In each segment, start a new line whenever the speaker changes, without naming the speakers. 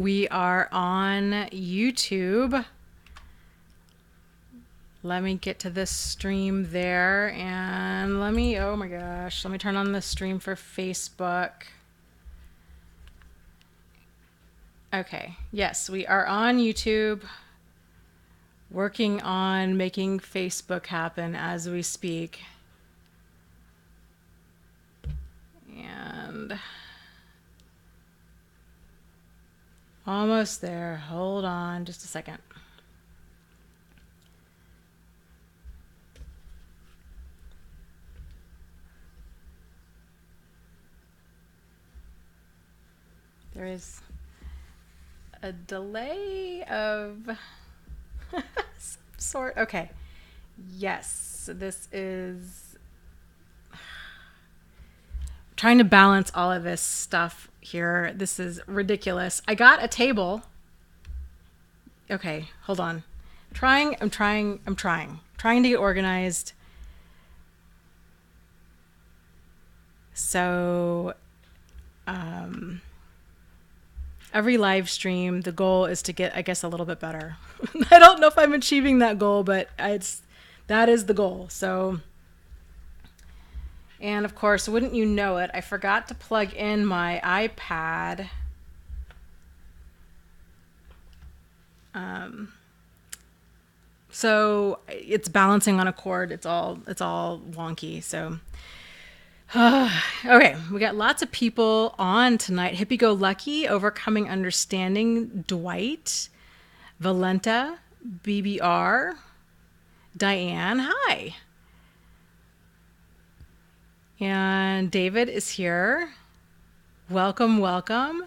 We are on YouTube. Let me get to this stream there and oh my gosh, let me turn on the stream for Facebook. Okay, yes, we are on YouTube, working on making Facebook happen as we speak. And almost there. Hold on just a second. There is a delay of sort. Okay. Yes, this is trying to balance all of this stuff here. This is ridiculous. I got a table. Okay, hold on. I'm trying to get organized. So, every live stream, the goal is to get, I guess, a little bit better. I don't know if I'm achieving that goal, but that is the goal. So, and of course, wouldn't you know it, I forgot to plug in my iPad. So it's balancing on a cord. It's all wonky. So, okay, we got lots of people on tonight. Hippie Go Lucky, Overcoming Understanding, Dwight, Valenta, BBR, Diane, hi. And David is here. Welcome, welcome.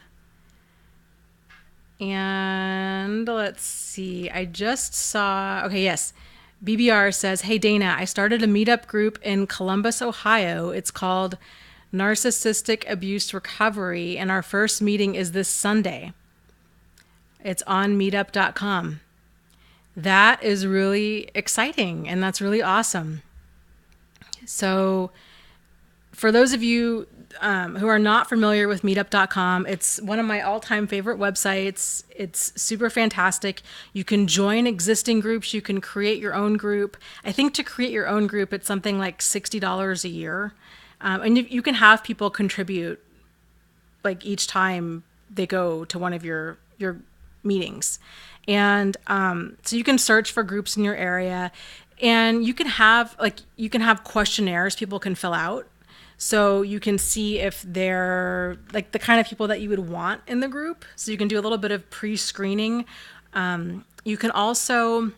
And let's see, I just saw, okay, yes. BBR says, hey Dana, I started a meetup group in Columbus, Ohio. It's called Narcissistic Abuse Recovery, and our first meeting is this Sunday. It's on meetup.com. That is really exciting, and that's really awesome. So for those of you who are not familiar with meetup.com, it's one of my all-time favorite websites. It's super fantastic. You can join existing groups. You can create your own group. I think to create your own group, it's something like $60 a year. And you can have people contribute like each time they go to one of your meetings. And so you can search for groups in your area, and you can have questionnaires people can fill out. So you can see if they're like the kind of people that you would want in the group. So you can do a little bit of pre-screening. You can also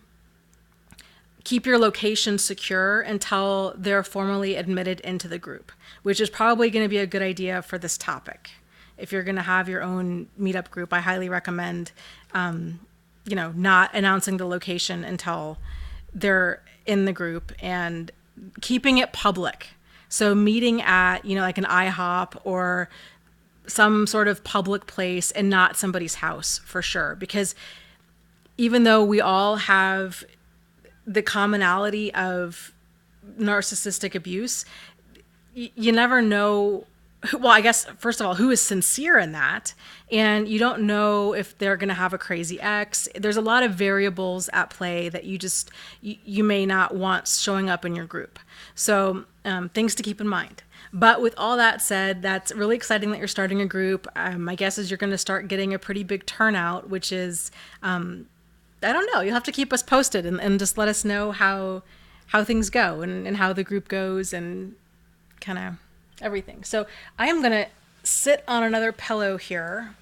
keep your location secure until they're formally admitted into the group, which is probably going to be a good idea for this topic. If you're going to have your own meetup group, I highly recommend, not announcing the location until they're in the group and keeping it public. So meeting at, like an IHOP or some sort of public place and not somebody's house for sure. Because even though we all have the commonality of narcissistic abuse, you never know. Well, I guess, first of all, who is sincere in that? And you don't know if they're going to have a crazy ex. There's a lot of variables at play that you may not want showing up in your group. So things to keep in mind. But with all that said, that's really exciting that you're starting a group. My guess is you're going to start getting a pretty big turnout, which is, I don't know, you'll have to keep us posted and just let us know how things go and how the group goes and kind of everything. So I am going to sit on another pillow here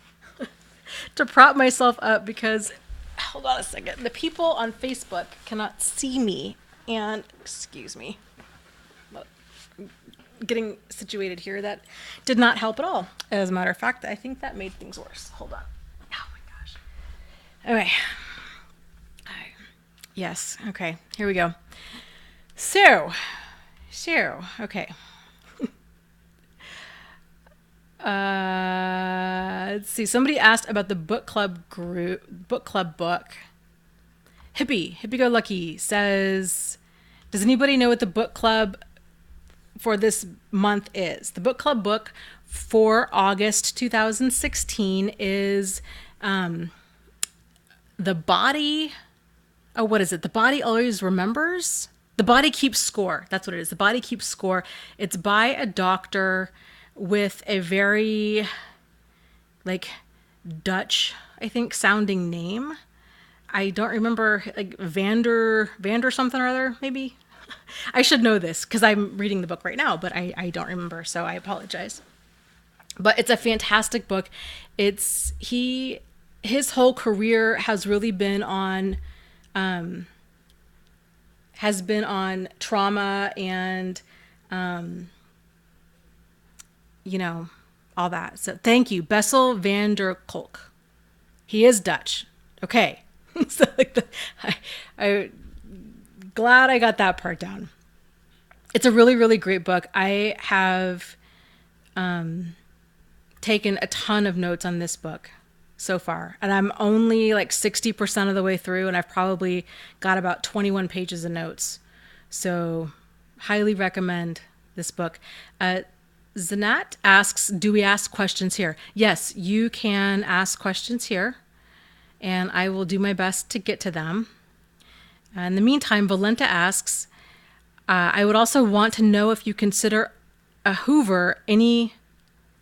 to prop myself up because, hold on a second, the people on Facebook cannot see me. And, excuse me, getting situated here, that did not help at all. As a matter of fact, I think that made things worse. Hold on. Oh my gosh. Okay. Yes. Okay. Here we go. So, okay. Let's see. Somebody asked about the book club book. Hippie Go Lucky says, does anybody know what the book club for this month is? The book club book for August 2016 is The body, oh, what is it? The body always remembers. The body keeps score. That's what it is. The body keeps score. It's by a doctor with a very like Dutch, I think, sounding name. I don't remember, like Vander something or other, maybe. I should know this because I'm reading the book right now, but I don't remember, so I apologize. But it's a fantastic book. His whole career has really been on trauma and you know, all that. So thank you, Bessel van der Kolk. He is Dutch. Okay. So like I glad I got that part down. It's a really, really great book. I have taken a ton of notes on this book so far, and I'm only like 60% of the way through, and I've probably got about 21 pages of notes. So highly recommend this book. Zanat asks, do we ask questions here? Yes, you can ask questions here, and I will do my best to get to them. In the meantime, Valenta asks, I would also want to know if you consider a Hoover any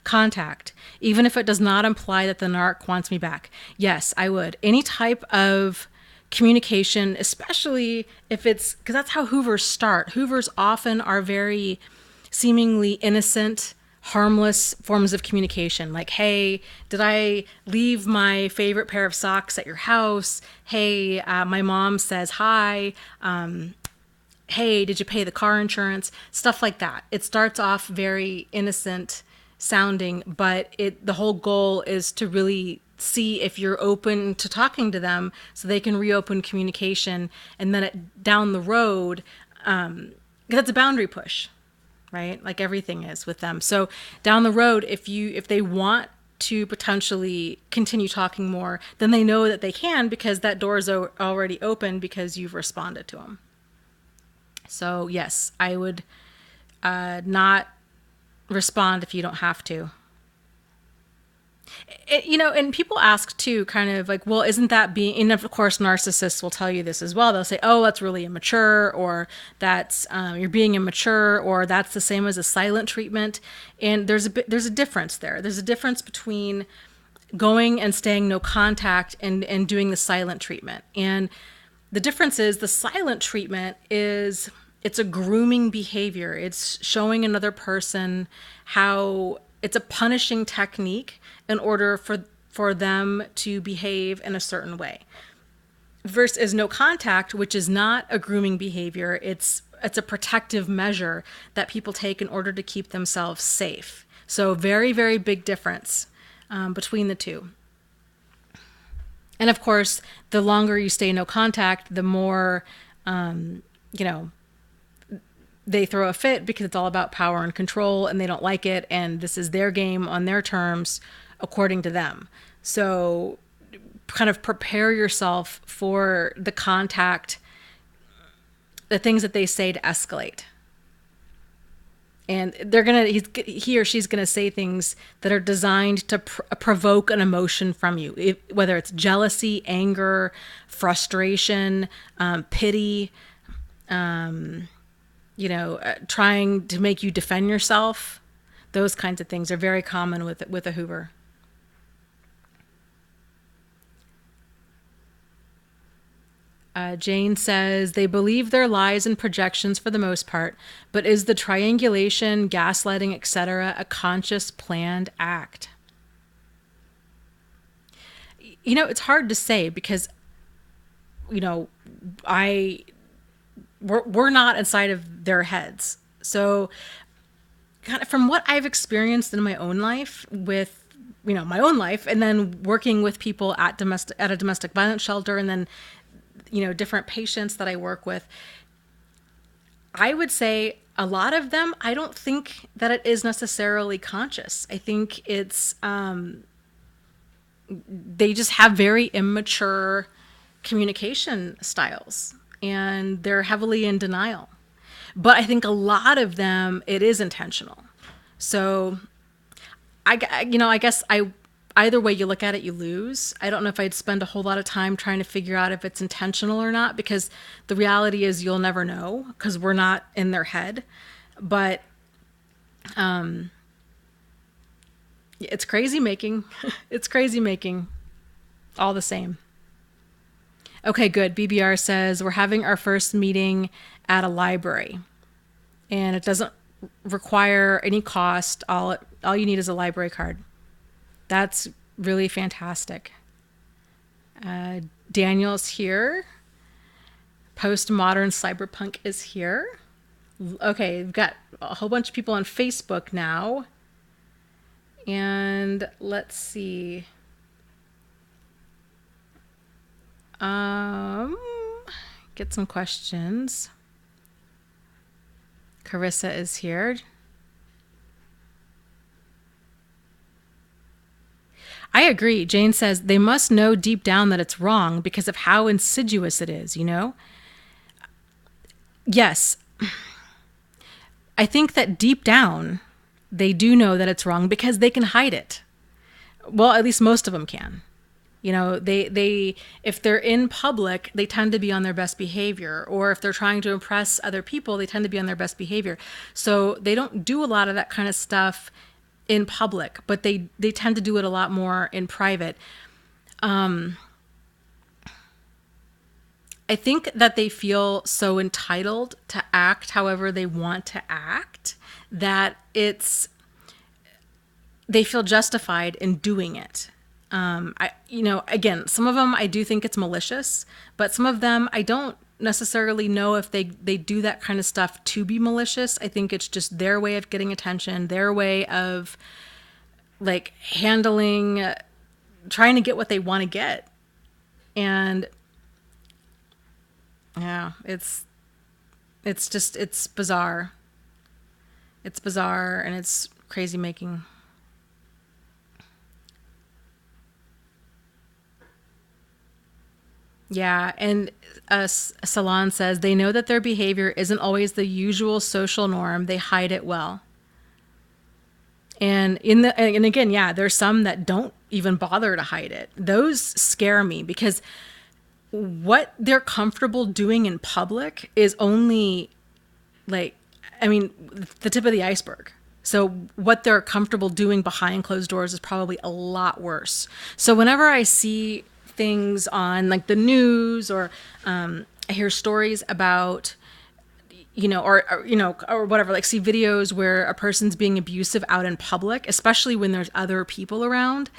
contact, even if it does not imply that the narc wants me back. Yes, I would. Any type of communication, especially if it's, because that's how Hoovers start. Hoovers often are very seemingly innocent, harmless forms of communication. Like, hey, did I leave my favorite pair of socks at your house? Hey, my mom says hi. Hey, did you pay the car insurance? Stuff like that. It starts off very innocent sounding, but the whole goal is to really see if you're open to talking to them so they can reopen communication. And then down the road, that's a boundary push, right? Like everything is with them. So down the road, if they want to potentially continue talking more, then they know that they can because that door is already open because you've responded to them. So yes, I would not respond if you don't have to. And people ask too, kind of like, well, isn't that being, and of course, narcissists will tell you this as well. They'll say, oh, that's really immature, or that's, you're being immature, or that's the same as a silent treatment. And there's a difference there. There's a difference between going and staying no contact and doing the silent treatment. And the difference is the silent treatment it's a grooming behavior. It's showing another person how it's a punishing technique in order for them to behave in a certain way. Versus no contact, which is not a grooming behavior. It's a protective measure that people take in order to keep themselves safe. So very, very big difference between the two. And of course, the longer you stay no contact, the more, they throw a fit because it's all about power and control and they don't like it. And this is their game on their terms, according to them. So kind of prepare yourself for the contact, the things that they say to escalate. And he or she's gonna say things that are designed to provoke an emotion from you, whether it's jealousy, anger, frustration, pity, trying to make you defend yourself. Those kinds of things are very common with a Hoover. Jane says, they believe their lies and projections for the most part, but is the triangulation, gaslighting, etc. a conscious, planned act? It's hard to say because, we're not inside of their heads. So kind of from what I've experienced in my own life with, and then working with people at a domestic violence shelter, and then, different patients that I work with, I would say a lot of them, I don't think that it is necessarily conscious. I think it's, they just have very immature communication styles and they're heavily in denial. But I think a lot of them, it is intentional. So I guess either way you look at it, you lose. I don't know if I'd spend a whole lot of time trying to figure out if it's intentional or not, because the reality is you'll never know because we're not in their head. But it's crazy making. It's crazy making all the same. Okay, good. BBR says we're having our first meeting at a library, and it doesn't require any cost. All you need is a library card. That's really fantastic. Daniel's here. Postmodern cyberpunk is here. Okay, we've got a whole bunch of people on Facebook now. And let's see. Get some questions. Carissa is here. I agree. Jane says they must know deep down that it's wrong because of how insidious it is, you know? Yes. I think that deep down, they do know that it's wrong because they can hide it. Well, at least most of them can. You know, they if they're in public, they tend to be on their best behavior. Or if they're trying to impress other people, they tend to be on their best behavior. So they don't do a lot of that kind of stuff in public, but they tend to do it a lot more in private. I think that they feel so entitled to act however they want to act that they feel justified in doing it. Again, some of them I do think it's malicious, but some of them I don't necessarily know if they do that kind of stuff to be malicious. I think it's just their way of getting attention, their way of like handling, trying to get what they want to get. And yeah, it's bizarre. It's bizarre and it's crazy making. Yeah, and Salon says they know that their behavior isn't always the usual social norm. They hide it well. And again, yeah, there's some that don't even bother to hide it. Those scare me because what they're comfortable doing in public is only the tip of the iceberg. So what they're comfortable doing behind closed doors is probably a lot worse. So whenever I see things on like the news or I hear stories about, or whatever, like see videos where a person's being abusive out in public, especially when there's other people around,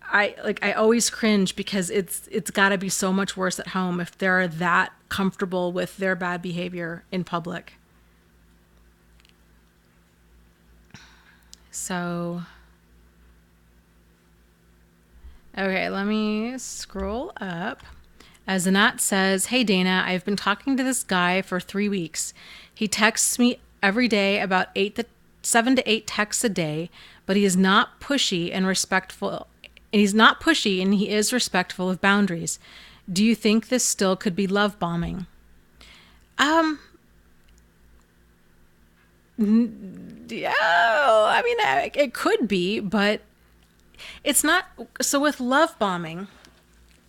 I always cringe because it's got to be so much worse at home if they're that comfortable with their bad behavior in public. So, okay, let me scroll up. As Anat says, "Hey Dana, I've been talking to this guy for 3 weeks. He texts me every day about 7 to 8 texts a day, but he is not pushy and respectful. He's not pushy and he is respectful of boundaries. Do you think this still could be love bombing?" Yeah, I mean, it could be, but it's not. So with love bombing,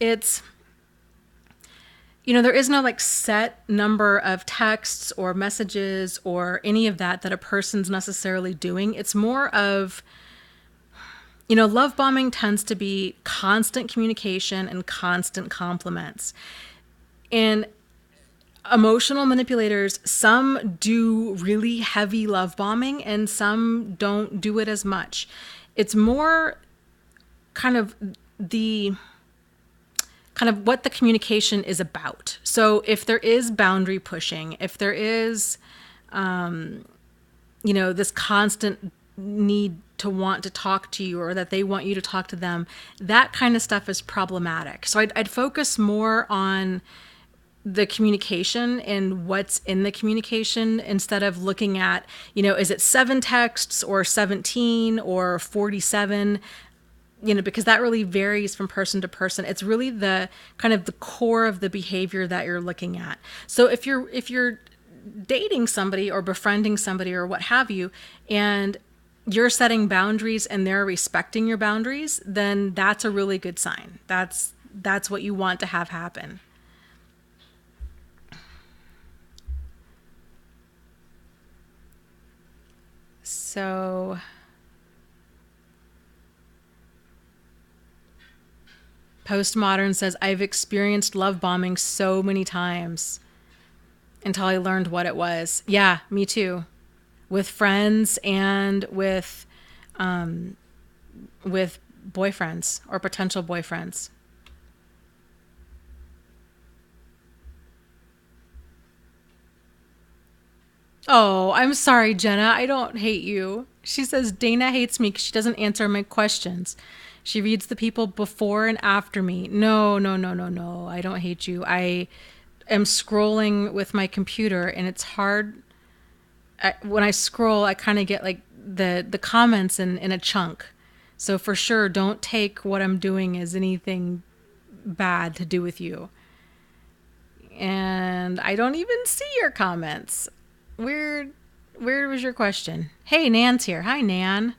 it's, there is no like set number of texts or messages or any of that a person's necessarily doing. It's more of, love bombing tends to be constant communication and constant compliments. And emotional manipulators, some do really heavy love bombing and some don't do it as much. It's more kind of what the communication is about. So if there is boundary pushing, if there is, this constant need to want to talk to you or that they want you to talk to them, that kind of stuff is problematic. So I'd focus more on the communication and what's in the communication instead of looking at, is it 7 texts or 17 or 47? Because that really varies from person to person. It's really the kind of the core of the behavior that you're looking at. So if you're dating somebody or befriending somebody or what have you, and you're setting boundaries and they're respecting your boundaries, then that's a really good sign. That's what you want to have happen. So Postmodern says, I've experienced love bombing so many times until I learned what it was. Yeah, me too. With friends and with boyfriends or potential boyfriends. Oh, I'm sorry, Jenna. I don't hate you. She says Dana hates me because she doesn't answer my questions. She reads the people before and after me. No, no, no, no, no. I don't hate you. I am scrolling with my computer and it's hard. When I scroll, I kind of get like the comments in a chunk. So for sure, don't take what I'm doing as anything bad to do with you. And I don't even see your comments. Weird. Where was your question? Hey, Nan's here. Hi, Nan.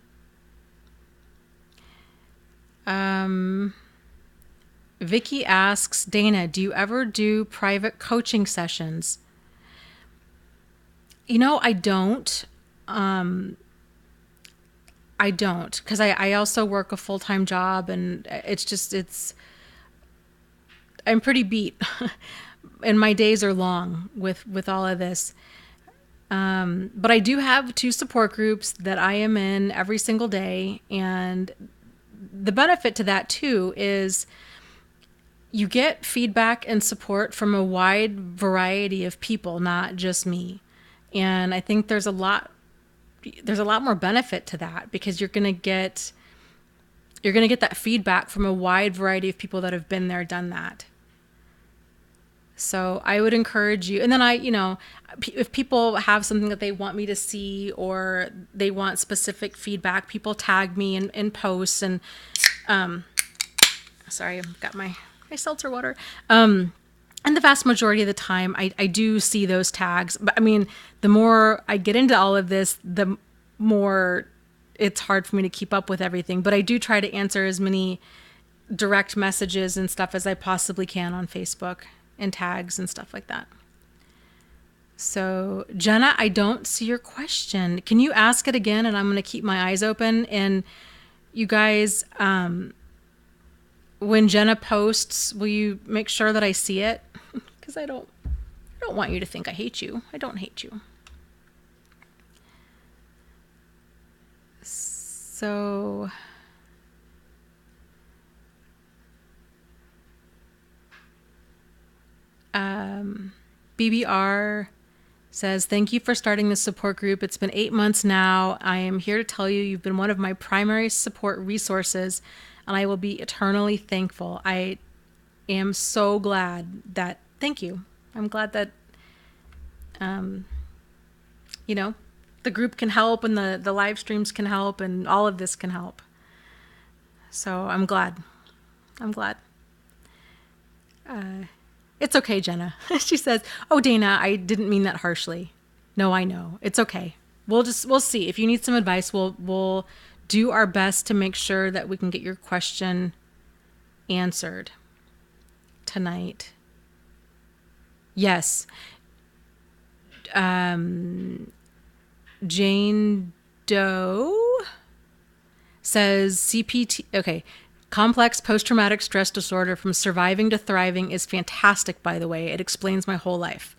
Vicky asks, Dana, do you ever do private coaching sessions? I don't. I don't because I also work a full-time job and I'm pretty beat and my days are long with all of this. But I do have 2 support groups that I am in every single day. And the benefit to that too is you get feedback and support from a wide variety of people, not just me. And I think there's a lot more benefit to that because you're going to get that feedback from a wide variety of people that have been there, done that. So I would encourage you. And then if people have something that they want me to see or they want specific feedback, people tag me in posts and, sorry, I've got my seltzer water. And the vast majority of the time I do see those tags. But I mean, the more I get into all of this, the more it's hard for me to keep up with everything. But I do try to answer as many direct messages and stuff as I possibly can on Facebook and tags and stuff like that. So, Jenna, I don't see your question. Can you ask it again? And I'm going to keep my eyes open. And you guys, when Jenna posts, will you make sure that I see it? Because I don't want you to think I hate you. I don't hate you. So, BBR says, thank you for starting this support group. It's been 8 months now. I am here to tell you you've been one of my primary support resources, and I will be eternally thankful. I am so glad that, thank you. I'm glad that, the group can help and the live streams can help and all of this can help. So I'm glad. It's okay, Jenna. She says, oh, Dana, I didn't mean that harshly. No, I know. It's okay. We'll see. If you need some advice, we'll do our best to make sure that we can get your question answered tonight. Yes. Jane Doe says CPT. Okay. Complex post-traumatic stress disorder from surviving to thriving is fantastic, by the way. It explains my whole life.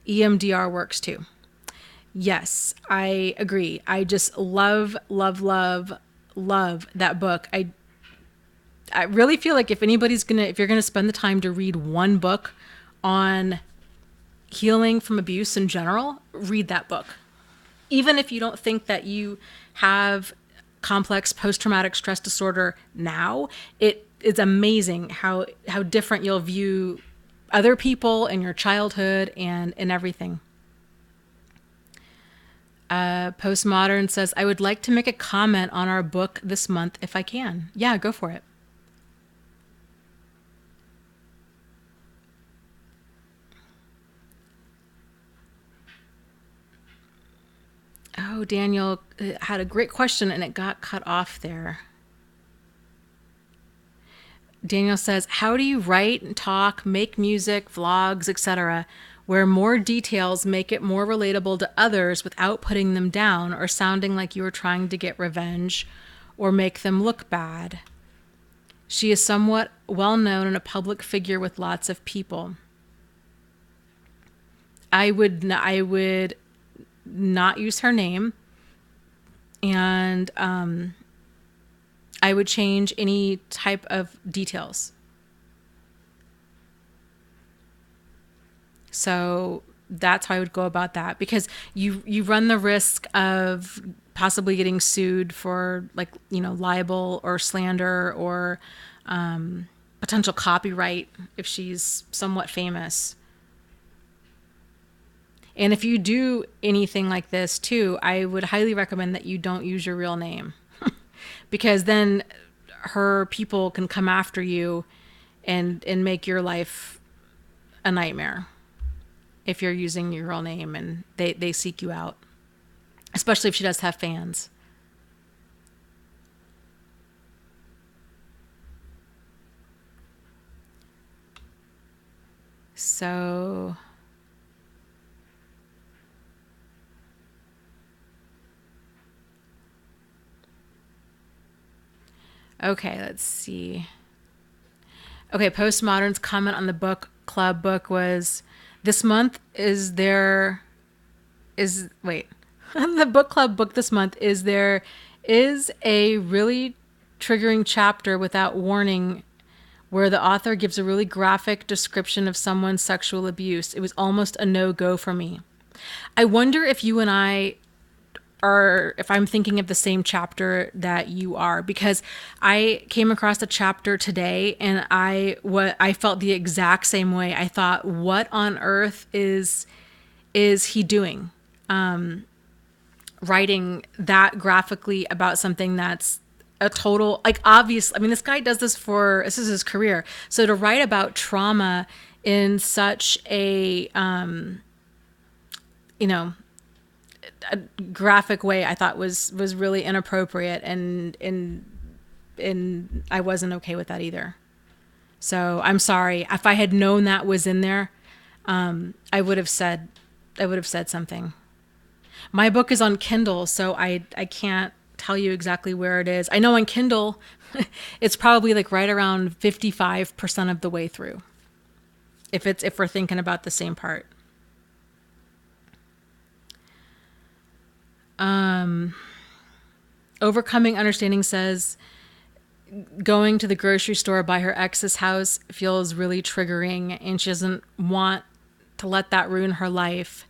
EMDR works too. Yes, I agree. I just love, love, love, love that book. I really feel like if you're gonna spend the time to read one book on healing from abuse in general, read that book. Even if you don't think that you have complex post-traumatic stress disorder now, it is amazing how different you'll view other people in your childhood and everything. Postmodern says, I would like to make a comment on our book this month if I can. Yeah, go for it. Oh, Daniel had a great question and it got cut off there. Daniel says, how do you write and talk, make music, vlogs, etc., where more details make it more relatable to others without putting them down or sounding like you are trying to get revenge or make them look bad? She is somewhat well known and a public figure with lots of people. I would not use her name, and I would change any type of details. So that's how I would go about that, because you run the risk of possibly getting sued for, like, libel or slander or potential copyright if she's somewhat famous. And if you do anything like this too, I would highly recommend that you don't use your real name because then her people can come after you and make your life a nightmare if you're using your real name and they seek you out, especially if she does have fans. So okay, let's see. Okay, Postmodern's comment on the book club book was, this month the book club book this month is a really triggering chapter without warning where the author gives a really graphic description of someone's sexual abuse. It was almost a no-go for me. I wonder if you and I if I'm thinking of the same chapter that you are, because I came across a chapter today and I felt the exact same way. I thought, what on earth is he doing? Writing that graphically about something that's a total, like, obvious. I mean, this guy does this this is his career. So to write about trauma in such a a graphic way, I thought was really inappropriate, and I wasn't okay with that either. So I'm sorry if I had known that was in there. I would have said something. My book is on Kindle, so I can't tell you exactly where it is. I know on Kindle it's probably like right around 55% of the way through, if we're thinking about the same part. Overcoming Understanding says, going to the grocery store by her ex's house feels really triggering and she doesn't want to let that ruin her life.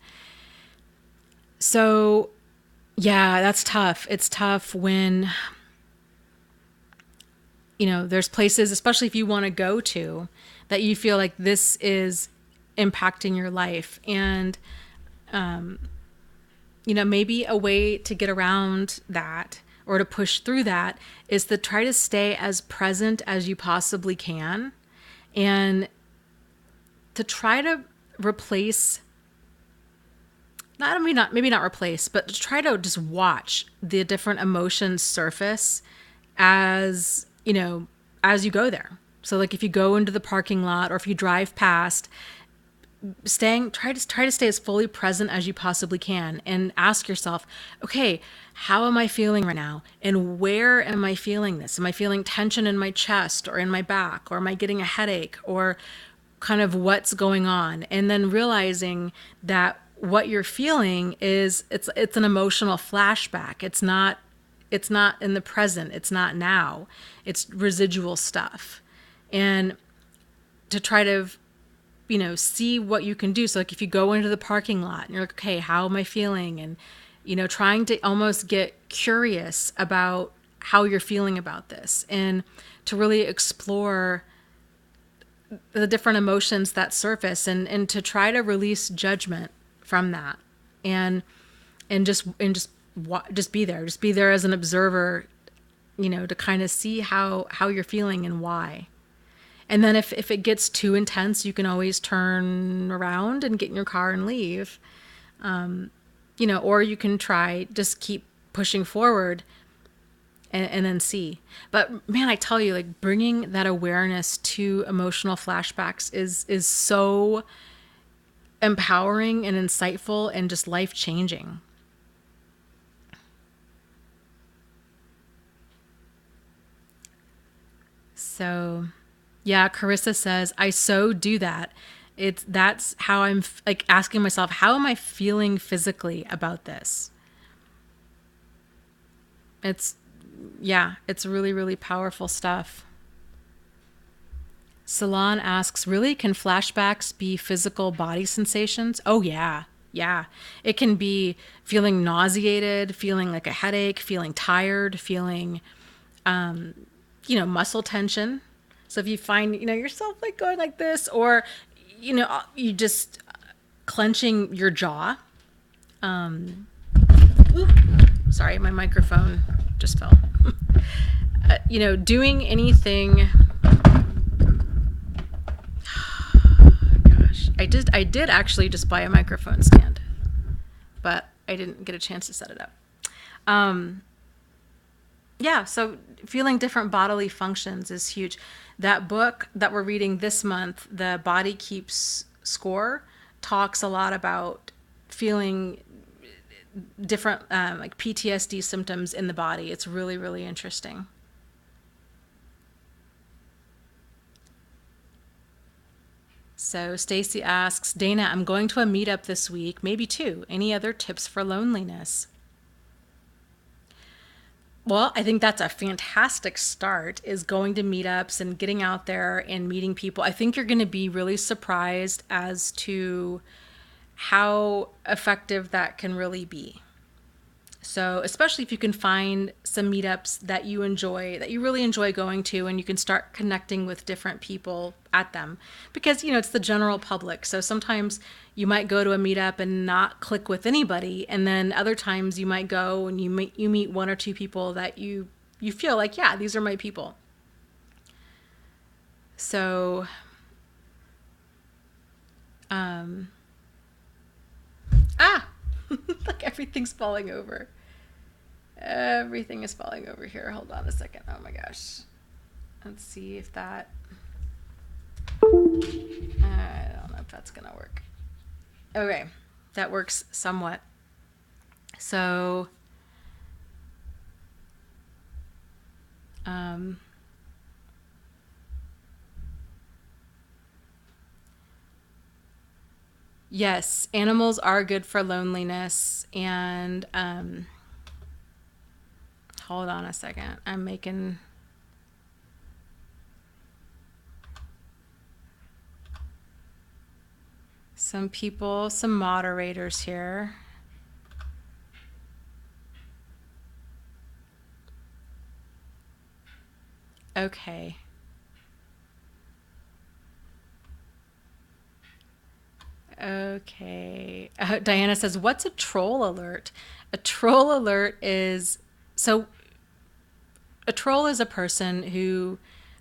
So yeah, that's tough. It's tough when, there's places, especially if you want to go to, that you feel like this is impacting your life. And, maybe a way to get around that or to push through that is to try to stay as present as you possibly can, and to try to replace, maybe not replace, but to try to just watch the different emotions surface as you go there. So like if you go into the parking lot or if you drive past, try to stay as fully present as you possibly can and ask yourself, okay, how am I feeling right now? And where am I feeling this? Am I feeling tension in my chest or in my back, or am I getting a headache, or kind of what's going on? And then realizing that what you're feeling is it's an emotional flashback. It's not in the present. It's not now. It's residual stuff. And to try to see what you can do. So like if you go into the parking lot and you're like, okay, how am I feeling? And, trying to almost get curious about how you're feeling about this, and to really explore the different emotions that surface, and to try to release judgment from that, and just be there. Just be there as an observer, to kind of see how you're feeling and why. And then if it gets too intense, you can always turn around and get in your car and leave. or you can try, just keep pushing forward and then see. But man, I tell you, like bringing that awareness to emotional flashbacks is so empowering and insightful and just life changing. So, yeah, Carissa says, I so do that. That's how I'm like asking myself, how am I feeling physically about this? It's, yeah, it's really, really powerful stuff. Salon asks, really, can flashbacks be physical body sensations? Oh, yeah. Yeah. It can be feeling nauseated, feeling like a headache, feeling tired, feeling, muscle tension. So if you find, yourself like going like this, or, you just clenching your jaw. Ooh, sorry, my microphone just fell. Doing anything. Gosh, I did actually just buy a microphone stand, but I didn't get a chance to set it up. Yeah, so feeling different bodily functions is huge. That book that we're reading this month, The Body Keeps Score, talks a lot about feeling different like PTSD symptoms in the body. It's really, really interesting. So Stacy asks, Dana, I'm going to a meetup this week, maybe two. Any other tips for loneliness? Well, I think that's a fantastic start, is going to meetups and getting out there and meeting people. I think you're going to be really surprised as to how effective that can really be. So, especially if you can find some meetups that you enjoy, that you really enjoy going to, and you can start connecting with different people at them, because, it's the general public. So sometimes you might go to a meetup and not click with anybody. And then other times you might go and you meet one or two people that you feel like, yeah, these are my people. So, like everything's falling over. Everything is falling over here. Hold on a second. Oh my gosh. Let's see if that... I don't know if that's going to work. Okay. That works somewhat. So... yes, animals are good for loneliness. And hold on a second. I'm making... some people, some moderators here. Okay. Okay. Diana says, what's a troll alert? A troll alert is... so a troll is a person who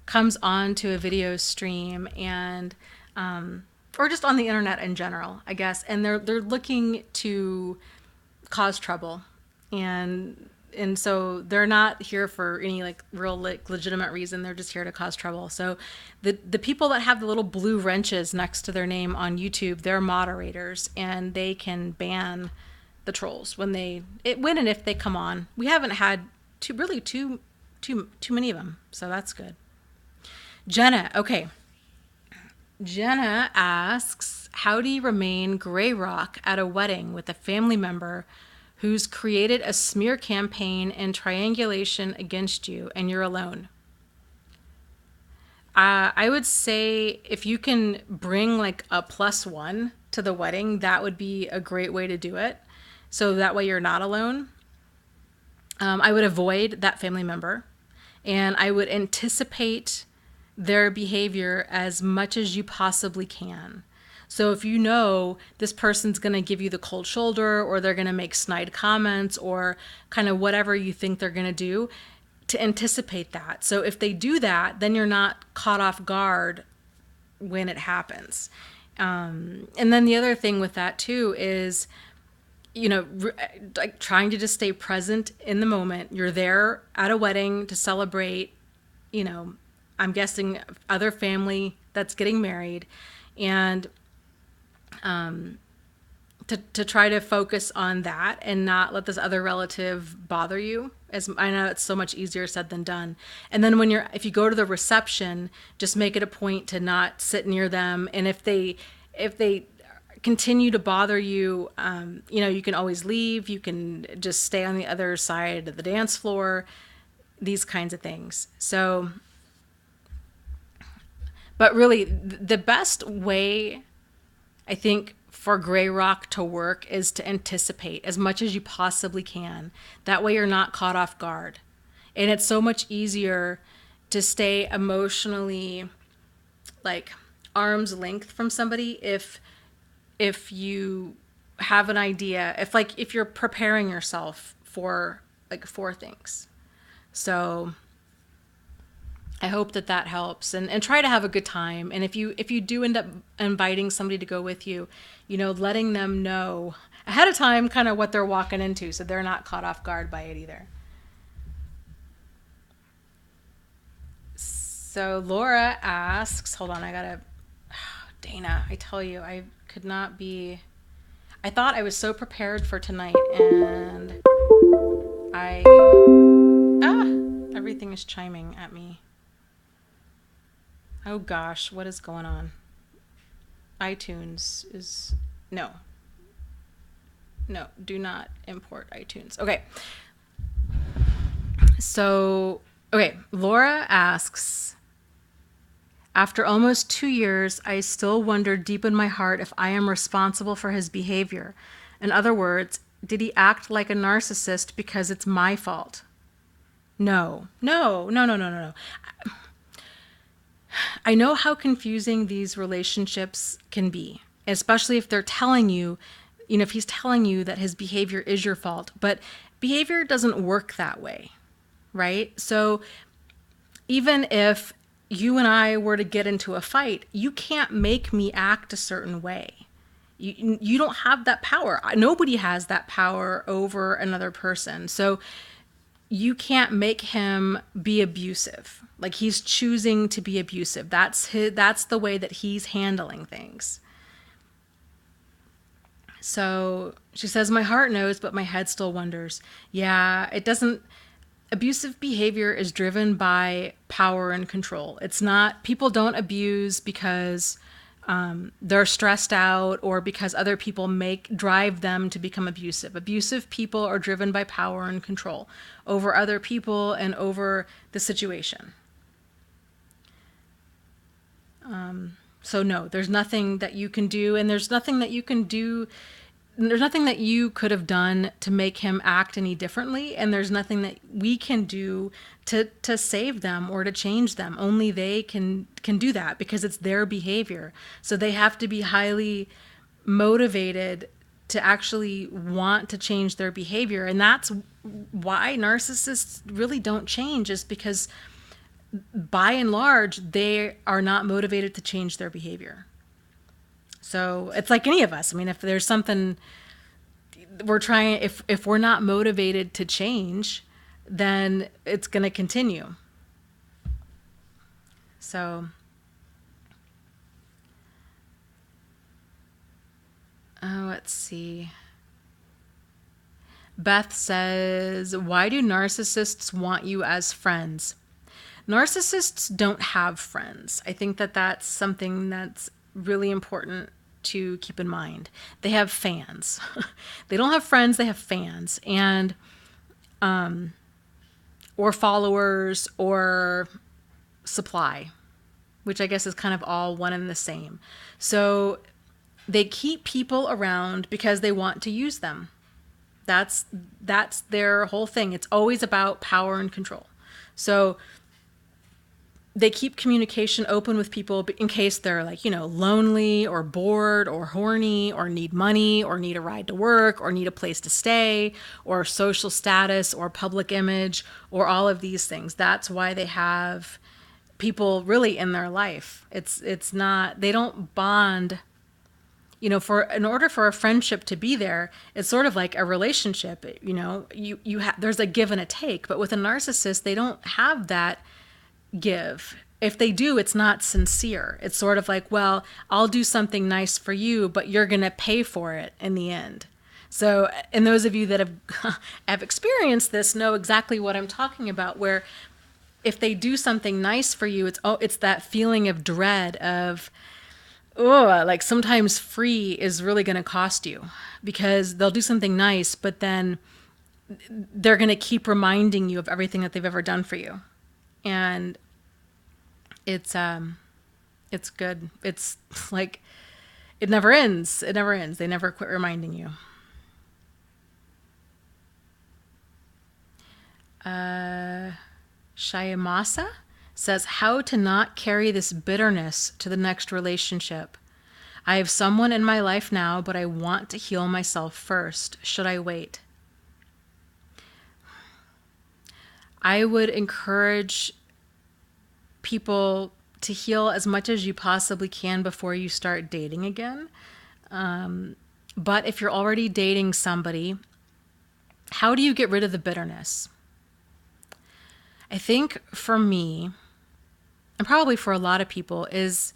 comes onto a video stream and... or just on the internet in general, I guess, and they're looking to cause trouble, and so they're not here for any like real like legitimate reason. They're just here to cause trouble. So the people that have the little blue wrenches next to their name on YouTube, they're moderators, and they can ban the trolls when and if they come on. We haven't had too many of them, so that's good. Jenna, okay. Jenna asks, how do you remain gray rock at a wedding with a family member who's created a smear campaign and triangulation against you and you're alone? I would say if you can bring like a +1 to the wedding, that would be a great way to do it. So that way you're not alone. I would avoid that family member, and I would anticipate their behavior as much as you possibly can. So if you know this person's going to give you the cold shoulder, or they're going to make snide comments, or kind of whatever you think they're going to do, to anticipate that. So if they do that, then you're not caught off guard when it happens. And then the other thing with that too is like trying to just stay present in the moment. You're there at a wedding to celebrate, you know, I'm guessing other family that's getting married, and to try to focus on that and not let this other relative bother you. As I know it's so much easier said than done. And then if you go to the reception, just make it a point to not sit near them. And if they continue to bother you, you can always leave. You can just stay on the other side of the dance floor, these kinds of things. So, but really the best way, I think, for gray rock to work is to anticipate as much as you possibly can. That way you're not caught off guard. And it's so much easier to stay emotionally like arm's length from somebody if you have an idea, if you're preparing yourself for things. So I hope that helps, and try to have a good time. And if you do end up inviting somebody to go with you, letting them know ahead of time kind of what they're walking into, so they're not caught off guard by it either. So Laura asks, hold on, Dana, I tell you, I thought I was so prepared for tonight, and everything is chiming at me. Oh gosh, what is going on? iTunes is... No, do not import iTunes. Okay. So, Laura asks, after almost 2 years, I still wonder deep in my heart if I am responsible for his behavior. In other words, did he act like a narcissist because it's my fault? No. I know how confusing these relationships can be, especially if they're telling you, if he's telling you that his behavior is your fault, but behavior doesn't work that way, right? So even if you and I were to get into a fight, you can't make me act a certain way. You don't have that power. Nobody has that power over another person. So you can't make him be abusive. Like, he's choosing to be abusive. That's the way that he's handling things. So she says, my heart knows, but my head still wonders. Yeah, it doesn't. Abusive behavior is driven by power and control. It's not, people don't abuse because they're stressed out or because other people drive them to become abusive. Abusive people are driven by power and control over other people and over the situation. So no, there's nothing that you can do, and there's nothing that you could have done to make him act any differently, and there's nothing that we can do to save them or to change them. Only they can do that, because it's their behavior. So they have to be highly motivated to actually want to change their behavior. And that's why narcissists really don't change, is because by and large, they are not motivated to change their behavior. So it's like any of us. I mean, if there's something we're trying, if we're not motivated to change, then it's going to continue. So, let's see. Beth says, why do narcissists want you as friends? Narcissists don't have friends. I think that's something that's really important to keep in mind. They have fans. They don't have friends, they have fans, and or followers or supply, which I guess is kind of all one and the same. So they keep people around because they want to use them. That's their whole thing. It's always about power and control. So they keep communication open with people in case they're lonely or bored or horny or need money or need a ride to work or need a place to stay or social status or public image or all of these things. That's why they have people really in their life. It's not, they don't bond. for in order for a friendship to be there, it's sort of like a relationship. There's a give and a take, but with a narcissist, they don't have that give. If they do, it's not sincere. It's sort of like, well, I'll do something nice for you, but you're going to pay for it in the end. So, and those of you that have experienced this know exactly what I'm talking about, where if they do something nice for you, it's that feeling of dread of, oh, like sometimes free is really going to cost you, because they'll do something nice, but then they're going to keep reminding you of everything that they've ever done for you. And it's good. It's like, it never ends. It never ends. They never quit reminding you. Shayamasa says, how to not carry this bitterness to the next relationship. I have someone in my life now, but I want to heal myself first. Should I wait? I would encourage people to heal as much as you possibly can before you start dating again. But if you're already dating somebody, how do you get rid of the bitterness? I think for me, and probably for a lot of people, is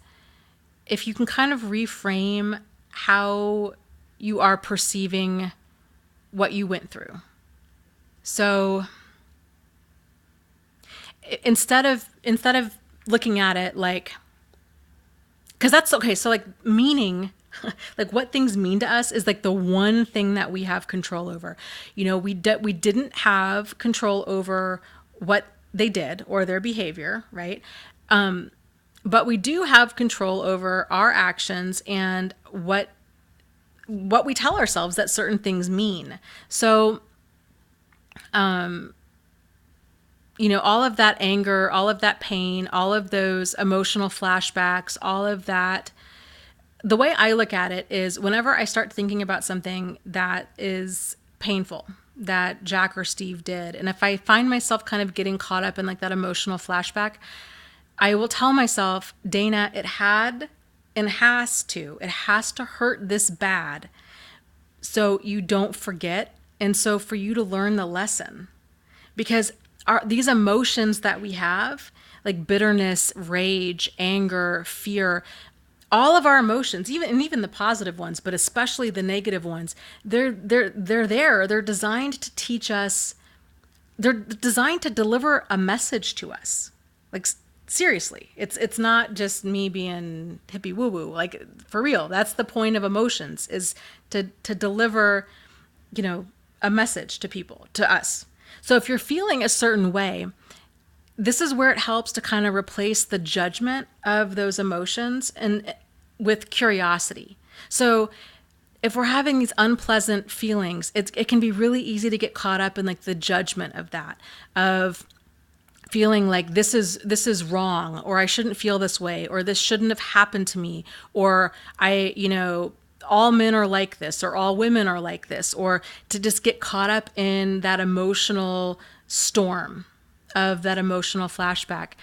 if you can kind of reframe how you are perceiving what you went through. So instead of looking at it like, because that's okay. So like meaning, like what things mean to us is like the one thing that we have control over. We didn't have control over what they did or their behavior, right? But we do have control over our actions and what we tell ourselves that certain things mean. So, all of that anger, all of that pain, all of those emotional flashbacks, all of that, the way I look at it is whenever I start thinking about something that is painful that Jack or Steve did, and if I find myself kind of getting caught up in like that emotional flashback, I will tell myself, Dana, it has to hurt this bad so you don't forget, and so for you to learn the lesson. Because these emotions that we have, like bitterness, rage, anger, fear, all of our emotions, even the positive ones, but especially the negative ones, they're there. They're designed to teach us. They're designed to deliver a message to us. Like seriously, it's not just me being hippie woo woo. Like for real, that's the point of emotions, is to deliver, a message to people, to us. So if you're feeling a certain way, this is where it helps to kind of replace the judgment of those emotions and with curiosity. So if we're having these unpleasant feelings, it can be really easy to get caught up in like the judgment of that, of feeling like this is wrong, or I shouldn't feel this way, or this shouldn't have happened to me, or all men are like this, or all women are like this, or to just get caught up in that emotional storm of that emotional flashback.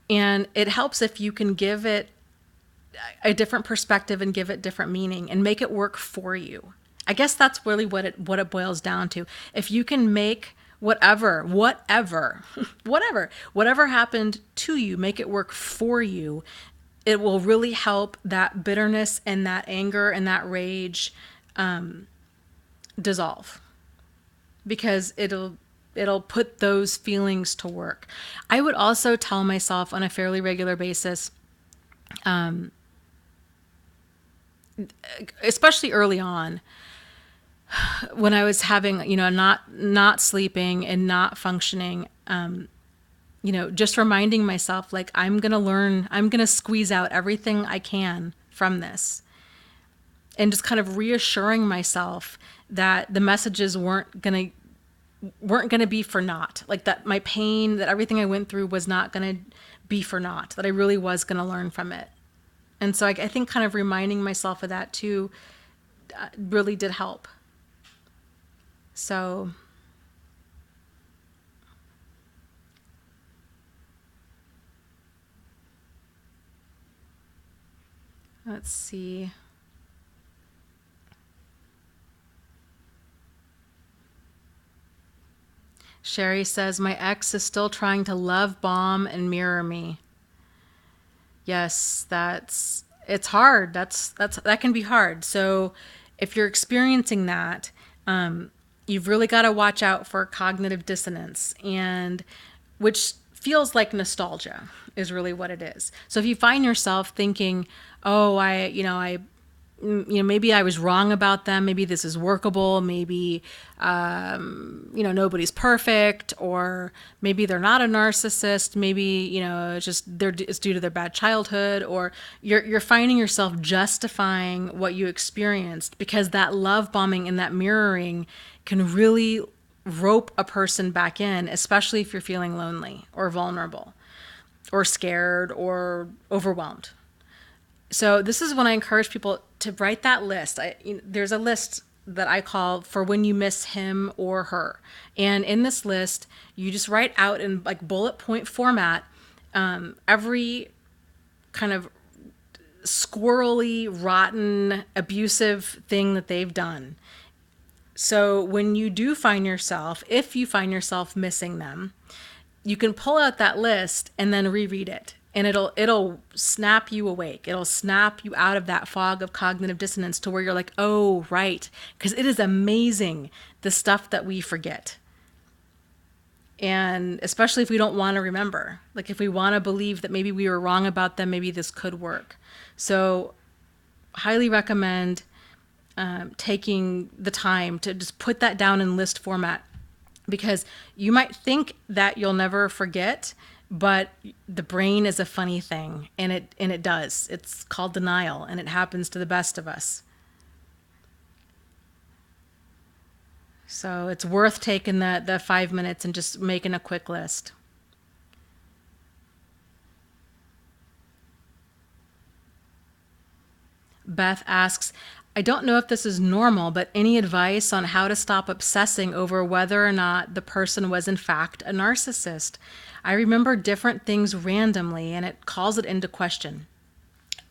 And it helps if you can give it a different perspective and give it different meaning and make it work for you. I guess that's really what it boils down to. If you can make whatever happened to you, make it work for you, it will really help that bitterness and that anger and that rage dissolve, because it'll put those feelings to work. I would also tell myself on a fairly regular basis, especially early on, when I was having, not sleeping and not functioning, just reminding myself, like, I'm going to squeeze out everything I can from this. And just kind of reassuring myself that the messages weren't going to be for naught. Like that my pain, that everything I went through was not going to be for naught, that I really was going to learn from it. And so I think kind of reminding myself of that too really did help. So let's see. Sherry says, my ex is still trying to love bomb and mirror me. Yes, it's hard. That can be hard. So if you're experiencing that, you've really got to watch out for cognitive dissonance, and which feels like nostalgia is really what it is. So if you find yourself thinking, oh, maybe I was wrong about them. Maybe this is workable. Maybe, nobody's perfect, or maybe they're not a narcissist. Maybe, it's due to their bad childhood, or you're finding yourself justifying what you experienced, because that love bombing and that mirroring can really rope a person back in, especially if you're feeling lonely or vulnerable or scared or overwhelmed. So this is when I encourage people to write that list. There's a list that I call for when you miss him or her. And in this list, you just write out in like bullet point format every kind of squirrely, rotten, abusive thing that they've done. So when you do find yourself, if you find yourself missing them, you can pull out that list and then reread it. And it'll snap you awake. It'll snap you out of that fog of cognitive dissonance to where you're like, oh, right. Because it is amazing, the stuff that we forget. And especially if we don't want to remember. Like if we want to believe that maybe we were wrong about them, maybe this could work. So highly recommend taking the time to just put that down in list format. Because you might think that you'll never forget, but the brain is a funny thing, and it does. It's called denial, and it happens to the best of us. So it's worth taking the 5 minutes and just making a quick list. Beth asks, I don't know if this is normal, but any advice on how to stop obsessing over whether or not the person was in fact a narcissist? I remember different things randomly, and it calls it into question.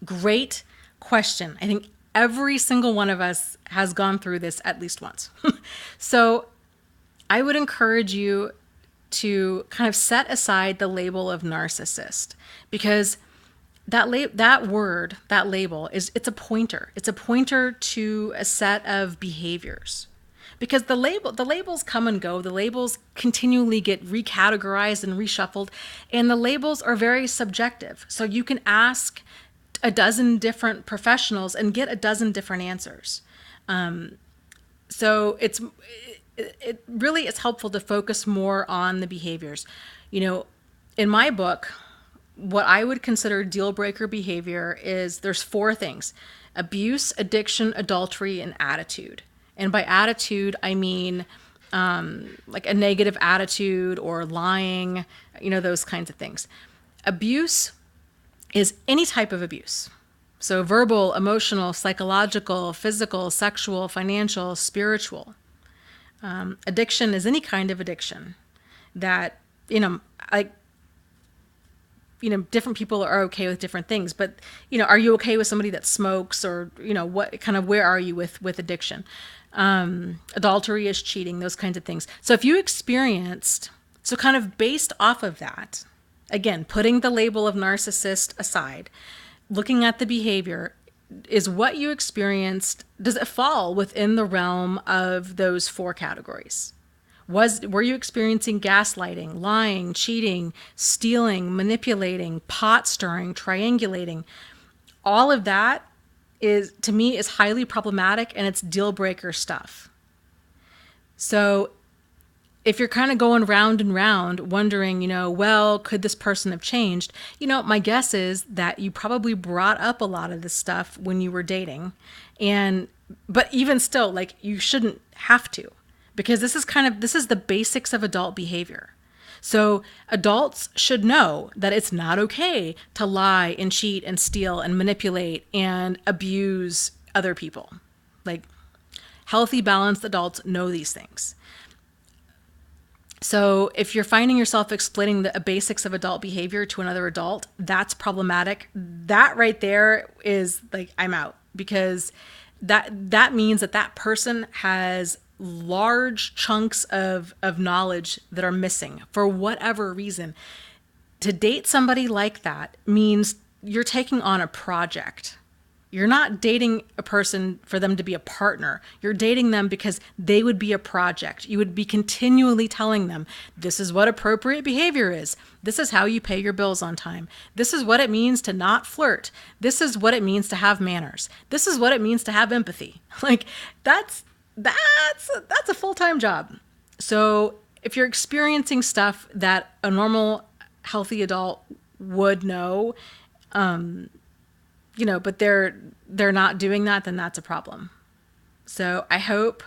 Great question. I think every single one of us has gone through this at least once. So I would encourage you to kind of set aside the label of narcissist, because that label it's a pointer. It's a pointer to a set of behaviors. Because the labels come and go, the labels continually get recategorized and reshuffled, and the labels are very subjective. So you can ask a dozen different professionals and get a dozen different answers. So it really is helpful to focus more on the behaviors. In my book, what I would consider deal breaker behavior is there's 4 things: abuse, addiction, adultery, and attitude. And by attitude, I mean like a negative attitude or lying, those kinds of things. Abuse is any type of abuse. So verbal, emotional, psychological, physical, sexual, financial, spiritual. Addiction is any kind of addiction that, different people are okay with different things, but, are you okay with somebody that smokes, or, where are you with addiction? Adultery is cheating, those kinds of things. So if you experienced, so kind of based off of that, again, putting the label of narcissist aside, looking at the behavior, is what you experienced, does it fall within the realm of those 4 categories? Were you experiencing gaslighting, lying, cheating, stealing, manipulating, pot stirring, triangulating? All of that to me is highly problematic, and it's deal breaker stuff. So if you're kind of going round and round wondering, could this person have changed? My guess is that you probably brought up a lot of this stuff when you were dating. But even still, you shouldn't have to. Because this is the basics of adult behavior. So adults should know that it's not okay to lie and cheat and steal and manipulate and abuse other people. Healthy, balanced adults know these things. So if you're finding yourself explaining the basics of adult behavior to another adult, that's problematic. That right there is I'm out, because that means that person has large chunks of knowledge that are missing for whatever reason. To date somebody like that means you're taking on a project. You're not dating a person for them to be a partner. You're dating them because they would be a project. You would be continually telling them, this is what appropriate behavior is. This is how you pay your bills on time. This is what it means to not flirt. This is what it means to have manners. This is what it means to have empathy. Like that's a full-time job. So if you're experiencing stuff that a normal, healthy adult would know, but they're not doing that, then that's a problem. So I hope,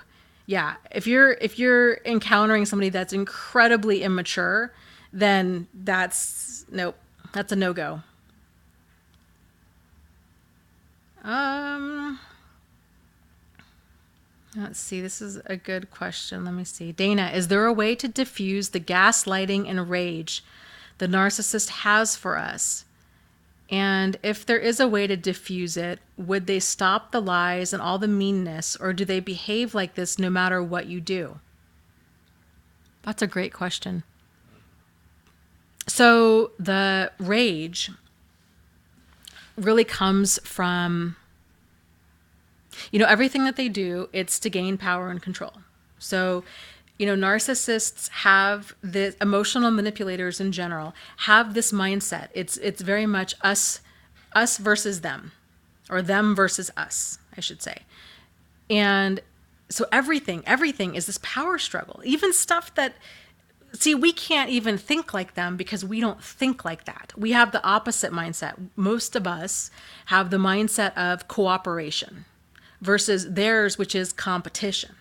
if you're encountering somebody that's incredibly immature, then that's a no-go. Let's see. This is a good question. Let me see. Dana, is there a way to diffuse the gaslighting and rage the narcissist has for us? And if there is a way to diffuse it, would they stop the lies and all the meanness, or do they behave like this no matter what you do? That's a great question. So the rage really comes from, everything that they do, it's to gain power and control. So, narcissists have the emotional manipulators in general have this mindset. It's very much us versus them, or them versus us, I should say. And so everything is this power struggle. Even stuff that, we can't even think like them because we don't think like that. We have the opposite mindset. Most of us have the mindset of cooperation versus theirs, which is competition.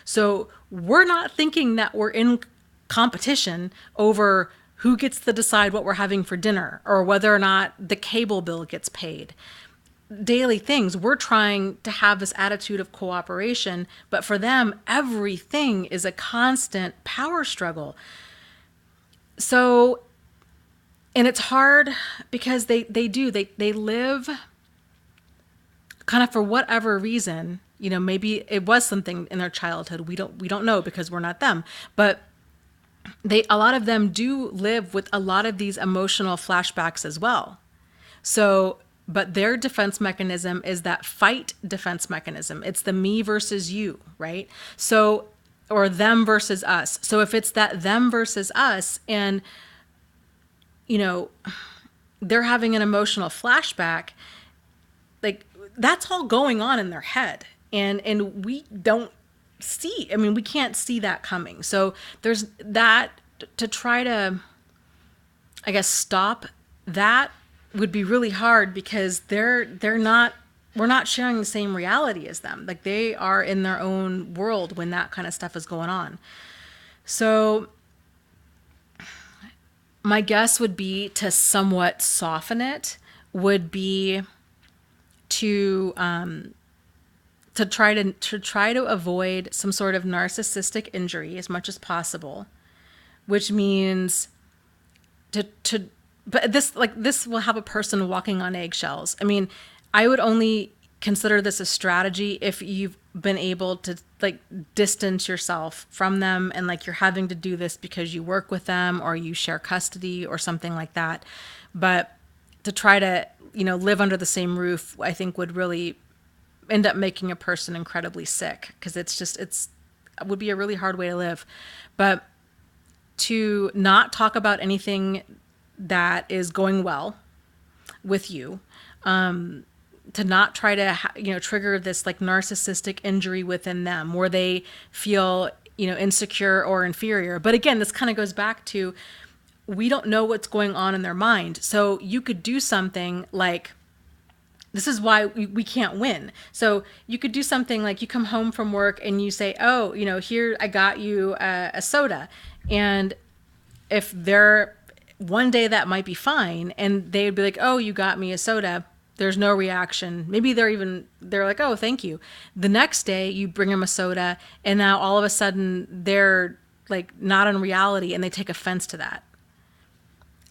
So we're not thinking that we're in competition over who gets to decide what we're having for dinner or whether or not the cable bill gets paid. Daily things, we're trying to have this attitude of cooperation, but for them, everything is a constant power struggle. So, and it's hard because they live kind of for whatever reason. Maybe it was something in their childhood. We don't know because we're not them. But a lot of them do live with a lot of these emotional flashbacks as well. So, but their defense mechanism is that fight defense mechanism. It's the me versus you, right? So, or them versus us. So if it's that them versus us and, they're having an emotional flashback, like that's all going on in their head. And we don't see, we can't see that coming. So there's that to try to, I guess, stop that would be really hard because we're not sharing the same reality as them. Like they are in their own world when that kind of stuff is going on. So my guess would be to somewhat soften it would be to try to avoid some sort of narcissistic injury as much as possible, which means but this will have a person walking on eggshells. I would only consider this a strategy if you've been able to distance yourself from them and you're having to do this because you work with them or you share custody or something like that. But to try to, live under the same roof, I think would really end up making a person incredibly sick because it would be a really hard way to live. But to not talk about anything that is going well with you, to not try to, trigger this narcissistic injury within them where they feel, insecure or inferior. But again, this kind of goes back to, we don't know what's going on in their mind. So you could do something like, this is why we can't win. So you could do something like you come home from work and you say, oh, here, I got you a soda. And if they're one day that might be fine. And they'd be like, oh, you got me a soda. There's no reaction. Maybe they're like, oh, thank you. The next day you bring them a soda and now all of a sudden they're not in reality and they take offense to that.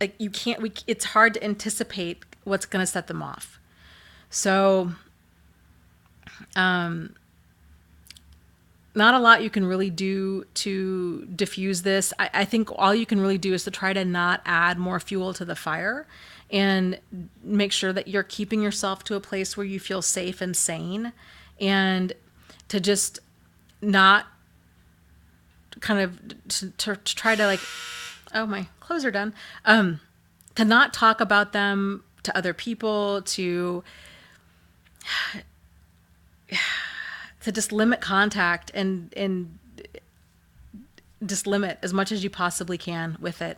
It's hard to anticipate what's going to set them off. So, not a lot you can really do to diffuse this. I think all you can really do is to try to not add more fuel to the fire and make sure that you're keeping yourself to a place where you feel safe and sane, and to just not kind of to try to like, oh, my clothes are done. To not talk about them to other people, to just limit contact and just limit as much as you possibly can with it.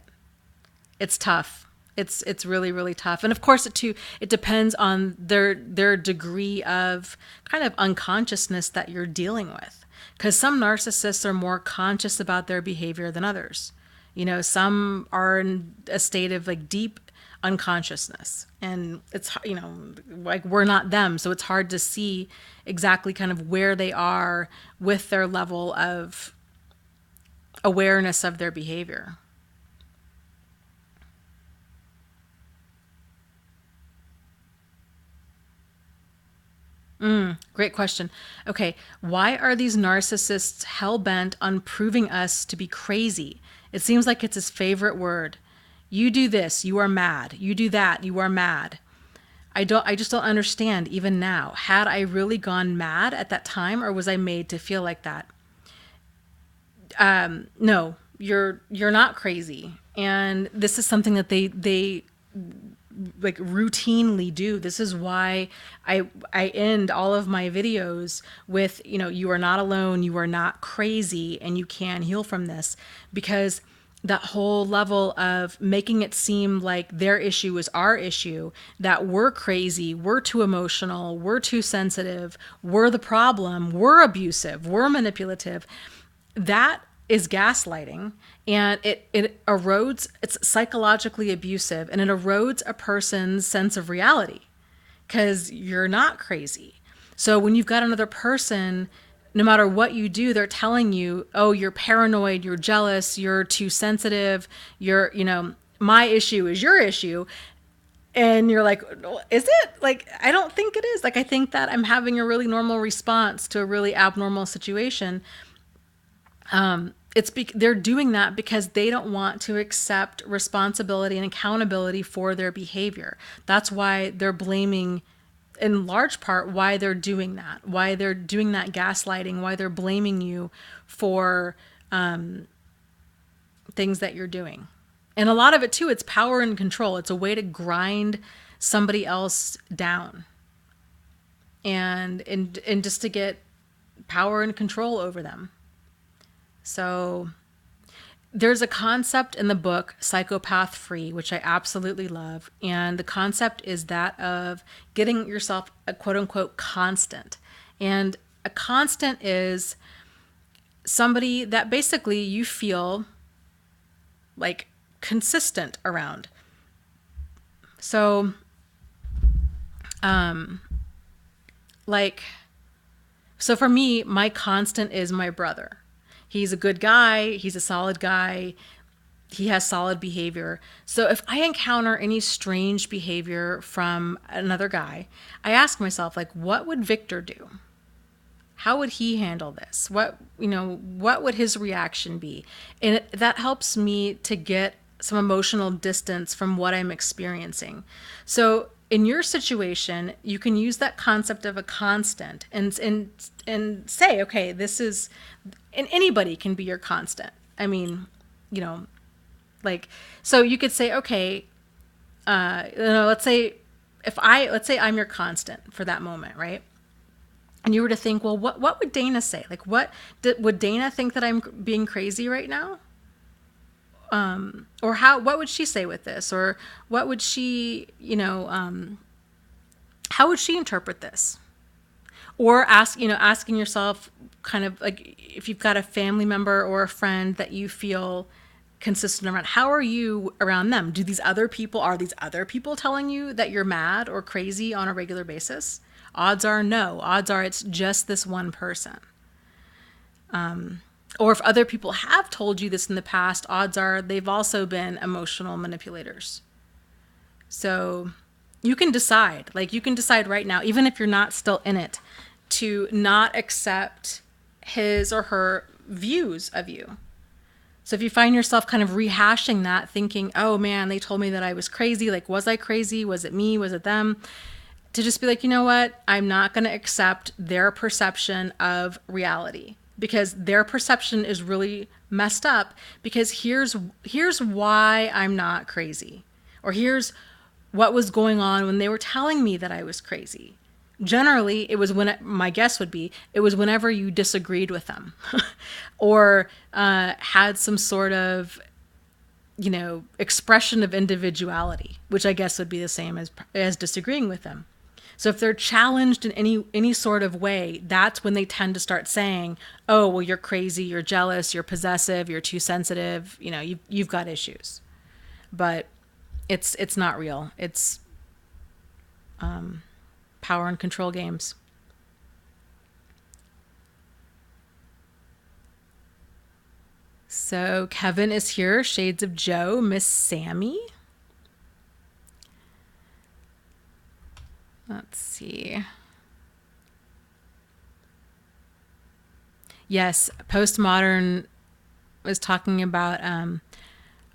It's tough. It's really, really tough. And of course it depends on their degree of kind of unconsciousness that you're dealing with. Because some narcissists are more conscious about their behavior than others. Some are in a state of like deep unconsciousness, and it's, like we're not them. So it's hard to see exactly kind of where they are with their level of awareness of their behavior. Great question. Okay, why are these narcissists hell-bent on proving us to be crazy? It seems like it's his favorite word. You do this, you are mad. You do that, you are mad. I just don't understand even now. Had I really gone mad at that time, or was I made to feel like that? No, you're not crazy. And this is something that they like routinely do. This is why I end all of my videos with, you are not alone, you are not crazy, and you can heal from this. Because that whole level of making it seem like their issue is our issue, that we're crazy, we're too emotional, we're too sensitive, we're the problem, we're abusive, we're manipulative, that is gaslighting, and it erodes, it's psychologically abusive, and it erodes a person's sense of reality, because you're not crazy. So when you've got another person, no matter what you do, they're telling you, oh, you're paranoid, you're jealous, you're too sensitive, my issue is your issue. And you're like, is it? Like, I don't think it is. Like, I think that I'm having a really normal response to a really abnormal situation. They're doing that because they don't want to accept responsibility and accountability for their behavior. That's why they're blaming, in large part, why they're doing that, gaslighting, why they're blaming you for things that you're doing. And a lot of it too, it's power and control. It's a way to grind somebody else down, and just to get power and control over them. So there's a concept in the book Psychopath Free, which I absolutely love. And the concept is that of getting yourself a quote unquote constant. And a constant is somebody that basically you feel like consistent around. So, so for me, my constant is my brother. He's a good guy. He's a solid guy. He has solid behavior. So if I encounter any strange behavior from another guy, I ask myself, like, what would Victor do? How would he handle this? What would his reaction be? And that helps me to get some emotional distance from what I'm experiencing. So in your situation, you can use that concept of a constant and say, okay, this is, and anybody can be your constant. I mean, so you could say, okay, let's say I'm your constant for that moment, right? And you were to think, well, what would Dana say? Like, would Dana think that I'm being crazy right now? Or what would she say with this? Or what would she, how would she interpret this? Or asking yourself, kind of like, if you've got a family member or a friend that you feel consistent around, how are you around them? Are these other people telling you that you're mad or crazy on a regular basis? Odds are no. Odds are it's just this one person. Or if other people have told you this in the past, odds are they've also been emotional manipulators. So you can decide right now, even if you're not still in it, to not accept his or her views of you. So if you find yourself kind of rehashing that, thinking, oh man, they told me that I was crazy. Like, was I crazy? Was it me? Was it them? To just be like, you know what? I'm not going to accept their perception of reality, because their perception is really messed up, because here's why I'm not crazy, or here's what was going on when they were telling me that I was crazy. Generally, it was my guess would be, it was whenever you disagreed with them or had some sort of, expression of individuality, which I guess would be the same as disagreeing with them. So if they're challenged in any sort of way, that's when they tend to start saying, "Oh, well, you're crazy, you're jealous, you're possessive, you're too sensitive. You've got issues." But it's not real. It's power and control games. So Kevin is here. Shades of Joe. Miss Sammy. Let's see. Yes, postmodern was talking about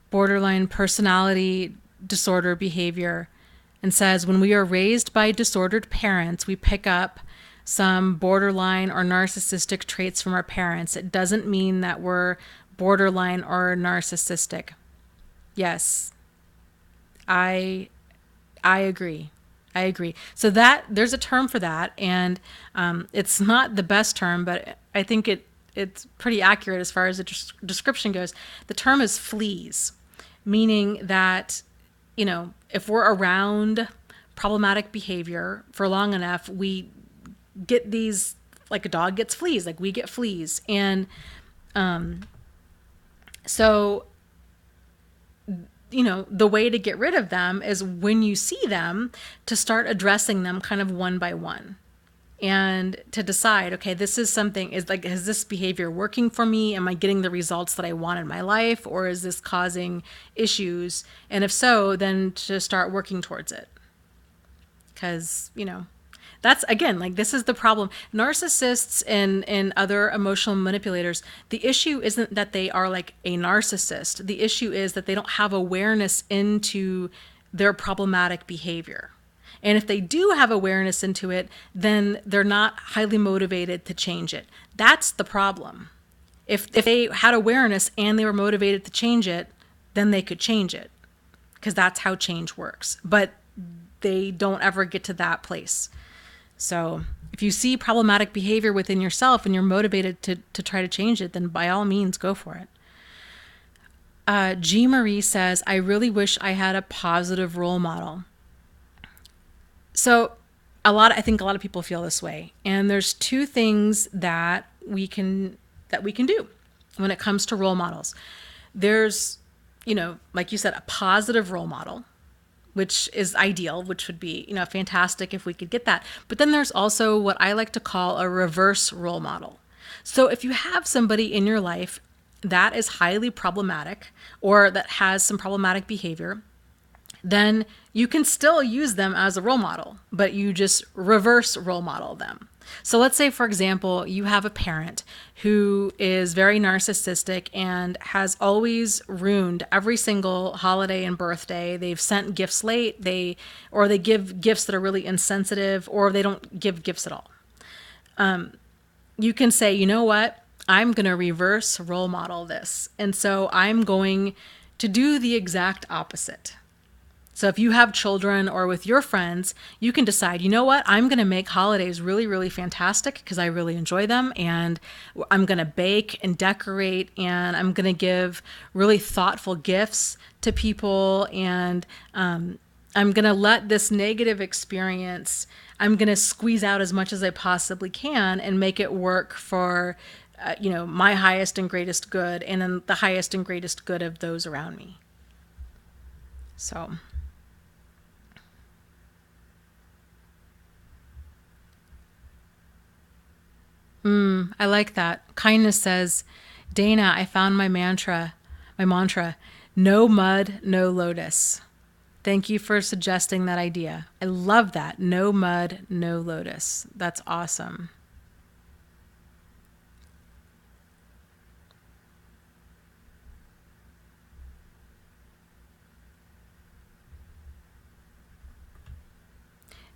borderline personality disorder behavior, and says when we are raised by disordered parents, we pick up some borderline or narcissistic traits from our parents. It doesn't mean that we're borderline or narcissistic. Yes, I agree. I agree. So that there's a term for that, and it's not the best term, but I think it's pretty accurate as far as the description goes. The term is fleas, meaning that, if we're around problematic behavior for long enough, we get these, like a dog gets fleas, like we get fleas. And so the way to get rid of them is when you see them, to start addressing them kind of one by one, and to decide, okay, this is something, is this behavior working for me? Am I getting the results that I want in my life, or is this causing issues? And if so, then to start working towards it. Because, that's, again, like, this is the problem. Narcissists and other emotional manipulators, the issue isn't that they are like a narcissist. The issue is that they don't have awareness into their problematic behavior. And if they do have awareness into it, then they're not highly motivated to change it. That's the problem. If they had awareness and they were motivated to change it, then they could change it, because that's how change works. But they don't ever get to that place. So if you see problematic behavior within yourself and you're motivated to try to change it, then by all means, go for it. G. Marie says, I really wish I had a positive role model. So I think a lot of people feel this way. And there's two things that we can do when it comes to role models. There's, like you said, a positive role model, which is ideal, which would be, fantastic if we could get that. But then there's also what I like to call a reverse role model. So if you have somebody in your life that is highly problematic, or that has some problematic behavior, then you can still use them as a role model, but you just reverse role model them. So let's say, for example, you have a parent who is very narcissistic and has always ruined every single holiday and birthday. They've sent gifts late, or they give gifts that are really insensitive, or they don't give gifts at all. You can say, you know what? I'm going to reverse role model this. And so I'm going to do the exact opposite. So if you have children or with your friends, you can decide, you know what, I'm going to make holidays really, really fantastic because I really enjoy them. And I'm going to bake and decorate, and I'm going to give really thoughtful gifts to people. And I'm going to let this negative experience, I'm going to squeeze out as much as I possibly can and make it work for, my highest and greatest good, and then the highest and greatest good of those around me. So... I like that. Kindness says, Dana, I found my mantra, no mud, no lotus. Thank you for suggesting that idea. I love that. No mud, no lotus. That's awesome.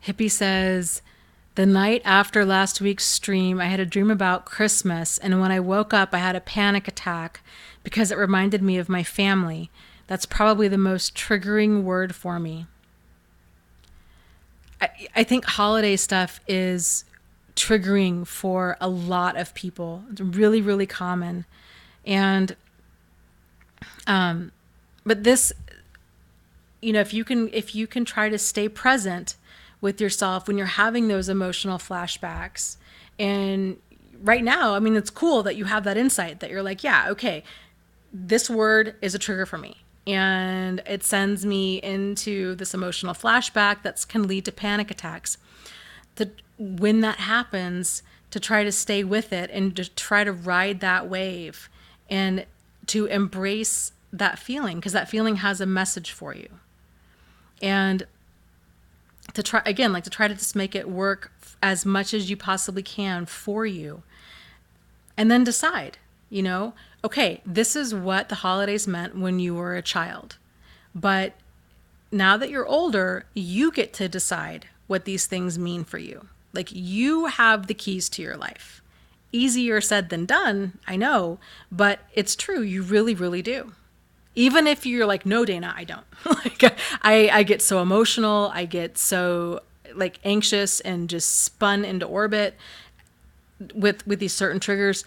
Hippie says, the night after last week's stream, I had a dream about Christmas, and when I woke up, I had a panic attack because it reminded me of my family. That's probably the most triggering word for me. I think holiday stuff is triggering for a lot of people. It's really, really common. And, but this, if you can try to stay present with yourself when you're having those emotional flashbacks. And right now, I mean, it's cool that you have that insight that you're like, yeah, okay, this word is a trigger for me. And it sends me into this emotional flashback that can lead to panic attacks. When that happens, to try to stay with it and to try to ride that wave and to embrace that feeling, because that feeling has a message for you. And to try to just make it work as much as you possibly can for you. And then decide, okay, this is what the holidays meant when you were a child. But now that you're older, you get to decide what these things mean for you. Like, you have the keys to your life. Easier said than done, I know, but it's true. You really, really do. Even if you're like, no, Dana, I don't. I get so emotional. I get so anxious and just spun into orbit with these certain triggers.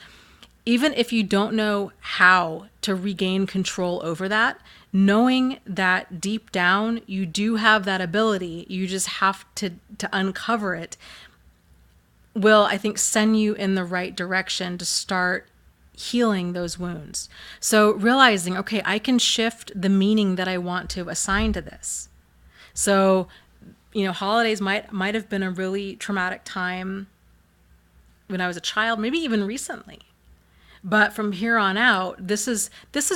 Even if you don't know how to regain control over that, knowing that deep down you do have that ability, you just have to uncover it, will, I think, send you in the right direction to start healing those wounds. So realizing, okay, I can shift the meaning that I want to assign to this. So, holidays might have been a really traumatic time when I was a child, maybe even recently. But from here on out, this is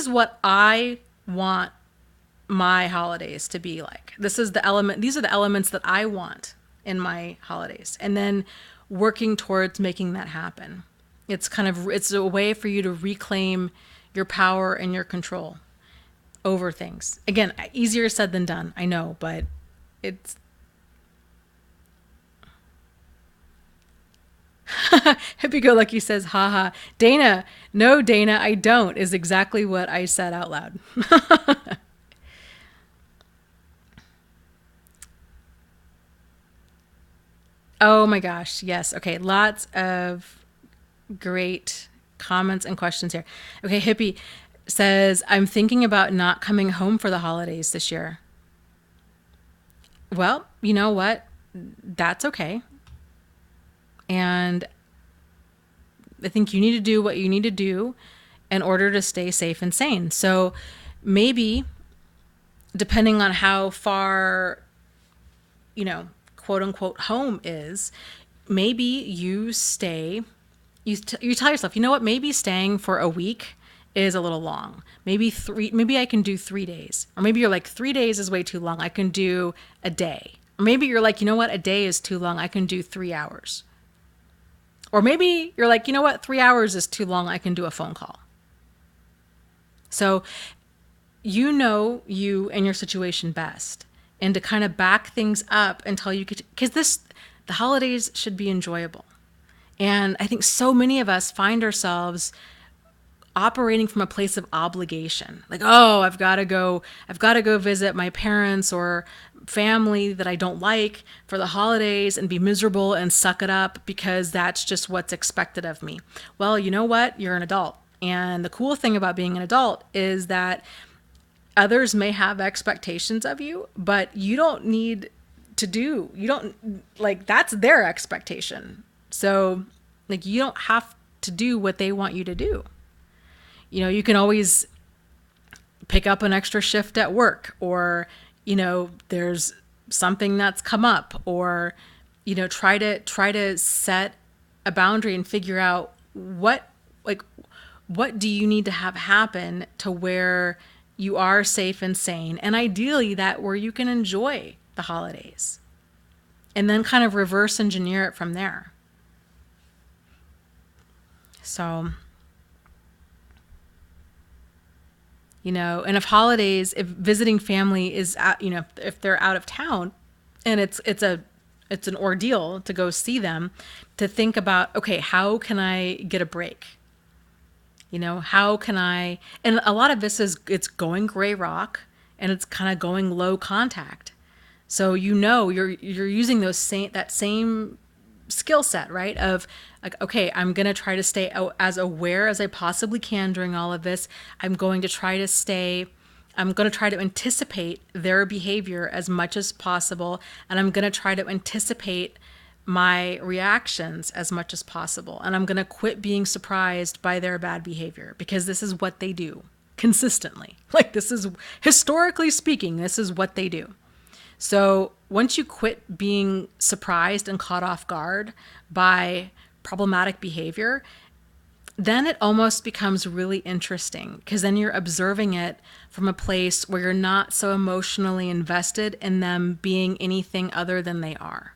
what I want my holidays to be like. These are the elements that I want in my holidays. And then working towards making that happen. It's a way for you to reclaim your power and your control over things. Again, easier said than done, I know, but it's Hippie Go Lucky says, haha, Dana, no, Dana, I don't, is exactly what I said out loud. Oh my gosh, yes. Okay, lots of great comments and questions here. Okay, Hippie says, I'm thinking about not coming home for the holidays this year. Well, you know what? That's okay. And I think you need to do what you need to do in order to stay safe and sane. So maybe, depending on how far, quote unquote, home is, maybe you stay, you tell yourself, you know what, maybe staying for a week is a little long. Maybe I can do 3 days. Or maybe you're like, 3 days is way too long. I can do a day. Or maybe you're like, you know what, a day is too long. I can do 3 hours. Or maybe you're like, you know what, 3 hours is too long. I can do a phone call. So you and your situation best. And to kind of back things up until you get, because the holidays should be enjoyable. And I think so many of us find ourselves operating from a place of obligation. Like, oh, I've got to go visit my parents or family that I don't like for the holidays and be miserable and suck it up because that's just what's expected of me. Well, you know what? You're an adult. And the cool thing about being an adult is that others may have expectations of you, but you don't need to that's their expectation. So you don't have to do what they want you to do. You can always pick up an extra shift at work, or, there's something that's come up, or, try to set a boundary and figure out what do you need to have happen to where you are safe and sane, and ideally that where you can enjoy the holidays, and then kind of reverse engineer it from there. So, and if visiting family is, if they're out of town and it's a it's an ordeal to go see them, to think about, okay, how can I get a break? How can I, and a lot of this is, it's going gray rock and it's kind of going low contact. So, you're using that same skill set, right? Of like, okay, I'm going to try to stay as aware as I possibly can during all of this. I'm going to try to anticipate their behavior as much as possible. And I'm going to try to anticipate my reactions as much as possible. And I'm going to quit being surprised by their bad behavior, because this is what they do consistently. Like, this is, historically speaking, this is what they do. So once you quit being surprised and caught off guard by problematic behavior, then it almost becomes really interesting, because then you're observing it from a place where you're not so emotionally invested in them being anything other than they are.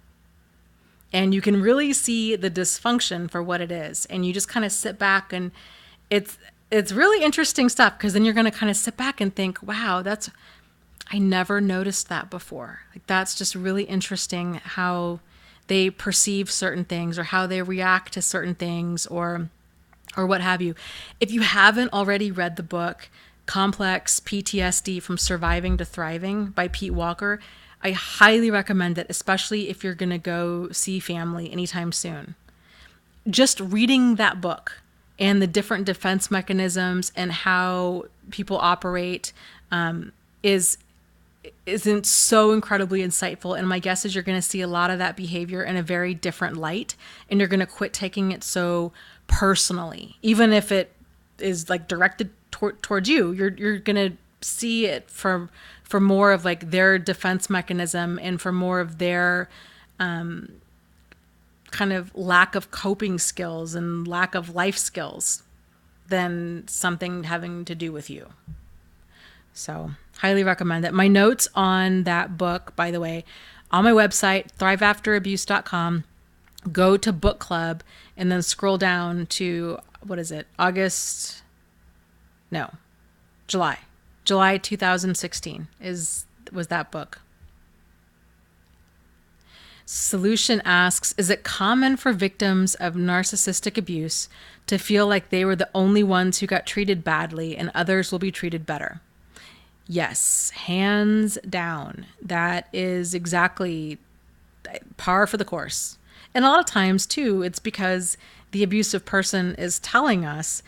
And you can really see the dysfunction for what it is. And you just kind of sit back, and it's really interesting stuff, because then you're going to kind of sit back and think, wow, I never noticed that before. Like, that's just really interesting how they perceive certain things, or how they react to certain things, or what have you. If you haven't already read the book, Complex PTSD from Surviving to Thriving by Pete Walker, I highly recommend it, especially if you're going to go see family anytime soon. Just reading that book and the different defense mechanisms and how people operate isn't so incredibly insightful. And my guess is you're going to see a lot of that behavior in a very different light, and you're going to quit taking it so personally. Even if it is like directed towards you, you're going to see it for more of like their defense mechanism, and for more of their kind of lack of coping skills and lack of life skills than something having to do with you. So highly recommend it. My notes on that book, by the way, on my website, thriveafterabuse.com, go to book club and then scroll down to, what is it? July 2016 was that book. Solution asks, is it common for victims of narcissistic abuse to feel like they were the only ones who got treated badly and others will be treated better? Yes, hands down. That is exactly par for the course. And a lot of times, too, it's because the abusive person is telling us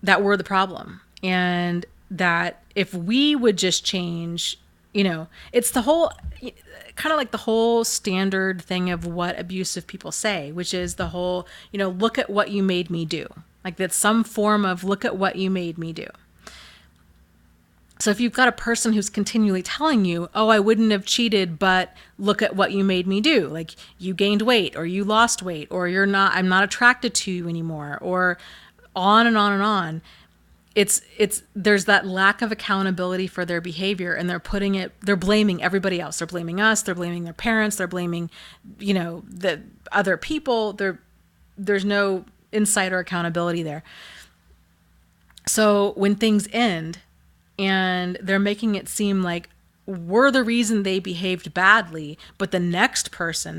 that we're the problem, and that if we would just change, it's the whole, kind of like the whole standard thing of what abusive people say, which is the whole, look at what you made me do. Like, that's some form of look at what you made me do. So if you've got a person who's continually telling you, oh, I wouldn't have cheated, but look at what you made me do. Like, you gained weight, or you lost weight, or I'm not attracted to you anymore, or on and on and on. There's that lack of accountability for their behavior, and they're blaming everybody else. They're blaming us, they're blaming their parents, they're blaming, the other people. There's no insight or accountability there. So when things end, and they're making it seem like we're the reason they behaved badly, but the next person,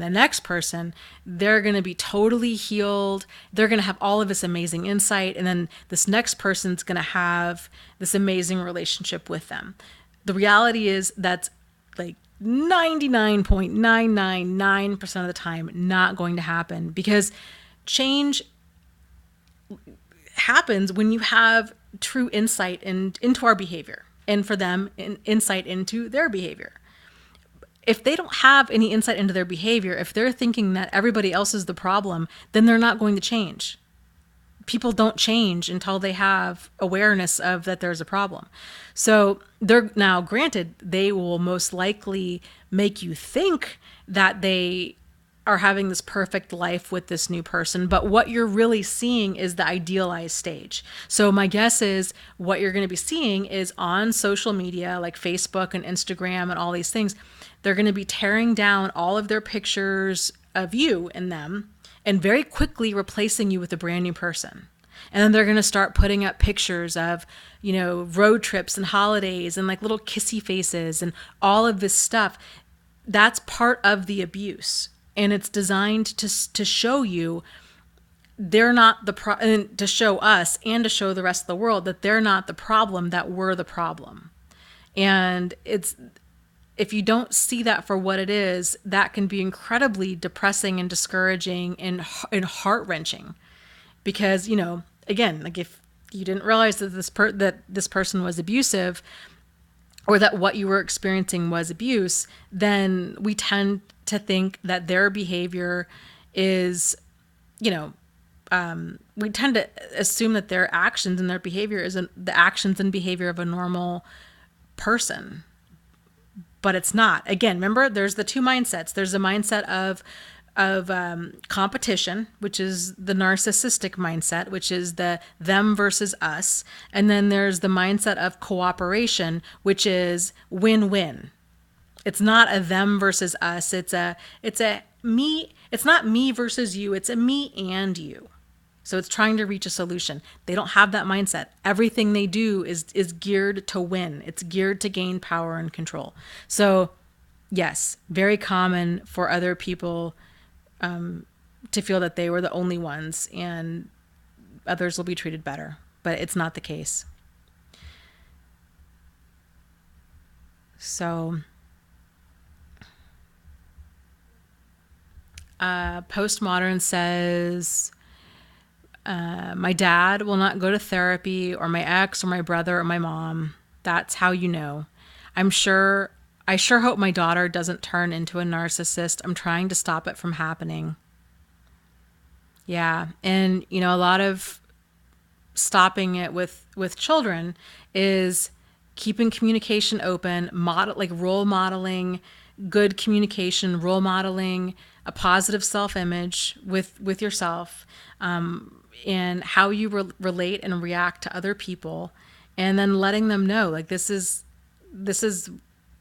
they're going to be totally healed. They're going to have all of this amazing insight. And then this next person's going to have this amazing relationship with them. The reality is that's like 99.999% of the time not going to happen, because change happens when you have true insight into our behavior, and for them, insight into their behavior. If they don't have any insight into their behavior, if they're thinking that everybody else is the problem, then they're not going to change. People don't change until they have awareness of that there's a problem. So now granted, they will most likely make you think that they are having this perfect life with this new person, but what you're really seeing is the idealized stage. So my guess is what you're going to be seeing is on social media like Facebook and Instagram and all these things, they're going to be tearing down all of their pictures of you and them, and very quickly replacing you with a brand new person. And then they're going to start putting up pictures of, road trips and holidays and like little kissy faces and all of this stuff. That's part of the abuse. and it's designed to show you they're not and to show us and to show the rest of the world that they're not the problem, that we're the problem. And if you don't see that for what it is, that can be incredibly depressing and discouraging and heart-wrenching. Because, again, like if you didn't realize that this person was abusive, or that what you were experiencing was abuse, then we tend to think that their behavior is, we tend to assume that their actions and their behavior isn't the actions and behavior of a normal person. But it's not. Again, remember, there's the two mindsets. There's a mindset of competition, which is the narcissistic mindset, which is the them versus us. And then there's the mindset of cooperation, which is win-win. It's not a them versus us. It's a me. It's not me versus you. It's a me and you. So it's trying to reach a solution. They don't have that mindset. Everything they do is geared to win. It's geared to gain power and control. So yes, very common for other people to feel that they were the only ones and others will be treated better. But it's not the case. So Postmodern says, my dad will not go to therapy, or my ex, or my brother, or my mom. That's how you know. I sure hope my daughter doesn't turn into a narcissist. I'm trying to stop it from happening. Yeah. And, a lot of stopping it with children is keeping communication open, role modeling, good communication, role modeling, a positive self-image with yourself, and how you relate and react to other people, and then letting them know, like, this is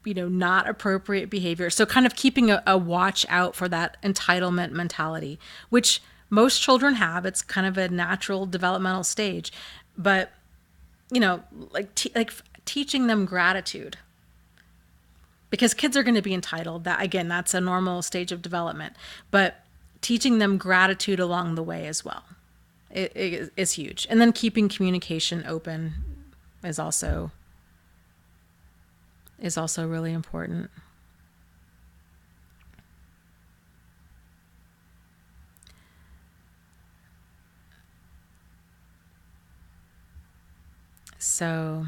not appropriate behavior. So kind of keeping a watch out for that entitlement mentality, which most children have. It's kind of a natural developmental stage, but teaching them gratitude, because kids are going to be entitled. That, again, that's a normal stage of development, but teaching them gratitude along the way as well. It is huge. And then keeping communication open is also really important. So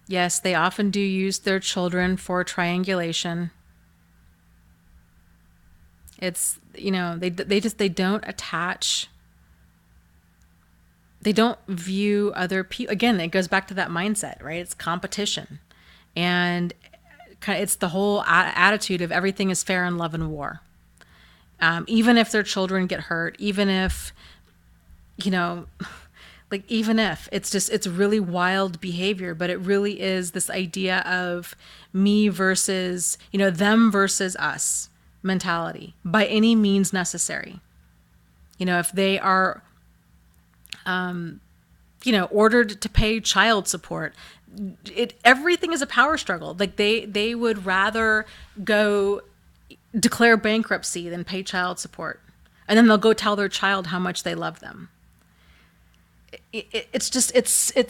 yes, they often do use their children for triangulation. It's, they don't attach, they don't view other people. Again, it goes back to that mindset, right? It's competition. And it's the whole attitude of everything is fair in love and war. Even if their children get hurt, even if, even if it's really wild behavior, but it really is this idea of me versus, them versus us mentality by any means necessary. If they are, ordered to pay child support, everything is a power struggle. Like they would rather go declare bankruptcy than pay child support. And then they'll go tell their child how much they love them. It's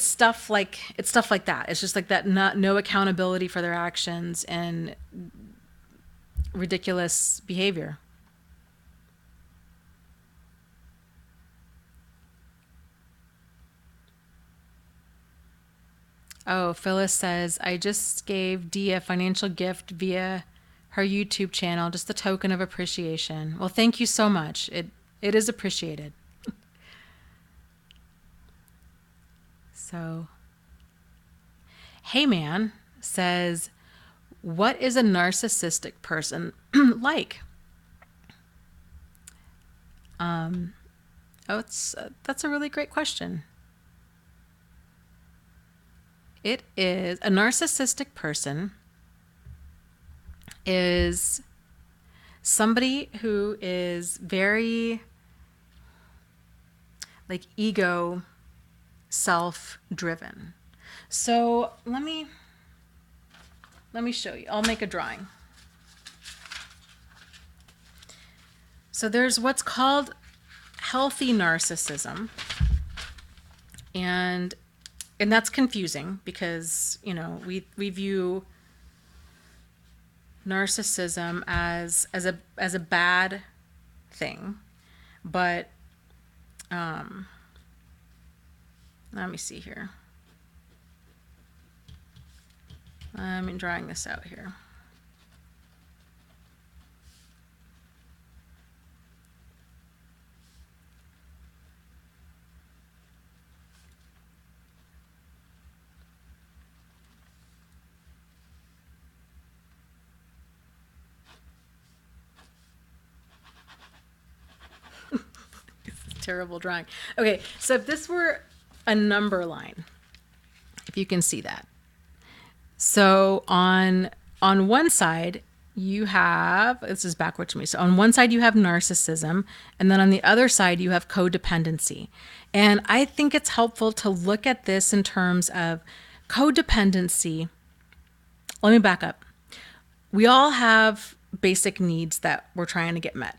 stuff like that. It's just like that, no accountability for their actions and ridiculous behavior. Oh, Phyllis says, I just gave Dee a financial gift via her YouTube channel, just a token of appreciation. Well, thank you so much. It is appreciated. So, Hey Man says, what is a narcissistic person like? That's a really great question. It is a narcissistic person is somebody who is very, like ego, self-driven. So let me show you. I'll make a drawing. So there's what's called healthy narcissism. And that's confusing because, you know, we view narcissism as a bad thing. But let me see here. I'm drawing this out here. Terrible drawing. Okay, so if this were a number line, if you can see that. So on one side you have, this is backward to me. So on one side you have narcissism, and then on the other side you have codependency. And I think it's helpful to look at this in terms of codependency. Let me back up. We all have basic needs that we're trying to get met.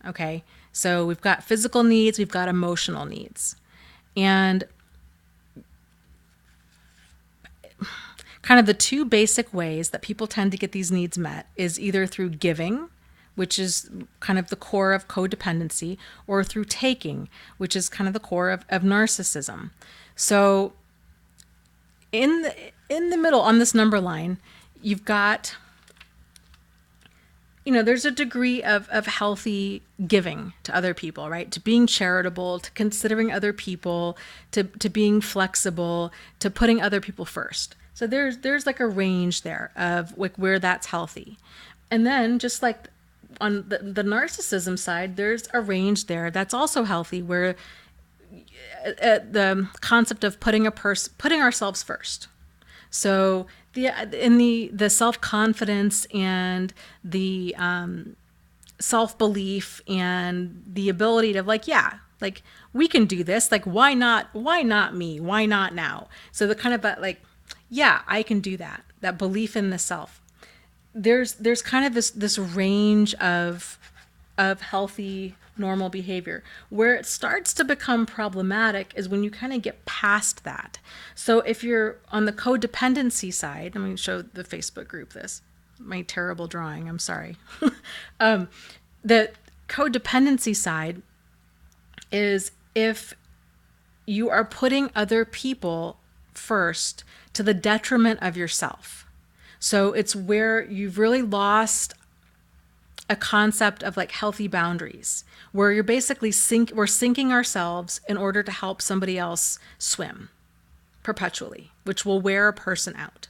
Okay? So we've got physical needs, we've got emotional needs. And kind of the two basic ways that people tend to get these needs met is either through giving, which is kind of the core of codependency, or through taking, which is kind of the core of narcissism. So in the middle on this number line, you've got, you know, there's a degree of healthy giving to other people, right? To being charitable, to considering other people, to being flexible, to putting other people first. So there's like a range there of like where that's healthy. And then just like on the narcissism side, there's a range there that's also healthy, where the concept of putting ourselves first. So the self-confidence and the self-belief and the ability to like, yeah, like we can do this. Like, why not me? Why not now? So the kind of that like, yeah, I can do that. That belief in the self. There's kind of this range of healthy normal behavior. Where it starts to become problematic is when you kind of get past that. So if you're on the codependency side, let me show the Facebook group this. My terrible drawing, I'm sorry. The codependency side is if you are putting other people first to the detriment of yourself. So it's where you've really lost a concept of like healthy boundaries, where you're basically we're sinking ourselves in order to help somebody else swim perpetually, which will wear a person out.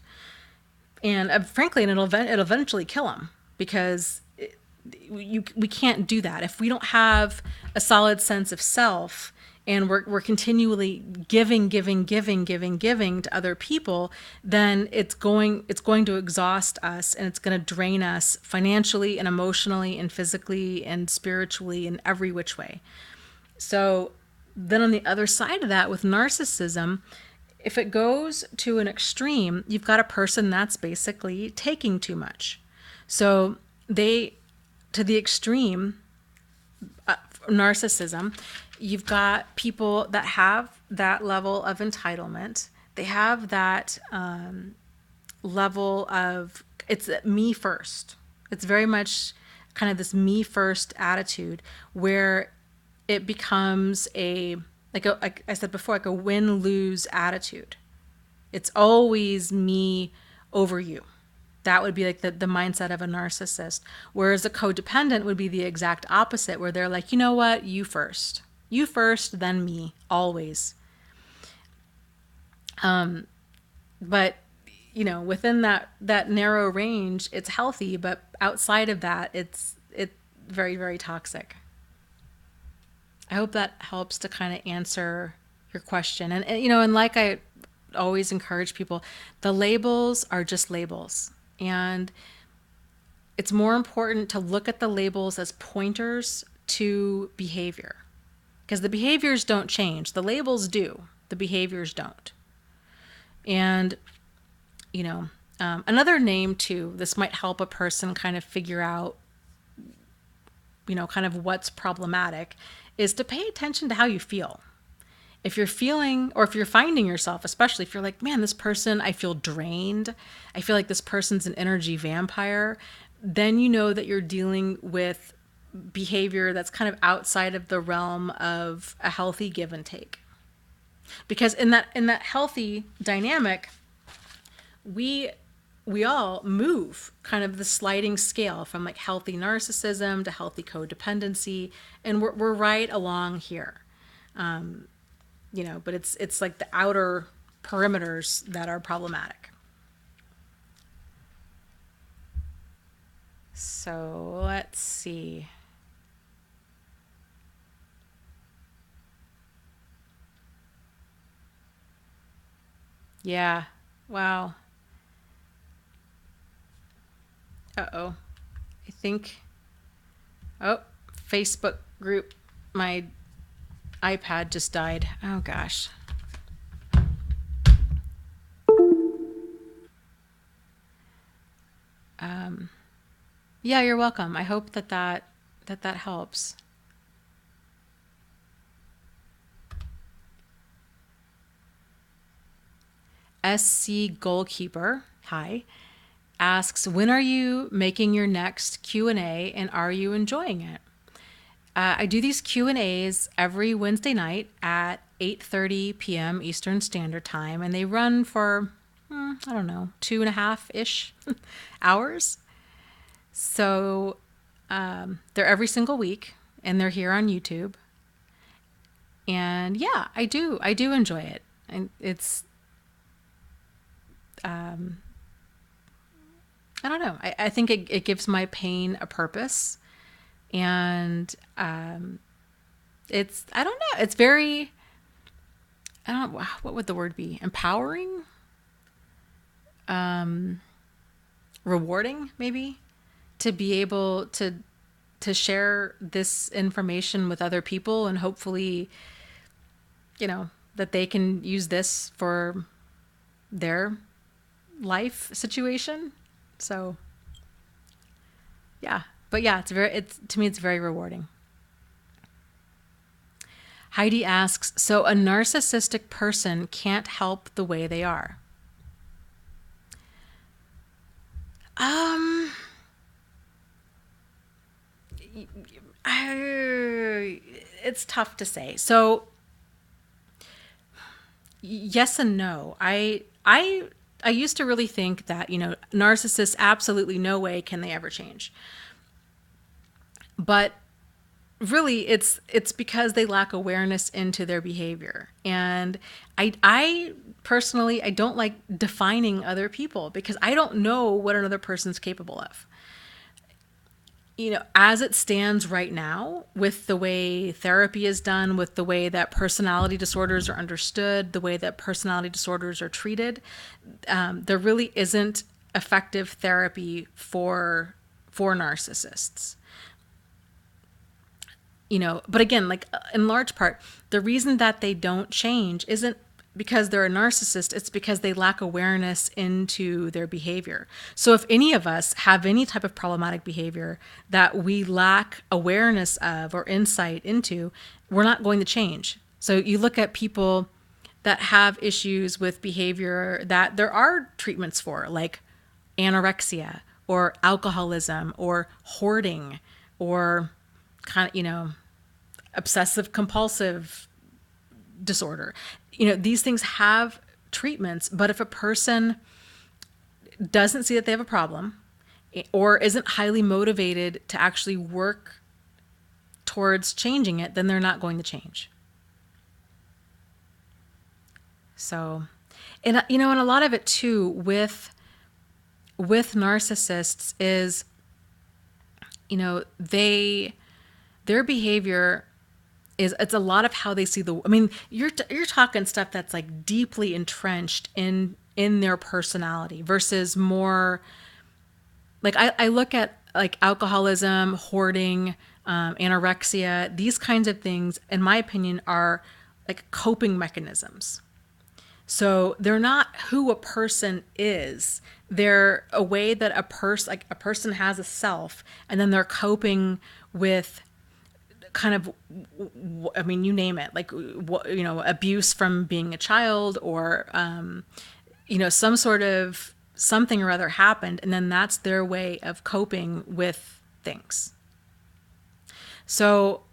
And frankly, it'll eventually kill them, because we can't do that. If we don't have a solid sense of self, and we're continually giving to other people, then it's going to exhaust us, and it's going to drain us financially and emotionally and physically and spiritually in every which way. So then on the other side of that, with narcissism, if it goes to an extreme, you've got a person that's basically taking too much. So to the extreme, narcissism, you've got people that have that level of entitlement. They have that level of, it's me first. It's very much kind of this me first attitude, where it becomes like I said before, like a win-lose attitude. It's always me over you. That would be like the mindset of a narcissist. Whereas a codependent would be the exact opposite, where they're like, you know what, you first. You first, then me, always. But, you know, within that narrow range, it's healthy, but outside of that, it's very, very toxic. I hope that helps to kind of answer your question. And you know, and like I always encourage people, the labels are just labels. And it's more important to look at the labels as pointers to behavior. because the behaviors don't change. The labels do, the behaviors don't. And, another name too, this might help a person kind of figure out, kind of what's problematic, is to pay attention to how you feel. If you're feeling, or if you're finding yourself, especially if you're like, man, this person, I feel drained, I feel like this person's an energy vampire, then you know that you're dealing with behavior that's kind of outside of the realm of a healthy give and take. Because in that healthy dynamic, we all move kind of the sliding scale from like healthy narcissism to healthy codependency, and we're right along here. But it's like the outer perimeters that are problematic. So let's see. Yeah. Wow. Uh-oh. I think. Oh, Facebook group. My iPad just died. Oh, gosh. Yeah, you're welcome. I hope that helps. SC Goalkeeper, hi, asks, when are you making your next Q&A and are you enjoying it? I do these Q&As every Wednesday night at 8:30 p.m. Eastern Standard Time, and they run for, I don't know, 2.5-ish hours. So they're every single week, and they're here on YouTube. And yeah, I do enjoy it. And it's, I don't know. I think it gives my pain a purpose. And it's, I don't know, it's very, I don't know, what would the word be? Empowering? Rewarding, maybe? To be able to share this information with other people, and hopefully, that they can use this for their life situation. So yeah. But yeah, to me, it's very rewarding. Heidi asks, so a narcissistic person can't help the way they are. It's tough to say. So yes and no. I used to really think that, narcissists, absolutely no way can they ever change. But really, it's because they lack awareness into their behavior. And I personally, I don't like defining other people because I don't know what another person's capable of. As it stands right now, with the way therapy is done, with the way that personality disorders are understood, the way that personality disorders are treated, there really isn't effective therapy for narcissists. But again, like in large part, the reason that they don't change isn't because they're a narcissist, it's because they lack awareness into their behavior. So if any of us have any type of problematic behavior that we lack awareness of or insight into, we're not going to change. So you look at people that have issues with behavior that there are treatments for, like anorexia or alcoholism or hoarding or kind of, obsessive compulsive disorder. These things have treatments, but if a person doesn't see that they have a problem or isn't highly motivated to actually work towards changing it, then they're not going to change. So, and and a lot of it too with narcissists is, their behavior is, it's a lot of how they see the, I mean, you're talking stuff that's like deeply entrenched in their personality versus more like, I look at like alcoholism, hoarding, anorexia, these kinds of things, in my opinion, are like coping mechanisms. So they're not who a person is. They're a way that a person has a self, and then they're coping with kind of, I mean, you name it, like, abuse from being a child, or some sort of something or other happened, and then that's their way of coping with things. So,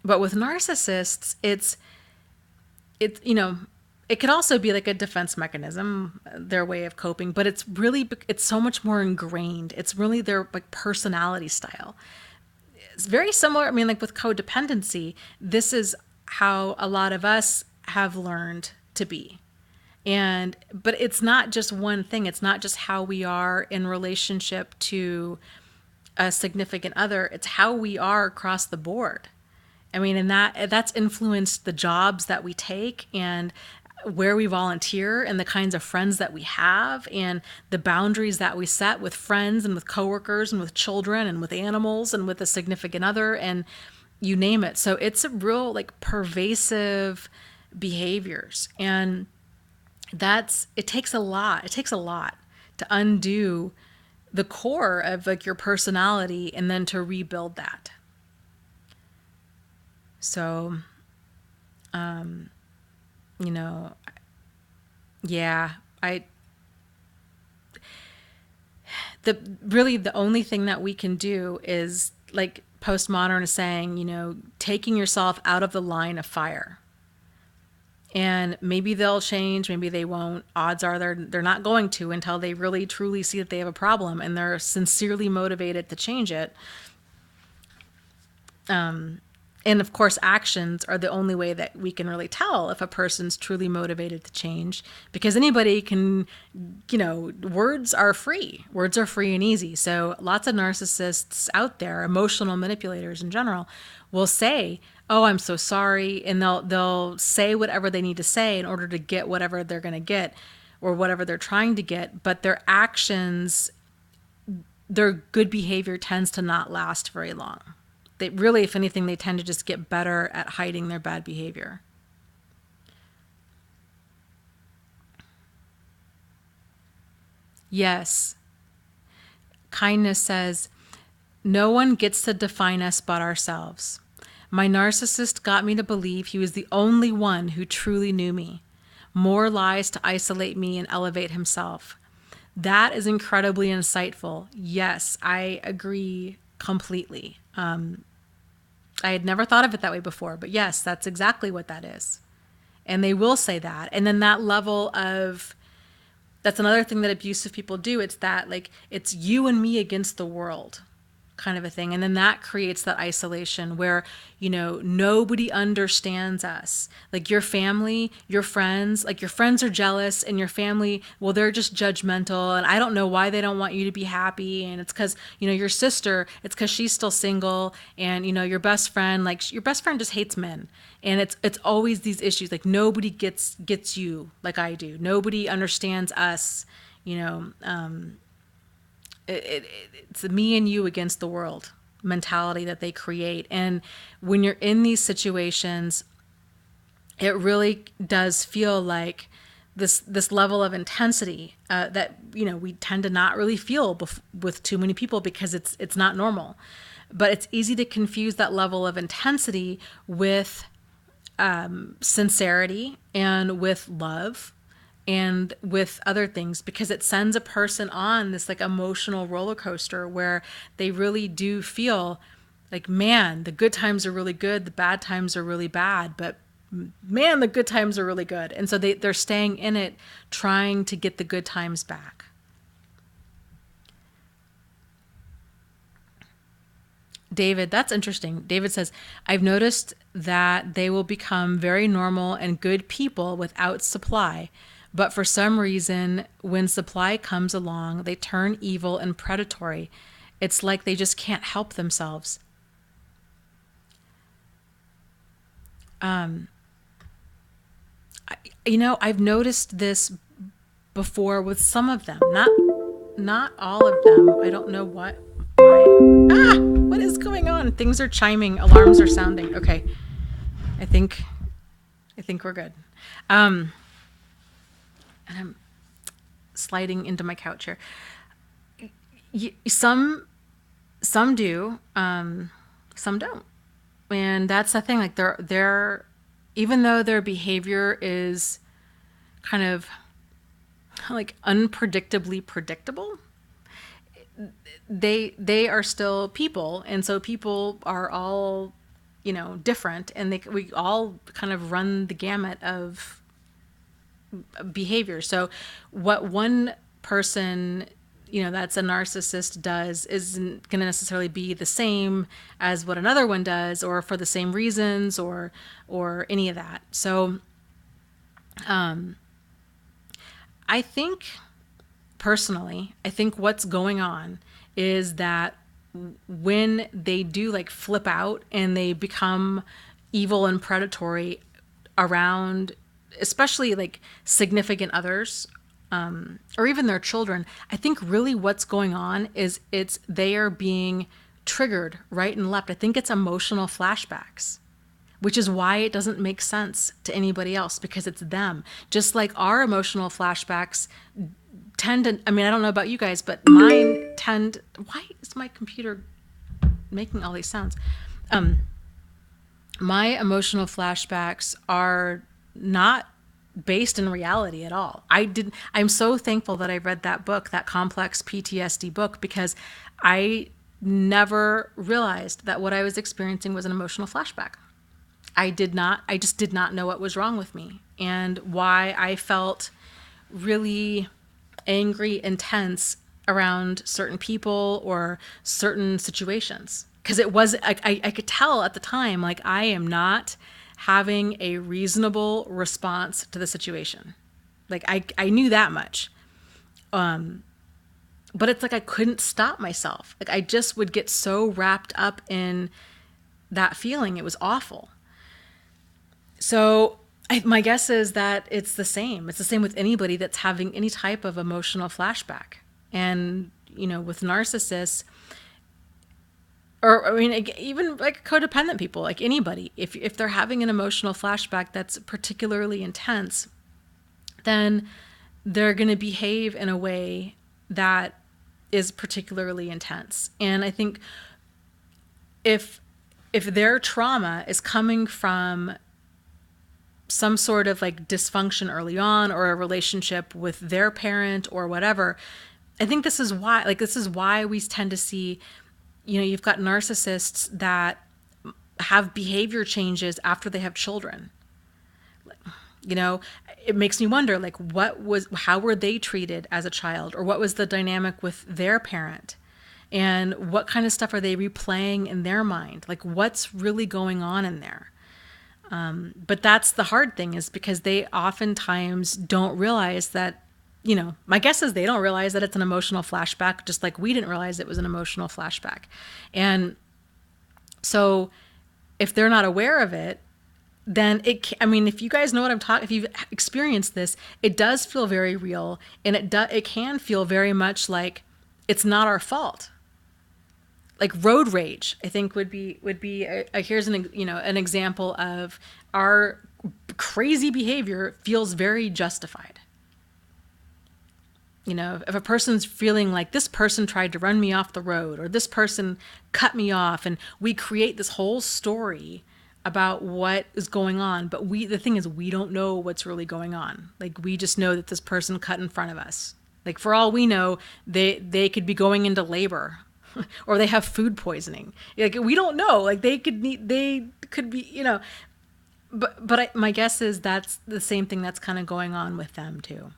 but with narcissists, it could also be like a defense mechanism, their way of coping, but it's so much more ingrained. It's really their like personality style. It's very similar. I mean, like with codependency, this is how a lot of us have learned to be. But it's not just one thing. It's not just how we are in relationship to a significant other. It's how we are across the board. I mean, and that's influenced the jobs that we take, and where we volunteer, and the kinds of friends that we have, and the boundaries that we set with friends and with coworkers and with children and with animals and with a significant other, and you name it. So it's a real like pervasive behaviors, and it takes a lot. It takes a lot to undo the core of like your personality and then to rebuild that. So, you know, yeah, the only thing that we can do is, like postmodern is saying, taking yourself out of the line of fire. And maybe they'll change, maybe they won't. Odds are they're not going to, until they really truly see that they have a problem and they're sincerely motivated to change it. And of course, actions are the only way that we can really tell if a person's truly motivated to change, because anybody can, words are free. Words are free and easy. So lots of narcissists out there, emotional manipulators in general, will say, "Oh, I'm so sorry," and they'll say whatever they need to say in order to get whatever they're going to get or whatever they're trying to get. But their actions, their good behavior tends to not last very long. They really, if anything, they tend to just get better at hiding their bad behavior. Yes. Kindness says, "No one gets to define us but ourselves. My narcissist got me to believe he was the only one who truly knew me. More lies to isolate me and elevate himself." That is incredibly insightful. Yes, I agree completely. I had never thought of it that way before, but yes, that's exactly what that is. And they will say that. And then that level of, that's another thing that abusive people do. It's that, like, it's you and me against the world kind of a thing. And then that creates that isolation where, nobody understands us. Like your family, your friends, like your friends are jealous, and your family, well, they're just judgmental. And I don't know why they don't want you to be happy. And it's because, your sister, it's because she's still single. And, your best friend, like your best friend just hates men. And it's always these issues. Like nobody gets you like I do. Nobody understands us, it's the me and you against the world mentality that they create. And when you're in these situations, it really does feel like this level of intensity that we tend to not really feel with too many people, because it's not normal. But it's easy to confuse that level of intensity with sincerity and with love and with other things, because it sends a person on this like emotional roller coaster where they really do feel like, man, the good times are really good, the bad times are really bad, but man, the good times are really good. And so they're staying in it, trying to get the good times back. David, that's interesting. David says, "I've noticed that they will become very normal and good people without supply. But for some reason, when supply comes along, they turn evil and predatory. It's like they just can't help themselves." I've noticed this before with some of them, not all of them. I don't know why What is going on? Things are chiming. Alarms are sounding. Okay. I think we're good. And I'm sliding into my couch here. Some do, some don't, and that's the thing. Like they're even though their behavior is kind of like unpredictably predictable, they are still people, and so people are all different, and we all kind of run the gamut of behavior. So what one person that's a narcissist does isn't going to necessarily be the same as what another one does, or for the same reasons, or any of that. So I think personally, I think what's going on is that when they do like flip out and they become evil and predatory around, especially like significant others, or even their children, I think really what's going on is they are being triggered right and left. I think it's emotional flashbacks, which is why it doesn't make sense to anybody else, because it's them. Just like our emotional flashbacks tend to, I mean, I don't know about you guys, but mine tend, why is my computer making all these sounds? My emotional flashbacks are not based in reality at all. I'm so thankful that I read that book, that complex PTSD book, because I never realized that what I was experiencing was an emotional flashback. I just did not know what was wrong with me and why I felt really angry and tense around certain people or certain situations. Because it was, I could tell at the time, like, I am not having a reasonable response to the situation. Like, I knew that much. But it's like I couldn't stop myself. Like, I just would get so wrapped up in that feeling. It was awful. So my guess is that it's the same. It's the same with anybody that's having any type of emotional flashback. And, with narcissists, or I mean, even like codependent people, like anybody, if they're having an emotional flashback that's particularly intense, then they're going to behave in a way that is particularly intense. And I think if their trauma is coming from some sort of like dysfunction early on, or a relationship with their parent or whatever, I think this is why we tend to see, you've got narcissists that have behavior changes after they have children. It makes me wonder, like, how were they treated as a child, or what was the dynamic with their parent, and what kind of stuff are they replaying in their mind? Like, what's really going on in there? But that's the hard thing, is because they oftentimes don't realize that, my guess is they don't realize that it's an emotional flashback, just like we didn't realize it was an emotional flashback. And so if they're not aware of it, then if you guys know what I'm talking, if you've experienced this, it does feel very real, and it can feel very much like it's not our fault. Like road rage, I think would be here's an example of our crazy behavior feels very justified. If a person's feeling like this person tried to run me off the road, or this person cut me off, and we create this whole story about what is going on, but the thing is, we don't know what's really going on. Like, we just know that this person cut in front of us. Like, for all we know, they could be going into labor. Or they have food poisoning. Like, we don't know. Like, they could be, but my guess is that's the same thing that's kind of going on with them too.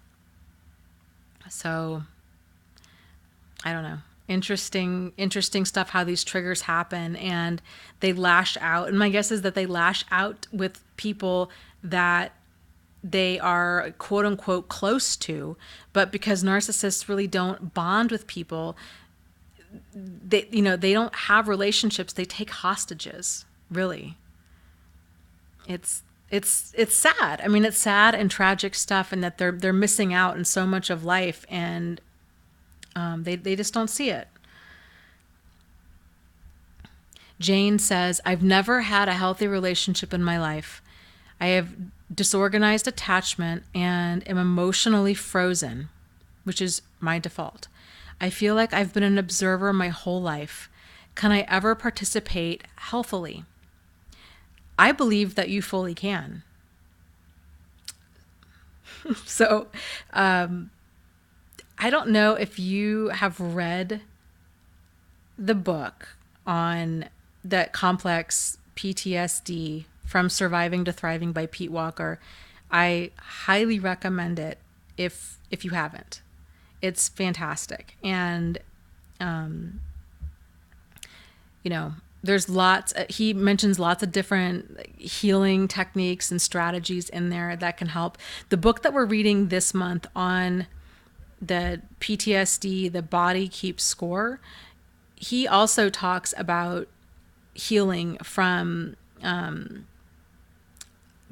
So I don't know. Interesting stuff, how these triggers happen, and they lash out. And my guess is that they lash out with people that they are quote unquote close to, but because narcissists really don't bond with people, they don't have relationships. They take hostages. Really, it's sad. I mean, it's sad and tragic stuff, and that they're missing out on so much of life, and they just don't see it. Jane says, I've never had a healthy relationship in my life. I have disorganized attachment and am emotionally frozen, which is my default. I feel like I've been an observer my whole life. Can I ever participate healthily? I believe that you fully can. So, I don't know if you have read the book on that complex PTSD from Surviving to Thriving by Pete Walker. I highly recommend it if you haven't. It's fantastic. And there's lots, he mentions lots of different healing techniques and strategies in there that can help. The book that we're reading this month on the PTSD, The Body Keeps Score, he also talks about healing from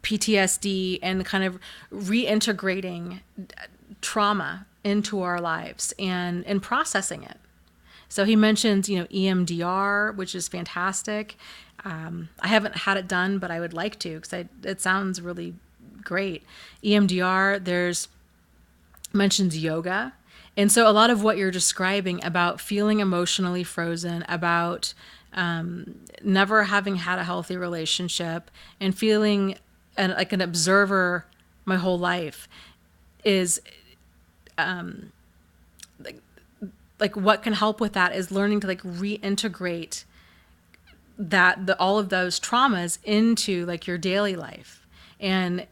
PTSD and kind of reintegrating trauma into our lives and processing it. So he mentions, EMDR, which is fantastic. I haven't had it done, but I would like to because it sounds really great. EMDR, there's mentions yoga. And so a lot of what you're describing about feeling emotionally frozen, about never having had a healthy relationship and feeling like an observer my whole life is like what can help with that is learning to like reintegrate all of those traumas into like your daily life. And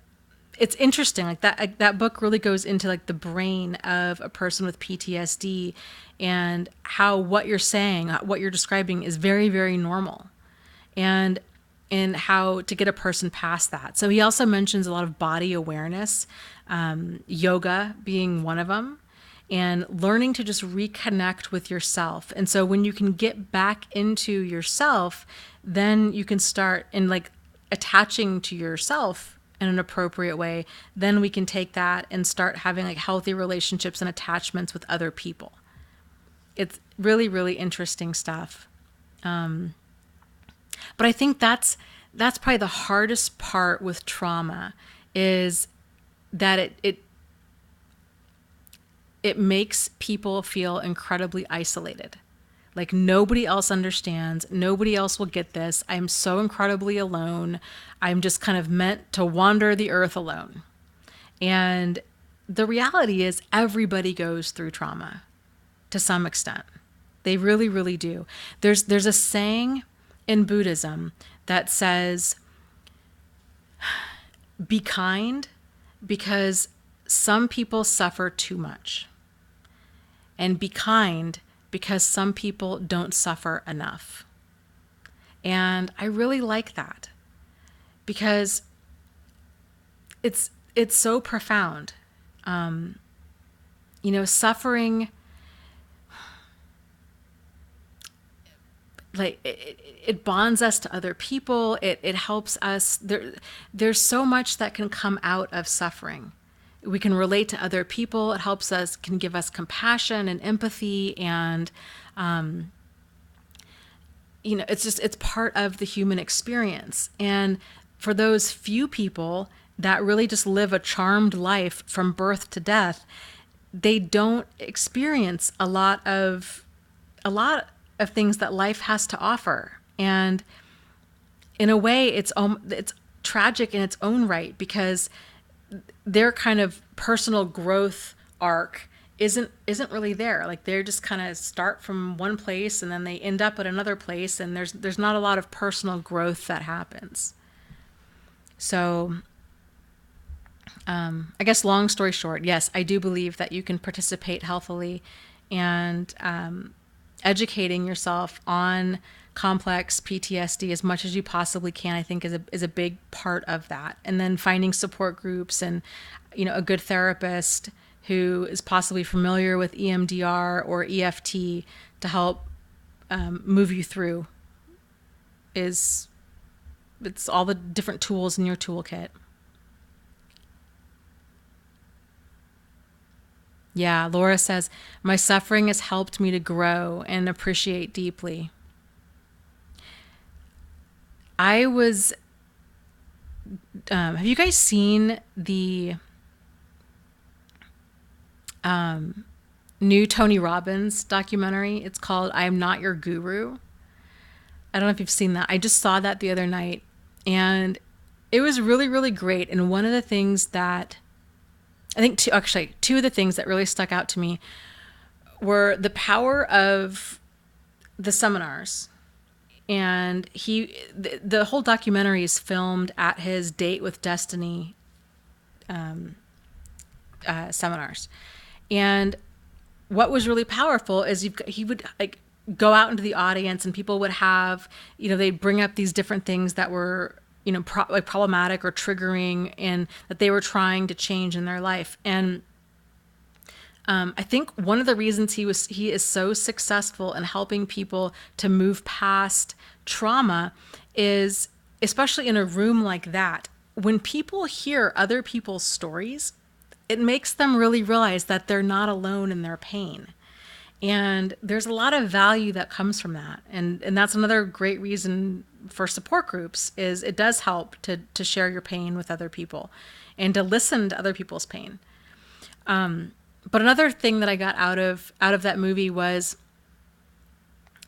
it's interesting, like that book really goes into like the brain of a person with PTSD and how what you're saying, what you're describing is very, very normal, and how to get a person past that. So he also mentions a lot of body awareness, yoga being one of them, and learning to just reconnect with yourself. And so when you can get back into yourself, then you can start in like attaching to yourself in an appropriate way. Then we can take that and start having like healthy relationships and attachments with other people. It's really, really interesting stuff. But I think that's probably the hardest part with trauma is that it makes people feel incredibly isolated. Like nobody else understands. Nobody else will get this. I'm so incredibly alone. I'm just kind of meant to wander the earth alone. And the reality is everybody goes through trauma to some extent. They really, really do. There's a saying in Buddhism that says, be kind because some people suffer too much. And be kind because some people don't suffer enough. And I really like that because it's so profound. Suffering, like it bonds us to other people. It helps us. There's so much that can come out of suffering. We can relate to other people. It helps us, can give us compassion and empathy, and it's part of the human experience. And for those few people that really just live a charmed life from birth to death, they don't experience a lot of things that life has to offer. And in a way, it's tragic in its own right because their kind of personal growth arc isn't really there. Like they're just kind of start from one place and then they end up at another place, and there's not a lot of personal growth that happens. So I guess long story short, yes, I do believe that you can participate healthily, and educating yourself on complex PTSD as much as you possibly can, I think is a big part of that. And then finding support groups and, a good therapist who is possibly familiar with EMDR or EFT to help move you through it's all the different tools in your toolkit. Yeah, Laura says, my suffering has helped me to grow and appreciate deeply. I was, have you guys seen the new Tony Robbins documentary? It's called I Am Not Your Guru. I don't know if you've seen that. I just saw that the other night, and it was really, really great. And one of the things that I think two of the things that really stuck out to me were the power of the seminars. And the whole documentary is filmed at his Date with Destiny seminars. And what was really powerful is he would like go out into the audience, and people would have, they'd bring up these different things that were, problematic or triggering, and that they were trying to change in their life. And I think one of the reasons he is so successful in helping people to move past trauma is, especially in a room like that, when people hear other people's stories, it makes them really realize that they're not alone in their pain. And there's a lot of value that comes from that. And that's another great reason for support groups, is it does help to share your pain with other people and to listen to other people's pain. But another thing that I got out of that movie was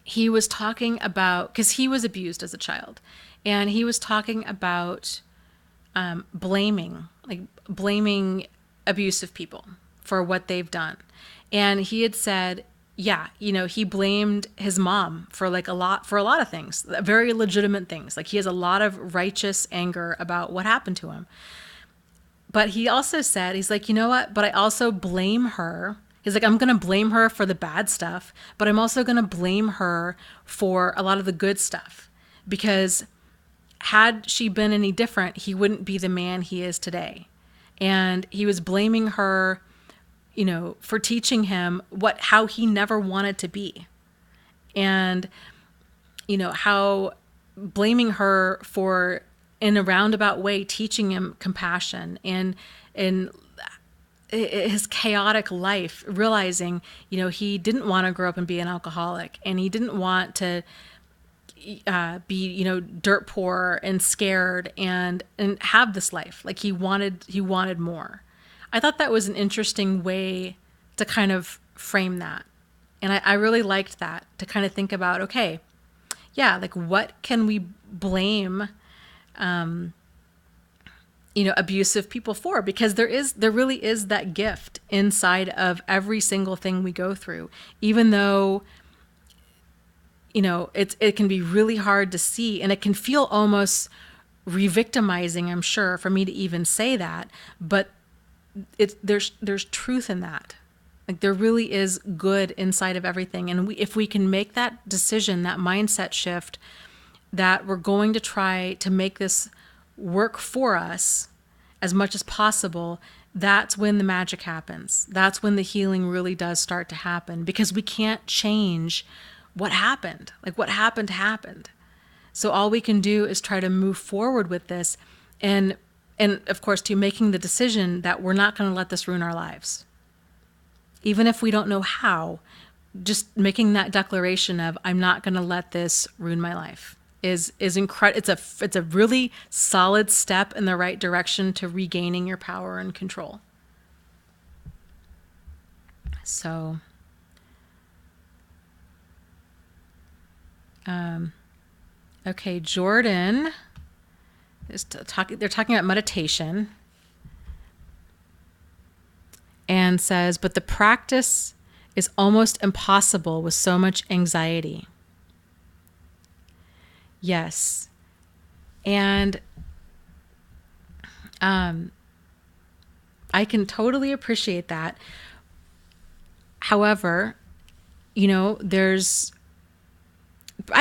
he was talking about, because he was abused as a child, and he was talking about blaming abusive people for what they've done. And he had said, he blamed his mom for a lot of things, very legitimate things. Like, he has a lot of righteous anger about what happened to him. But he also said, he's like, you know what? But I also blame her. He's like, I'm going to blame her for the bad stuff, but I'm also going to blame her for a lot of the good stuff. Because had she been any different, he wouldn't be the man he is today. And he was blaming her, for teaching him how he never wanted to be. And, how blaming her for, in a roundabout way, teaching him compassion, and in his chaotic life, realizing, he didn't want to grow up and be an alcoholic, and he didn't want to be, dirt poor and scared and have this life. Like, he wanted more. I thought that was an interesting way to kind of frame that. And I really liked that, to kind of think about, okay, what can we blame abusive people for? Because there really is that gift inside of every single thing we go through, even though, it can be really hard to see, and it can feel almost re-victimizing, I'm sure, for me to even say that, but there's truth in that. Like, there really is good inside of everything. And if we can make that decision, that mindset shift, that we're going to try to make this work for us as much as possible, that's when the magic happens. That's when the healing really does start to happen, because we can't change what happened. Like, what happened happened. So all we can do is try to move forward with this, and of course, to making the decision that we're not going to let this ruin our lives. Even if we don't know how, just making that declaration of, I'm not going to let this ruin my life, is incredible. It's a really solid step in the right direction to regaining your power and control. So, okay, Jordan is they're talking about meditation, and says, but the practice is almost impossible with so much anxiety. Yes. And I can totally appreciate that. However, I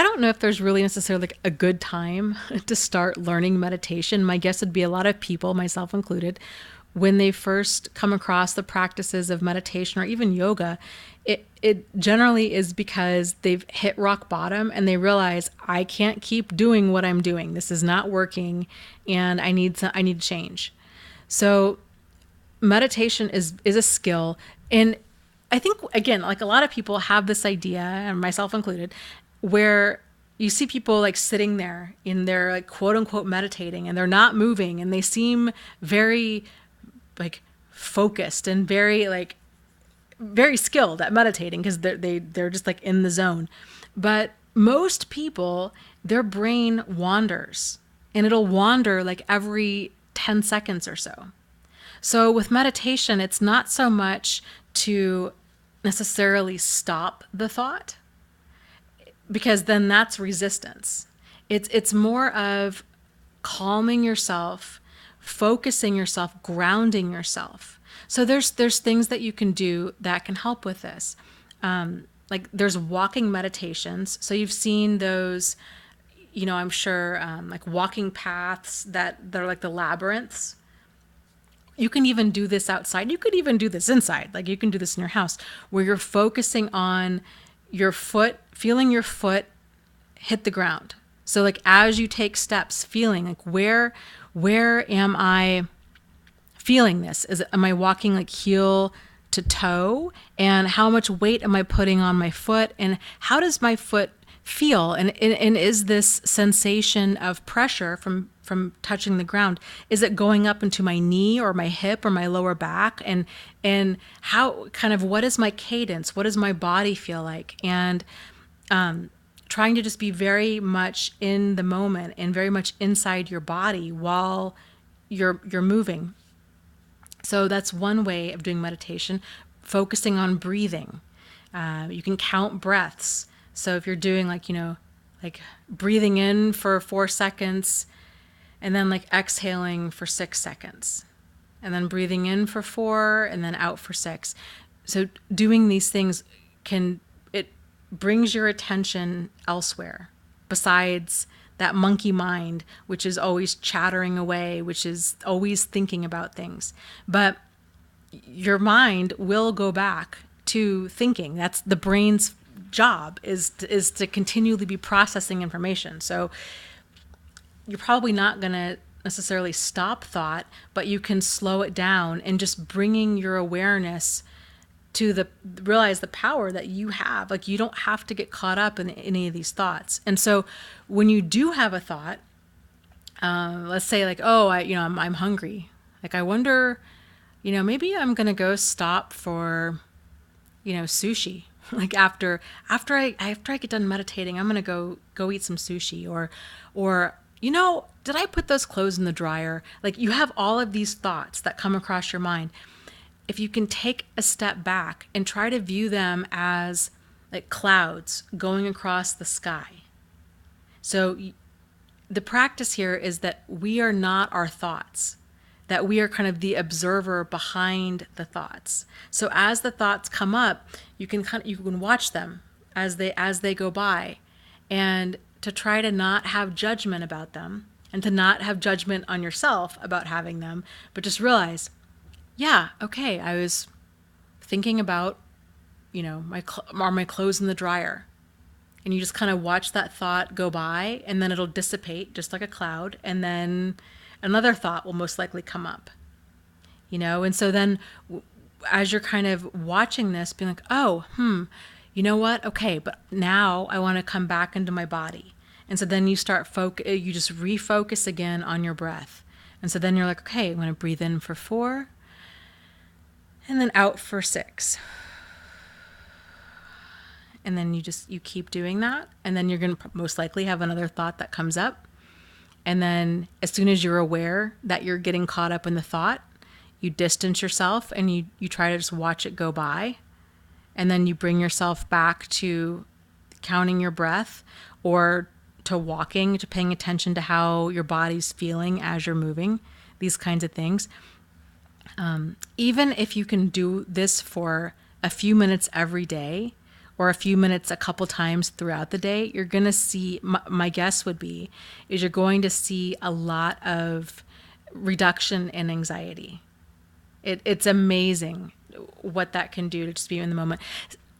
don't know if there's really necessarily like a good time to start learning meditation. My guess would be a lot of people, myself included, when they first come across the practices of meditation or even yoga, it generally is because they've hit rock bottom and they realize, I can't keep doing what I'm doing. This is not working, and I need to change. So meditation is a skill. And I think, again, like, a lot of people have this idea, and myself included, where you see people like sitting there in their like quote unquote meditating, and they're not moving, and they seem very like focused and very skilled at meditating because they're just like in the zone. But most people, their brain wanders, and it'll wander like every 10 seconds or so. So with meditation, it's not so much to necessarily stop the thought, because then that's resistance. It's more of calming yourself, focusing yourself, grounding yourself. So there's things that you can do that can help with this. Like there's walking meditations. So you've seen those, I'm sure, like walking paths that they're like the labyrinths. You can even do this outside. You could even do this inside. Like you can do this in your house where you're focusing on your foot, feeling your foot hit the ground. So like as you take steps, feeling like where am I feeling this? Am I walking like heel to toe? And how much weight am I putting on my foot? And how does my foot feel? And is this sensation of pressure from touching the ground, is it going up into my knee or my hip or my lower back? And how kind of, what is my cadence? What does my body feel like? And trying to just be very much in the moment and very much inside your body while you're moving. So that's one way of doing meditation, focusing on breathing. You can count breaths. So if you're doing like breathing in for 4 seconds and then like exhaling for 6 seconds and then breathing in for 4 and then out for 6. So doing these things it brings your attention elsewhere besides that monkey mind, which is always chattering away, which is always thinking about things. But your mind will go back to thinking. That's the brain's job, is to continually be processing information. So you're probably not going to necessarily stop thought, but you can slow it down and just bringing your awareness to realize the power that you have. Like you don't have to get caught up in any of these thoughts. And so when you do have a thought, let's say like, oh, I'm hungry. Like I wonder, maybe I'm going to go stop for, sushi. Like after I get done meditating, I'm going to go eat some sushi or did I put those clothes in the dryer? Like you have all of these thoughts that come across your mind. If you can take a step back and try to view them as like clouds going across the sky. So the practice here is that we are not our thoughts, that we are kind of the observer behind the thoughts. So as the thoughts come up, you can watch them as they go by, and to try to not have judgment about them and to not have judgment on yourself about having them, but just realize, yeah, okay, I was thinking about, are my clothes in the dryer? And you just kind of watch that thought go by, and then it'll dissipate just like a cloud, and then another thought will most likely come up. And so then as you're kind of watching this, being like, oh, you know what? Okay, but now I want to come back into my body. And so then you start you just refocus again on your breath. And so then you're like, okay, I'm going to breathe in for 4 and then out for 6. And then you keep doing that. And then you're going to most likely have another thought that comes up. And then as soon as you're aware that you're getting caught up in the thought, you distance yourself and you try to just watch it go by. And then you bring yourself back to counting your breath, or to walking, to paying attention to how your body's feeling as you're moving, these kinds of things. Even if you can do this for a few minutes every day, or a few minutes a couple times throughout the day, you're going to see, my guess would be, is you're going to see a lot of reduction in anxiety. It's amazing what that can do to just be in the moment.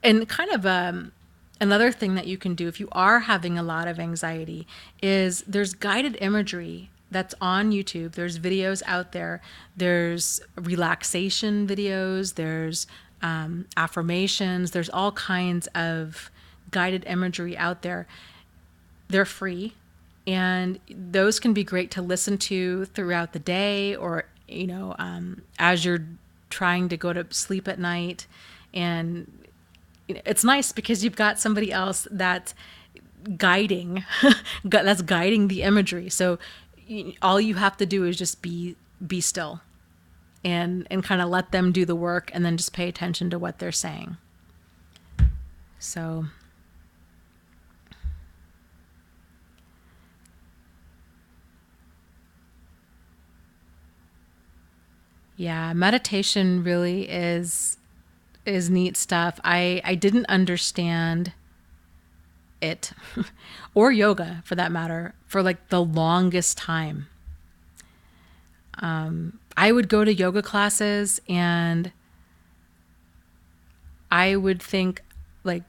And kind of another thing that you can do if you are having a lot of anxiety is there's guided imagery that's on YouTube. There's videos out there. There's relaxation videos. There's affirmations. There's all kinds of guided imagery out there. They're free, and those can be great to listen to throughout the day, or as you're trying to go to sleep at night. And it's nice because you've got somebody else that's guiding that's guiding the imagery. So all you have to do is just be still, and kind of let them do the work, and then just pay attention to what they're saying. So yeah, meditation really is neat stuff. I didn't understand it or yoga for that matter for like the longest time. I would go to yoga classes and I would think, like,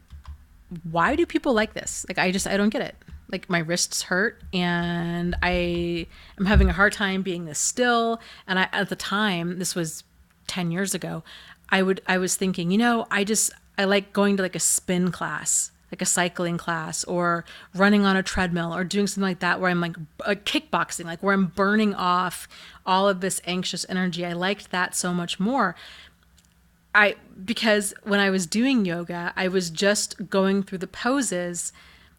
why do people like this? Like, I don't get it. Like, my wrists hurt and I am having a hard time being this still. And at the time, this was 10 years ago, I was thinking, I like going to like a spin class, like a cycling class, or running on a treadmill, or doing something like that where I'm like kickboxing, like where I'm burning off all of this anxious energy. I liked that so much more. Because when I was doing yoga, I was just going through the poses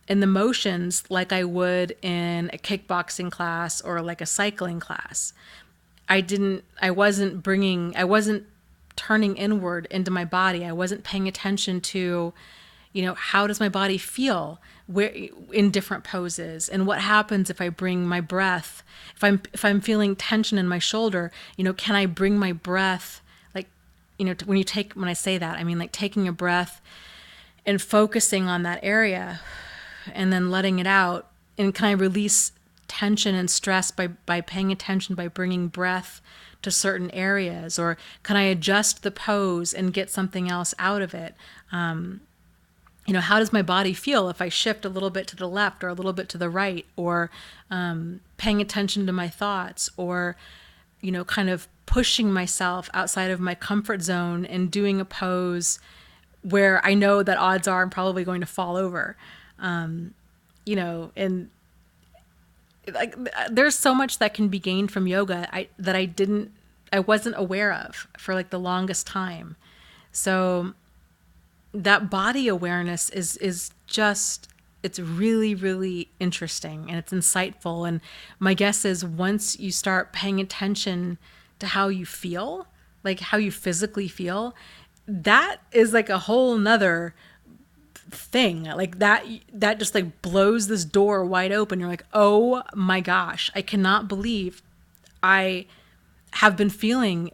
and the motions like I would in a kickboxing class or like a cycling class. I wasn't turning inward into my body. I wasn't paying attention to, how does my body feel where in different poses, and what happens if I bring my breath, if I'm feeling tension in my shoulder, can I bring my breath, like, when I say that, I mean like taking a breath and focusing on that area and then letting it out, and can I release tension and stress by paying attention, by bringing breath to certain areas, or can I adjust the pose and get something else out of it? How does my body feel if I shift a little bit to the left or a little bit to the right, or paying attention to my thoughts, or kind of pushing myself outside of my comfort zone and doing a pose where I know that odds are I'm probably going to fall over. And like there's so much that can be gained from yoga that I wasn't aware of for like the longest time. So that body awareness is just, it's really, really interesting, and it's insightful. And my guess is once you start paying attention to how you feel, like how you physically feel, that is like a whole nother thing. Like that just like blows this door wide open. You're like, oh my gosh, I cannot believe I have been feeling,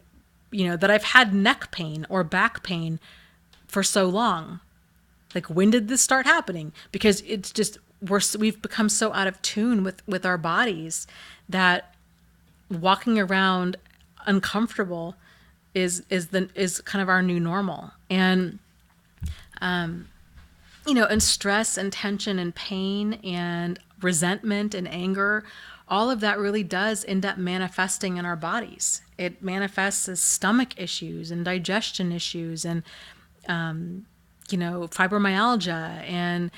that I've had neck pain or back pain for so long. Like, when did this start happening? Because it's just, we've become so out of tune with our bodies that walking around uncomfortable is kind of our new normal. And and stress and tension and pain and resentment and anger, all of that really does end up manifesting in our bodies. It manifests as stomach issues and digestion issues, and fibromyalgia, and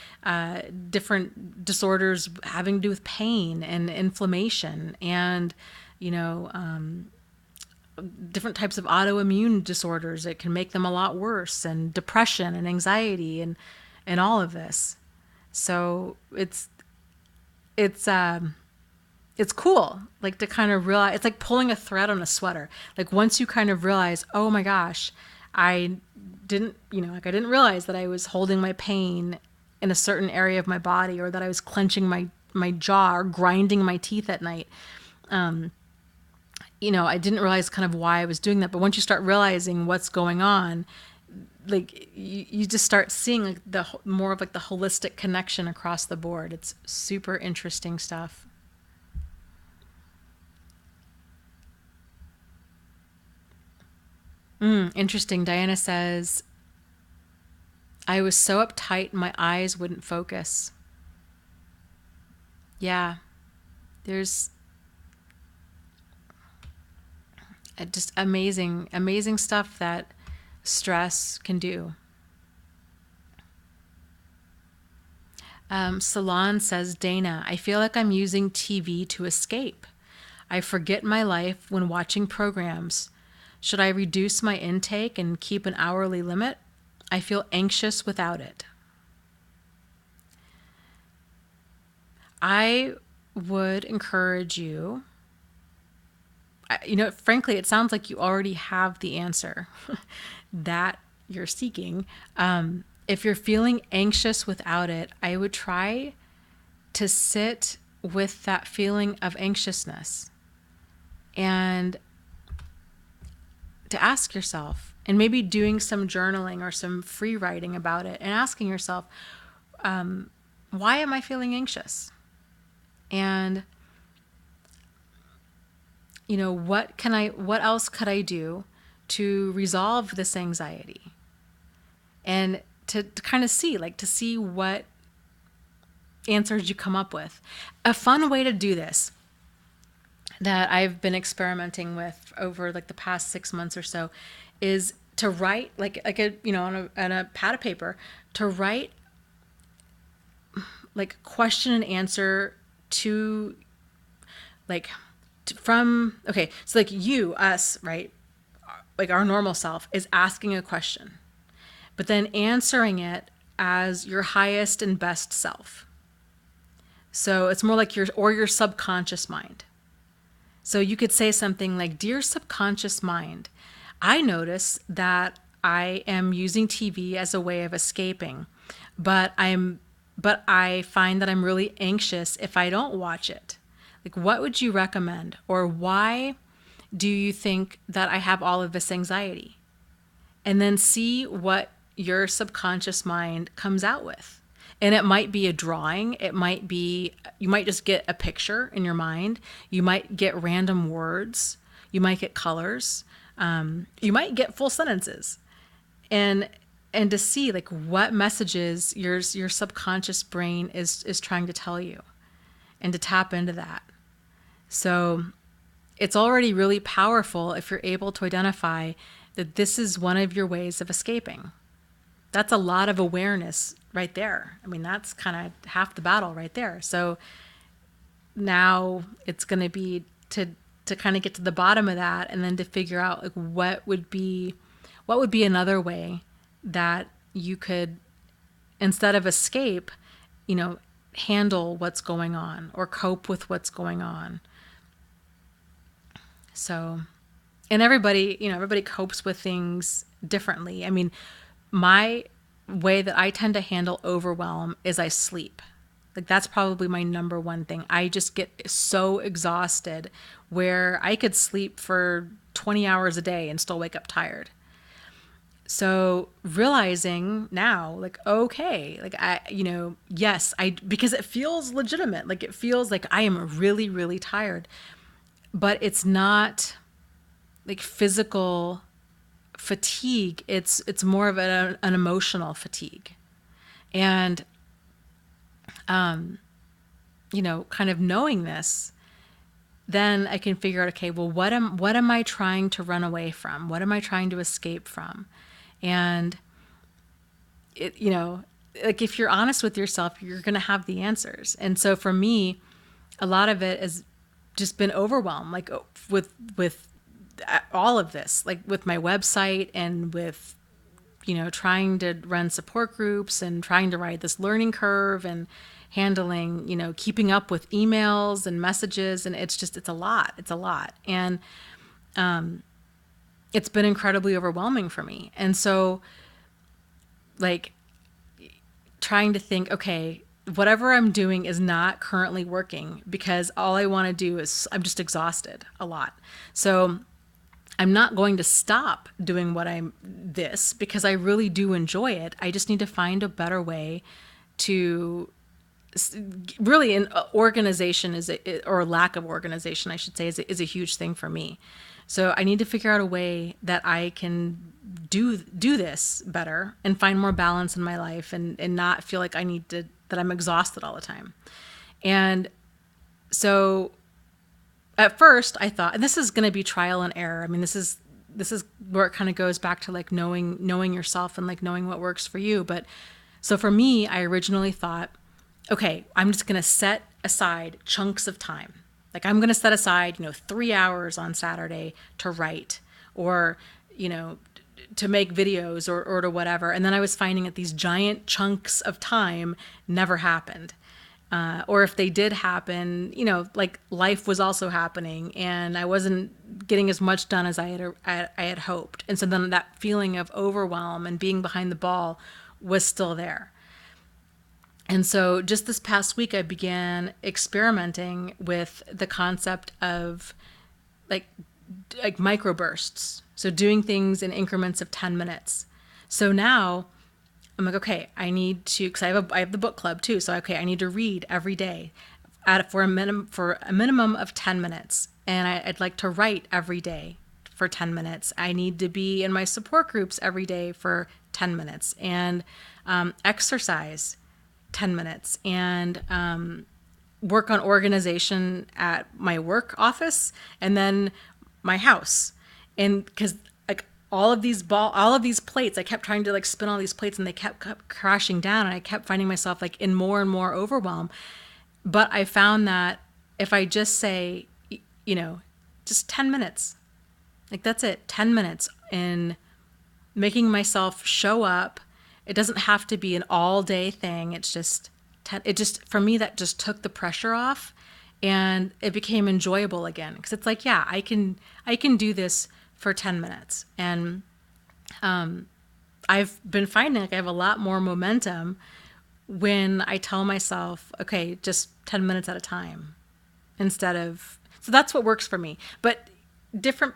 different disorders having to do with pain and inflammation, and different types of autoimmune disorders. It can make them a lot worse, and depression and anxiety and all of this. So it's cool, like, to kind of realize, it's like pulling a thread on a sweater. Like, once you kind of realize, oh my gosh, I didn't realize that I was holding my pain in a certain area of my body, or that I was clenching my jaw or grinding my teeth at night. I didn't realize kind of why I was doing that. But once you start realizing what's going on, like, you just start seeing like the more of like the holistic connection across the board. It's super interesting stuff. Interesting. Diana says, I was so uptight my eyes wouldn't focus. Yeah, there's just amazing stuff that stress can do. Salon says, Dana, I feel like I'm using TV to escape. I forget my life when watching programs. Should I reduce my intake and keep an hourly limit? I feel anxious without it. I would encourage you, frankly, it sounds like you already have the answer that you're seeking. If you're feeling anxious without it, I would try to sit with that feeling of anxiousness and to ask yourself, and maybe doing some journaling or some free writing about it, and asking yourself, why am I feeling anxious? And what else could I do to resolve this anxiety? And to kind of see what answers you come up with. A fun way to do this that I've been experimenting with over like the past 6 months or so is to write on a pad of paper, to write like question and answer to so like us, right? Like our normal self is asking a question, but then answering it as your highest and best self. So it's more like your subconscious mind. So you could say something like, Dear subconscious mind, I notice that I am using TV as a way of escaping, but I find that I'm really anxious if I don't watch it. Like, what would you recommend? Or why do you think that I have all of this anxiety? And then see what your subconscious mind comes out with. And it might be a drawing. It might be, you might just get a picture in your mind. You might get random words. You might get colors. You might get full sentences. And to see like what messages your subconscious brain is trying to tell you, and to tap into that. So it's already really powerful if you're able to identify that this is one of your ways of escaping. That's a lot of awareness right there. I mean, that's kind of half the battle right there. So now it's going to be to kind of get to the bottom of that, and then to figure out like what would be another way that you could, instead of escape, handle what's going on or cope with what's going on. So, and everybody copes with things differently. I mean, my way that I tend to handle overwhelm is I sleep. Like that's probably my number one thing. I just get so exhausted where I could sleep for 20 hours a day and still wake up tired. So realizing now, like, okay, like yes, because it feels legitimate. Like it feels like I am really, really tired, but it's not like physical fatigue. It's more of an emotional fatigue. And, kind of knowing this, then I can figure out, okay, well, what am I trying to run away from? What am I trying to escape from? And like if you're honest with yourself, you're going to have the answers. And so for me, a lot of it has just been overwhelmed, like with all of this, like with my website and with, trying to run support groups and trying to ride this learning curve and handling, keeping up with emails and messages. And it's a lot. And, it's been incredibly overwhelming for me. And so like trying to think, okay, whatever I'm doing is not currently working because all I want to do is I'm just exhausted a lot. So I'm not going to stop doing this because I really do enjoy it. I just need to find a better way to really, an organization or lack of organization, I should say, is a huge thing for me. So I need to figure out a way that I can do this better and find more balance in my life and not feel like that I'm exhausted all the time. And so at first I thought, and this is going to be trial and error. I mean, this is where it kind of goes back to like knowing yourself and like knowing what works for you. But so for me, I originally thought okay, I'm just going to set aside chunks of time. Like I'm going to set aside, 3 hours on Saturday to write or, to make videos or to whatever. And then I was finding that these giant chunks of time never happened. Or if they did happen, like life was also happening and I wasn't getting as much done as I had hoped. And so then that feeling of overwhelm and being behind the ball was still there. And so just this past week, I began experimenting with the concept of like microbursts. So doing things in increments of 10 minutes. So now I'm like, okay, I need to, because I have the book club too. So okay, I need to read every day for a minimum of 10 minutes, and I'd like to write every day for 10 minutes. I need to be in my support groups every day for 10 minutes, and exercise 10 minutes, and work on organization at my work office, and then my house, and because all of these plates, I kept trying to like spin all these plates and they kept crashing down and I kept finding myself like in more and more overwhelm. But I found that if I just say, just 10 minutes, like that's it, 10 minutes in making myself show up. It doesn't have to be an all day thing. It's just, for me, that just took the pressure off and it became enjoyable again. Cause it's like, yeah, I can do this for 10 minutes. And I've been finding like I have a lot more momentum when I tell myself, okay, just 10 minutes at a time instead of, so that's what works for me. But different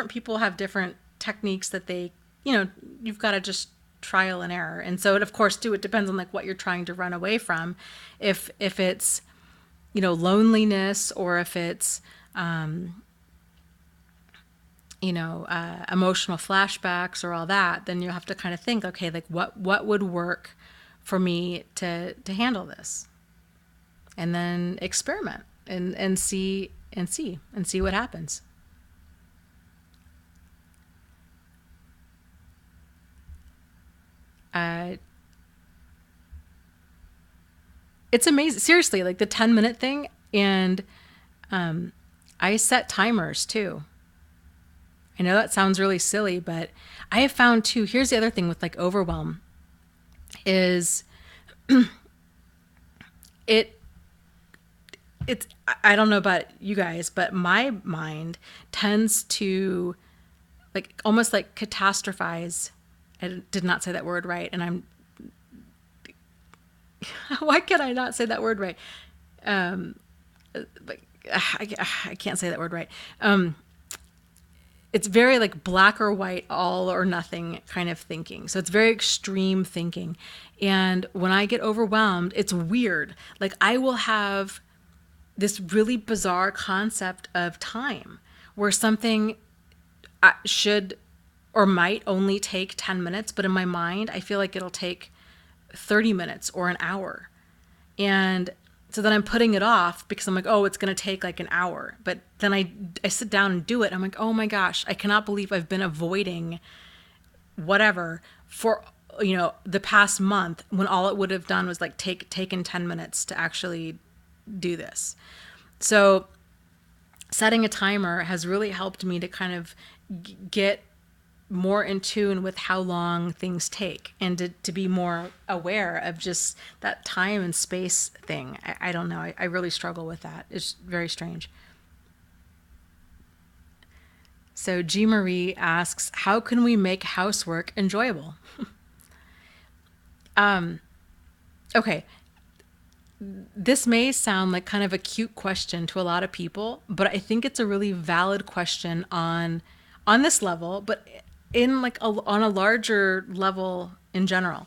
people have different techniques that they, you've got to just trial and error. And so it, of course, too, it depends on like what you're trying to run away from. If it's, loneliness, or if it's, emotional flashbacks or all that, then you have to kind of think, okay, like what would work for me to handle this, and then experiment and see what happens. It's amazing, seriously, like the 10-minute thing, and I set timers too. I know that sounds really silly, but I have found too, here's the other thing with like overwhelm is it's, I don't know about you guys, but my mind tends to like almost like catastrophize. I did not say that word right. And why can I not say that word right? Like, I can't say that word right. It's very like black or white, all or nothing kind of thinking. So it's very extreme thinking. And when I get overwhelmed, it's weird. Like I will have this really bizarre concept of time where something should or might only take 10 minutes, but in my mind, I feel like it'll take 30 minutes or an hour. And so then I'm putting it off because I'm like, oh, it's going to take like an hour. But then I sit down and do it. I'm like, oh my gosh, I cannot believe I've been avoiding whatever for, the past month when all it would have done was like taken 10 minutes to actually do this. So setting a timer has really helped me to kind of get more in tune with how long things take and to be more aware of just that time and space thing. I don't know. I really struggle with that. It's very strange. So G. Marie asks, how can we make housework enjoyable? Okay. This may sound like kind of a cute question to a lot of people, but I think it's a really valid question on this level, but in like on a larger level in general.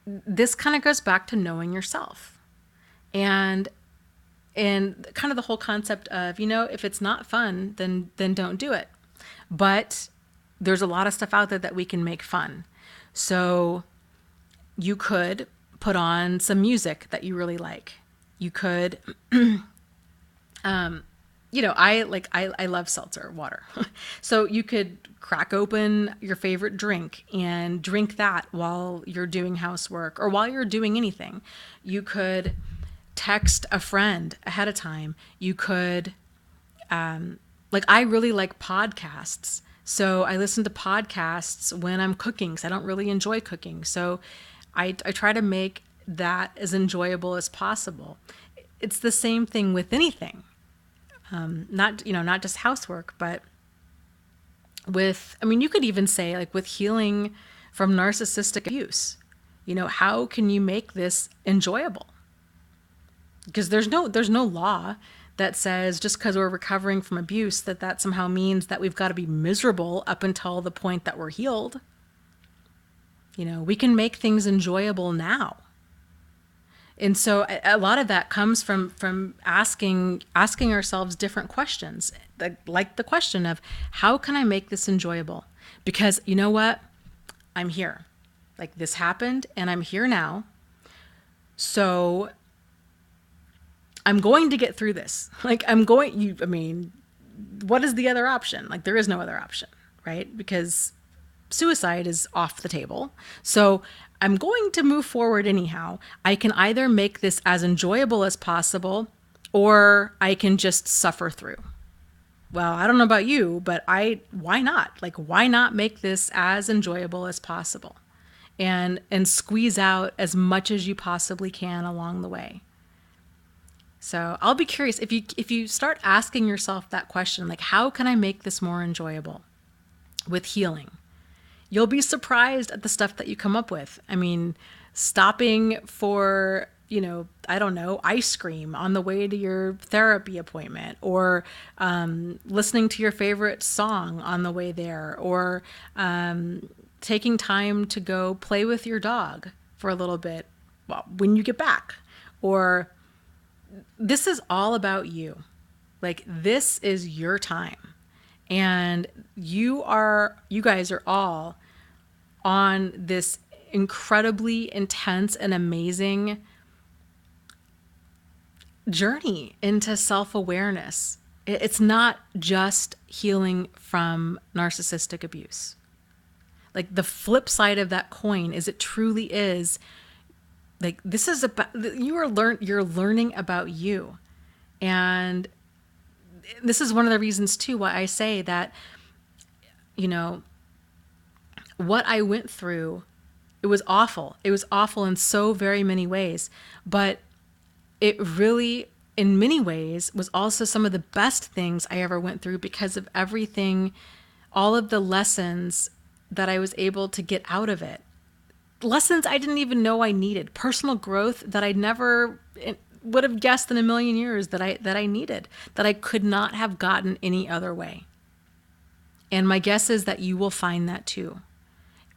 This kind of goes back to knowing yourself and kind of the whole concept of, if it's not fun, then don't do it. But there's a lot of stuff out there that we can make fun. So you could put on some music that you really like. You could I love seltzer water. So you could crack open your favorite drink and drink that while you're doing housework or while you're doing anything. You could text a friend ahead of time. You could, I really like podcasts. So I listen to podcasts when I'm cooking because I don't really enjoy cooking. So I try to make that as enjoyable as possible. It's the same thing with anything. Not just housework, but you could even say like with healing from narcissistic abuse, how can you make this enjoyable? Because there's no law that says just because we're recovering from abuse that somehow means that we've got to be miserable up until the point that we're healed. We can make things enjoyable now. And so a lot of that comes from asking ourselves different questions, like the question of how can I make this enjoyable? Because you know what? I'm here. Like this happened and I'm here now. So I'm going to get through this. What is the other option? Like there is no other option, right? Because suicide is off the table. So I'm going to move forward anyhow. I can either make this as enjoyable as possible or I can just suffer through. Well, I don't know about you, but why not? Like, why not make this as enjoyable as possible and squeeze out as much as you possibly can along the way? So I'll be curious if you start asking yourself that question, like, how can I make this more enjoyable with healing? You'll be surprised at the stuff that you come up with. Stopping for, ice cream on the way to your therapy appointment, or listening to your favorite song on the way there, or taking time to go play with your dog for a little bit when you get back. Or this is all about you. Like, this is your time. And you guys are all on this incredibly intense and amazing journey into self-awareness. It's not just healing from narcissistic abuse. Like, the flip side of that coin is it truly is like, this is about, you're learning about you. And this is one of the reasons too why I say that, what I went through, it was awful. It was awful in so very many ways, but it really, in many ways, was also some of the best things I ever went through because of everything, all of the lessons that I was able to get out of it. Lessons I didn't even know I needed. Personal growth that I never would have guessed in a million years that I needed, that I could not have gotten any other way. And my guess is that you will find that too.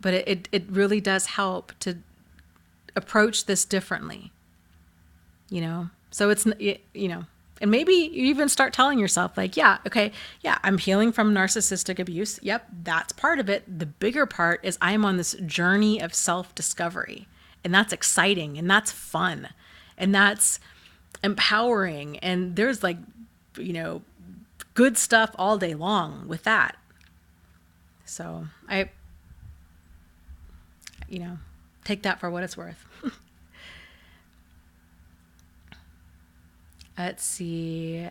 But it really does help to approach this differently, So it's, and maybe you even start telling yourself like, I'm healing from narcissistic abuse. Yep, that's part of it. The bigger part is I'm on this journey of self-discovery, and that's exciting, and that's fun, and that's empowering. And there's good stuff all day long with that. So take that for what it's worth. Let's see.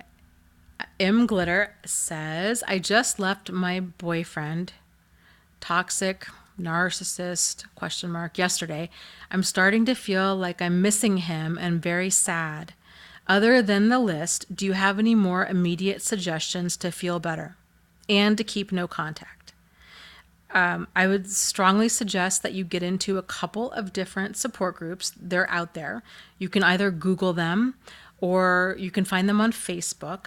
M. Glitter says, I just left my boyfriend, toxic, narcissist, ? Yesterday. I'm starting to feel like I'm missing him and very sad. Other than the list, do you have any more immediate suggestions to feel better and to keep no contact? I would strongly suggest that you get into a couple of different support groups. They're out there. You can either Google them or you can find them on Facebook.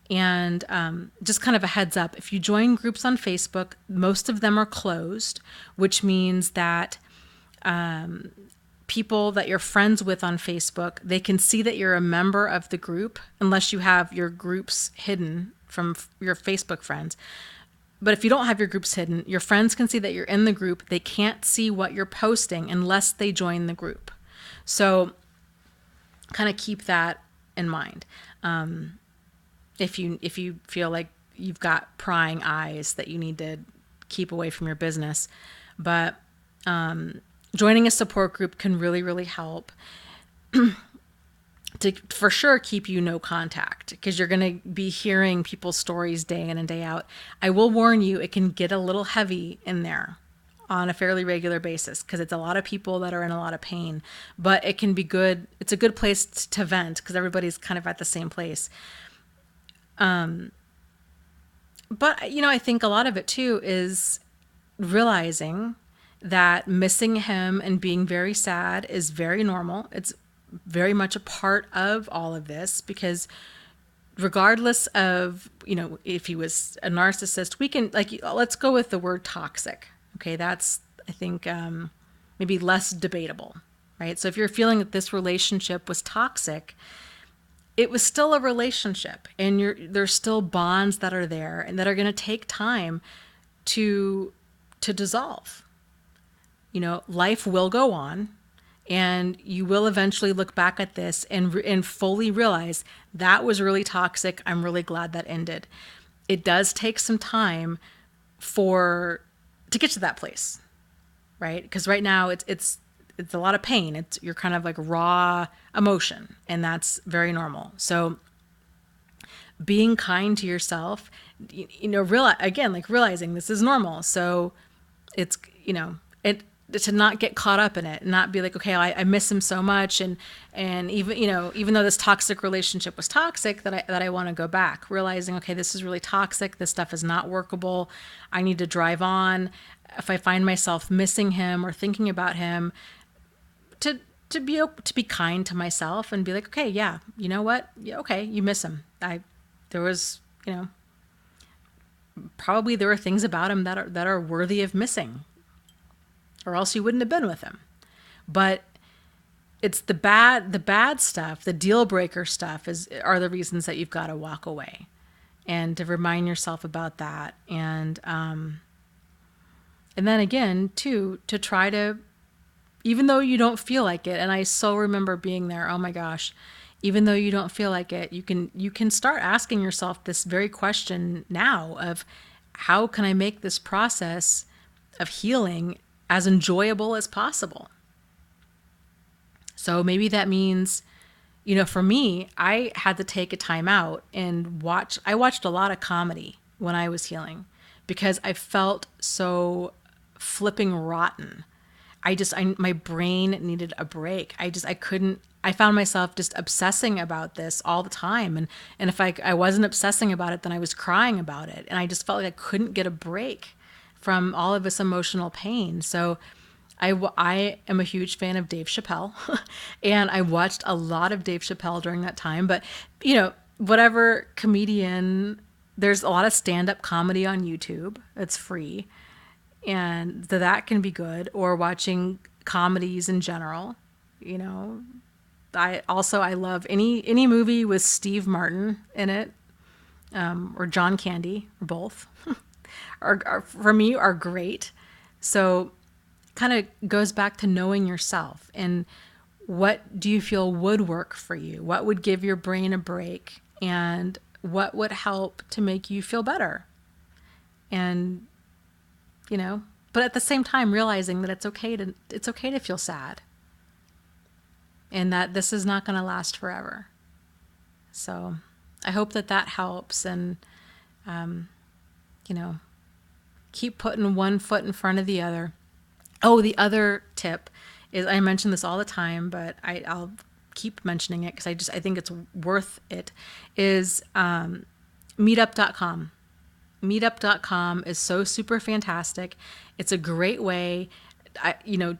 And just kind of a heads up, if you join groups on Facebook, most of them are closed, which means that people that you're friends with on Facebook, they can see that you're a member of the group unless you have your groups hidden from your Facebook friends. But if you don't have your groups hidden, your friends can see that you're in the group. They can't see what you're posting unless they join the group. So kind of keep that in mind. if you feel like you've got prying eyes that you need to keep away from your business. But joining a support group can really, really help to for sure keep you no contact, because you're going to be hearing people's stories day in and day out. I will warn you, it can get a little heavy in there on a fairly regular basis, because it's a lot of people that are in a lot of pain, but it can be good. It's a good place to vent, because everybody's kind of at the same place. But I think a lot of it too is realizing that missing him and being very sad is very normal. It's very much a part of all of this, because regardless of, if he was a narcissist, we can, like, let's go with the word toxic. Okay. That's, I think, maybe less debatable, right? So if you're feeling that this relationship was toxic, it was still a relationship, and there's still bonds that are there and that are going to take time to dissolve. Life will go on, and you will eventually look back at this and fully realize that was really toxic. I'm really glad that ended. It does take some time to get to that place, right? Because right now it's a lot of pain. You're kind of like raw emotion, and that's very normal. So being kind to yourself, realizing this is normal. So it's, to not get caught up in it, and not be like, okay, I miss him so much. And even though this toxic relationship was toxic, that I want to go back, realizing, okay, this is really toxic. This stuff is not workable. I need to drive on. If I find myself missing him or thinking about him, to be kind to myself and be like, okay, yeah, you know what? Yeah, okay, you miss him. There was, probably there were things about him that are worthy of missing, or else you wouldn't have been with him. But it's the bad stuff, the deal breaker stuff are the reasons that you've got to walk away, and to remind yourself about that. And then again, too, to try to, even though you don't feel like it, and I so remember being there, oh my gosh, even though you don't feel like it, you can start asking yourself this very question now of, how can I make this process of healing as enjoyable as possible? So maybe that means, for me, I had to take a time out and I watched a lot of comedy when I was healing, because I felt so flipping rotten. My brain needed a break. I found myself just obsessing about this all the time. And if I wasn't obsessing about it, then I was crying about it. And I just felt like I couldn't get a break from all of this emotional pain. So I am a huge fan of Dave Chappelle, and I watched a lot of Dave Chappelle during that time. But, whatever comedian, there's a lot of stand-up comedy on YouTube. It's free. And that can be good, or watching comedies in general. I love any movie with Steve Martin in it, or John Candy, or both, are for me are great. So kind of goes back to knowing yourself, and what do you feel would work for you? What would give your brain a break, and what would help to make you feel better? And but at the same time, realizing that it's okay to feel sad, and that this is not going to last forever. So I hope that helps, and, keep putting one foot in front of the other. Oh, the other tip is, I mention this all the time, but I'll keep mentioning it because I think it's worth it, is meetup.com. Meetup.com is so super fantastic. It's a great way.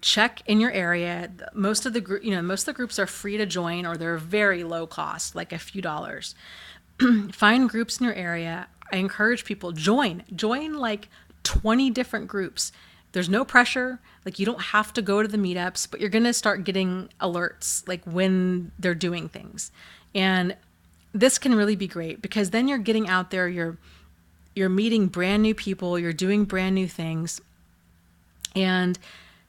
Check in your area. Most of the groups are free to join, or they're very low cost, like a few dollars. Find groups in your area. I encourage people, join like 20 different groups. There's no pressure. Like, you don't have to go to the meetups, but you're going to start getting alerts like when they're doing things. And this can really be great, because then you're getting out there, you're meeting brand new people, you're doing brand new things. And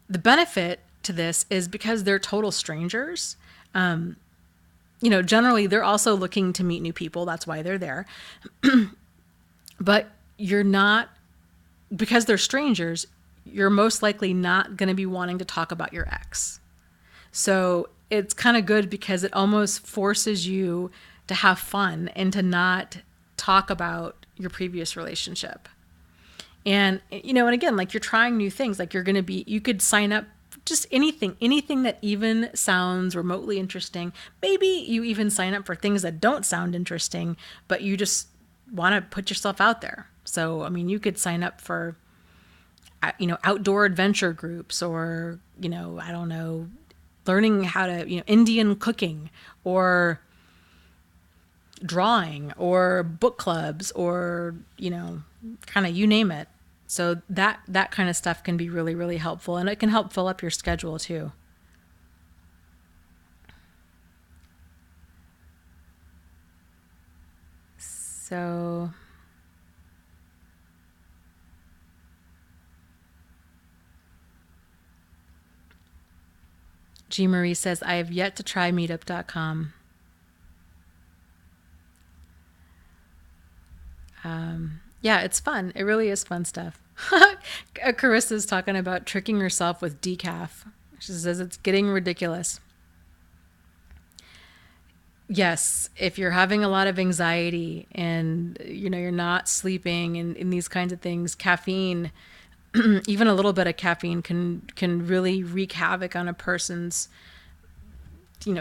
the benefit to this is, because they're total strangers, generally they're also looking to meet new people. That's why they're there. But you're not, because they're strangers, you're most likely not going to be wanting to talk about your ex. So it's kind of good because it almost forces you to have fun and to not talk about your previous relationship. And again, like you're trying new things, like you could sign up just anything that even sounds remotely interesting. Maybe you even sign up for things that don't sound interesting, but you just want to put yourself out there. So, I mean, you could sign up for, outdoor adventure groups or, I don't know, learning how to, Indian cooking or drawing or book clubs or, kind of you name it. So that kind of stuff can be really, really helpful, and it can help fill up your schedule too. So G. Marie says, I have yet to try meetup.com. Yeah, it's fun. It really is fun stuff. Carissa's talking about tricking herself with decaf. She says it's getting ridiculous. Yes, if you're having a lot of anxiety and you're not sleeping and these kinds of things, caffeine, even a little bit of caffeine can really wreak havoc on a person's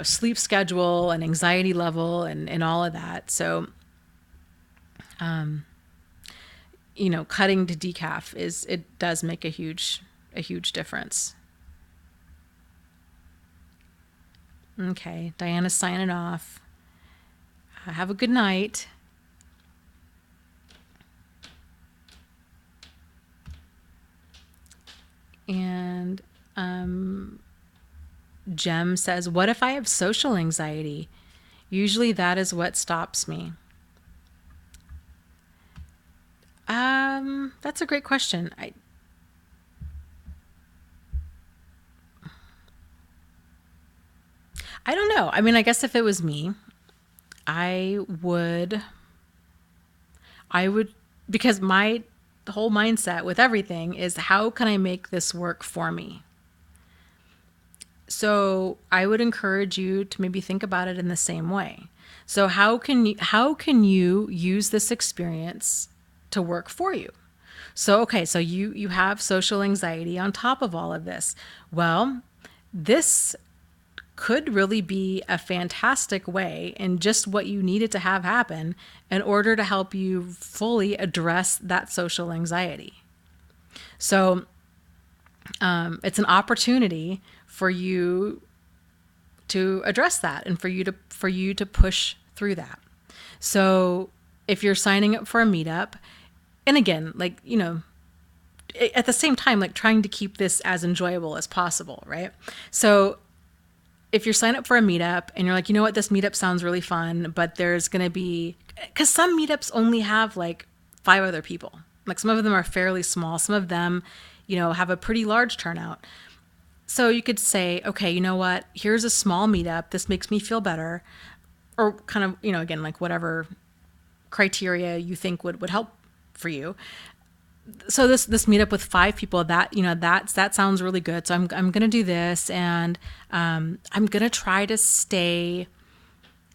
sleep schedule and anxiety level and all of that. So cutting to decaf it does make a huge difference. Okay, Diana's signing off. Have a good night. And Jem says, what if I have social anxiety? Usually that is what stops me. That's a great question. I don't know. I mean, I guess if it was me, I would, because my whole mindset with everything is how can I make this work for me? So I would encourage you to maybe think about it in the same way. So how can you use this experience to work for you? So, okay, so you have social anxiety on top of all of this. Well, this could really be a fantastic way and just what you needed to have happen in order to help you fully address that social anxiety. So it's an opportunity for you to address that and for you to push through that. So if you're signing up for a meetup, and again, like, at the same time, like trying to keep this as enjoyable as possible, right? So if you're signed up for a meetup and you're like, you know what, this meetup sounds really fun, but there's going to be, because some meetups only have like 5 other people. Like some of them are fairly small. Some of them, have a pretty large turnout. So you could say, okay, you know what, here's a small meetup. This makes me feel better. Or kind of, again, like whatever criteria you think would help for you. So this meetup with 5 people, that that sounds really good. So I'm gonna do this, and I'm gonna try to stay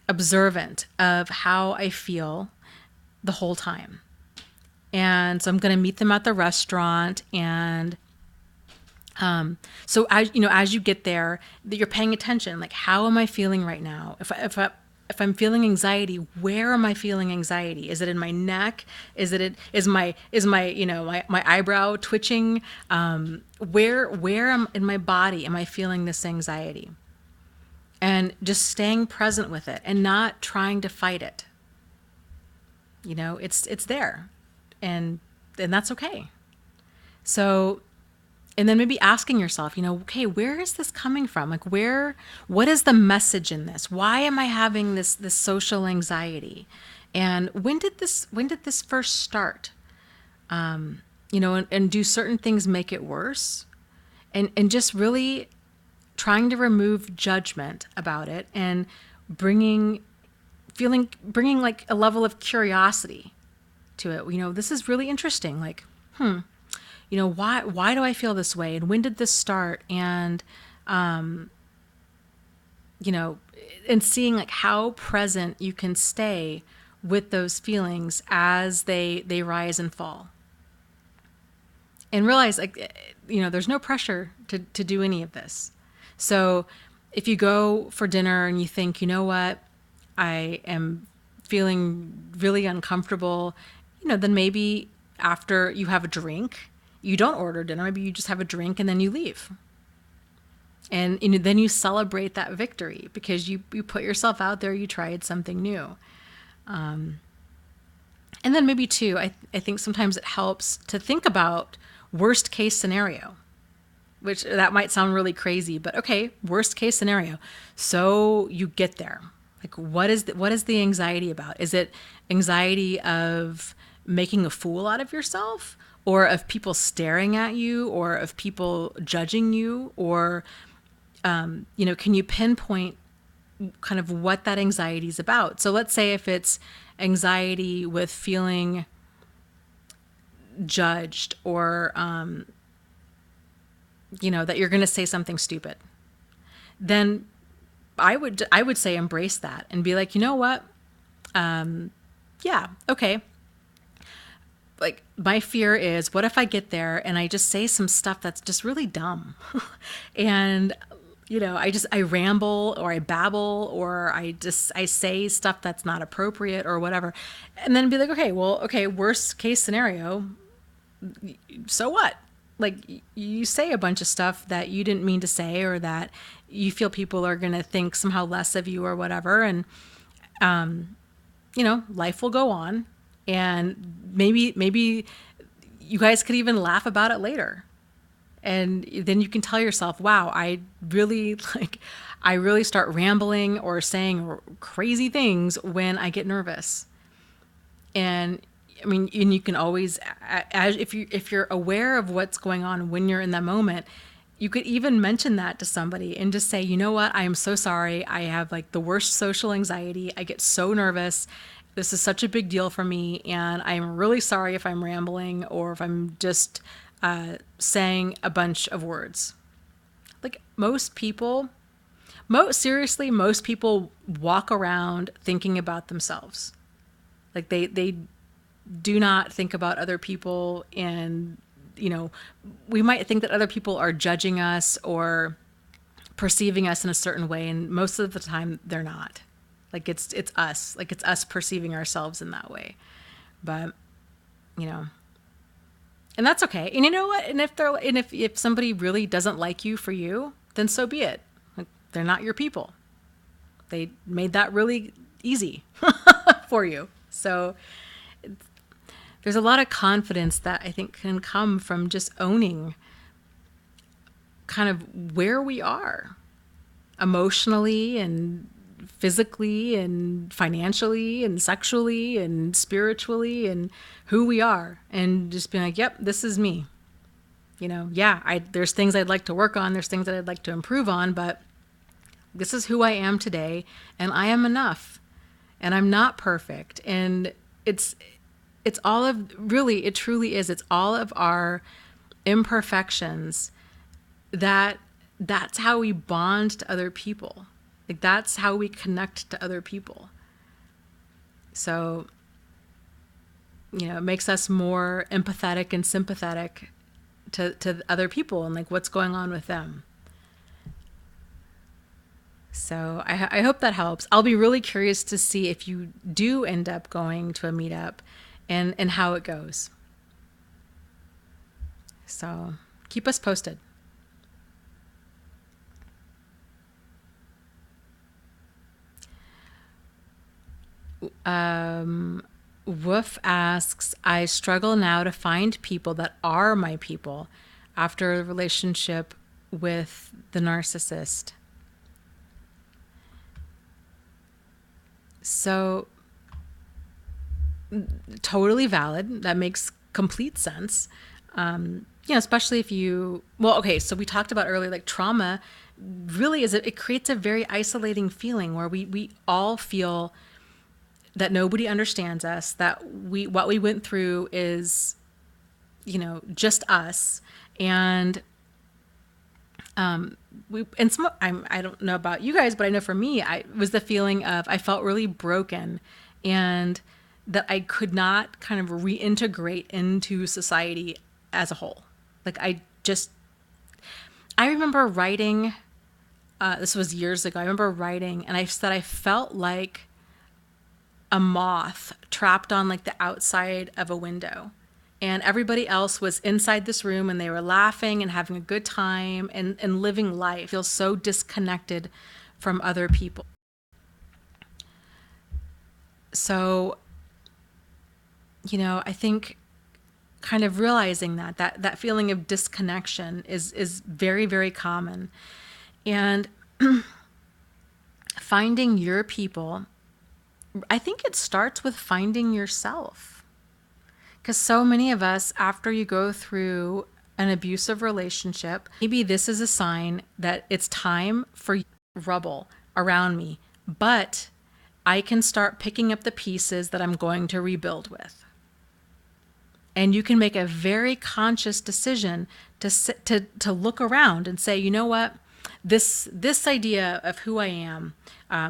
observant of how I feel the whole time. And so I'm gonna meet them at the restaurant, and so as you get there, you're paying attention. Like, how am I feeling right now? If I'm feeling anxiety, where am I feeling anxiety? Is it in my neck? Is my eyebrow twitching? Where in my body am I feeling this anxiety? And just staying present with it and not trying to fight it. It's there, and that's okay. So, and then maybe asking yourself, okay, where is this coming from? Like, what is the message in this? Why am I having this social anxiety? And when did this first start? And do certain things make it worse? And just really trying to remove judgment about it. And bringing like a level of curiosity to it. This is really interesting. Like, why do I feel this way? And when did this start? And, and seeing like how present you can stay with those feelings as they rise and fall. And realize like, there's no pressure to do any of this. So if you go for dinner and you think, you know what, I am feeling really uncomfortable, then maybe after you have a drink, you don't order dinner, maybe you just have a drink and then you leave. And then you celebrate that victory because you put yourself out there, you tried something new. And then maybe too, I think sometimes it helps to think about worst case scenario, which that might sound really crazy, but okay, worst case scenario. So you get there. Like, what is the anxiety about? Is it anxiety of making a fool out of yourself, or of people staring at you, or of people judging you, or, can you pinpoint kind of what that anxiety is about? So let's say if it's anxiety with feeling judged, or, that you're going to say something stupid, then I would say embrace that and be like, you know what? Yeah, okay. Like, my fear is, what if I get there and I just say some stuff that's just really dumb? And, I ramble, or I babble, or I say stuff that's not appropriate or whatever. And then be like, okay, worst case scenario, so what? Like, you say a bunch of stuff that you didn't mean to say, or that you feel people are going to think somehow less of you or whatever. And, life will go on, and maybe you guys could even laugh about it later. And then you can tell yourself, wow, I really start rambling or saying crazy things when I get nervous. And you can always, if you're aware of what's going on when you're in that moment, you could even mention that to somebody and just say, you know what, I am so sorry. I have like the worst social anxiety. I get so nervous. This is such a big deal for me. And I'm really sorry if I'm rambling, or if I'm just saying a bunch of words. Like, most people walk around thinking about themselves. Like, they do not think about other people, and we might think that other people are judging us or perceiving us in a certain way, and most of the time they're not. Like, it's us. Like, it's us perceiving ourselves in that way. But and that's okay. And you know what? And if somebody really doesn't like you for you, then so be it. Like, they're not your people. They made that really easy for you. So there's a lot of confidence that I think can come from just owning kind of where we are emotionally, and physically, and financially, and sexually, and spiritually, and who we are, and just being like, yep, this is me. There's things I'd like to work on. There's things that I'd like to improve on, but this is who I am today, and I am enough, and I'm not perfect. And it's all of, really, it truly is. It's all of our imperfections that's how we bond to other people. Like, that's how we connect to other people. So, it makes us more empathetic and sympathetic to other people, and like what's going on with them. So I hope that helps. I'll be really curious to see if you do end up going to a meetup and how it goes. So keep us posted. Woof asks, I struggle now to find people that are my people after a relationship with the narcissist. So, totally valid. That makes complete sense. Especially if so we talked about earlier, like, trauma really is, it creates a very isolating feeling where we all feel that nobody understands us, that what we went through is, just us. And I don't know about you guys, but I know for me, it was the feeling of, I felt really broken, and that I could not kind of reintegrate into society as a whole. Like I remember writing, this was years ago. I remember writing, and I said I felt like a moth trapped on like the outside of a window, and everybody else was inside this room, and they were laughing and having a good time and living life. I feel so disconnected from other people. So, I think kind of realizing that feeling of disconnection is very, very common. And finding your people, I think it starts with finding yourself. Because so many of us, after you go through an abusive relationship, maybe this is a sign that it's time for rubble around me, but I can start picking up the pieces that I'm going to rebuild with. And you can make a very conscious decision to look around and say, you know what, this idea of who I am, I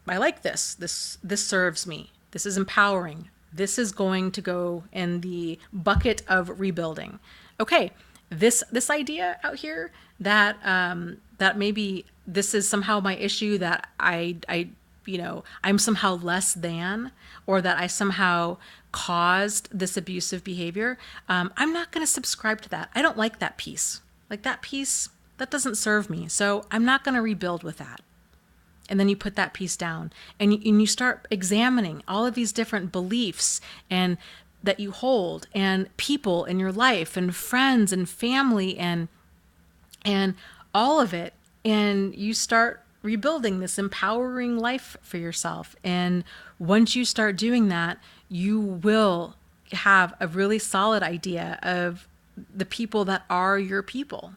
like this. This serves me. This is empowering. This is going to go in the bucket of rebuilding. Okay, this idea out here that maybe this is somehow my issue, that I'm somehow less than, or that I somehow caused this abusive behavior. I'm not going to subscribe to that. I don't like that piece. Like that piece, that doesn't serve me. So I'm not going to rebuild with that. And then you put that piece down, and you start examining all of these different beliefs and that you hold, and people in your life, and friends and family, and all of it. And you start rebuilding this empowering life for yourself. And once you start doing that, you will have a really solid idea of the people that are your people,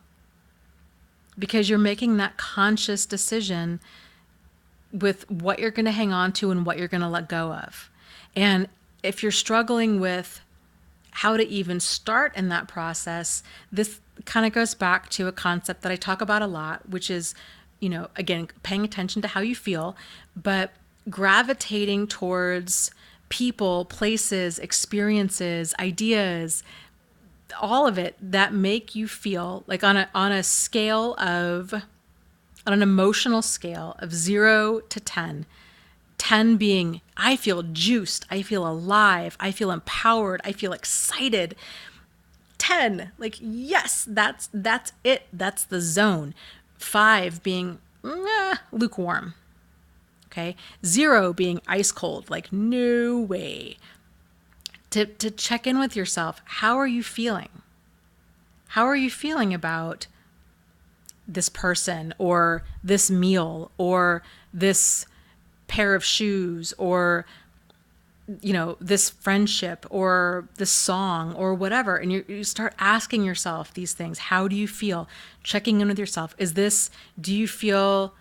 because you're making that conscious decision with what you're going to hang on to and what you're going to let go of. And if you're struggling with how to even start in that process, this kind of goes back to a concept that I talk about a lot, which is, again, paying attention to how you feel, but gravitating towards people, places, experiences, ideas, all of it that make you feel like on an emotional scale of 0 to 10, 10 being, I feel juiced, I feel alive, I feel empowered, I feel excited. 10, like, yes, that's it. That's the zone. 5 being lukewarm. Okay. 0 being ice cold, like, no way. To check in with yourself. How are you feeling? How are you feeling about this person, or this meal, or this pair of shoes, or this friendship, or this song, or whatever? And you start asking yourself these things. How do you feel? Checking in with yourself. Do you feel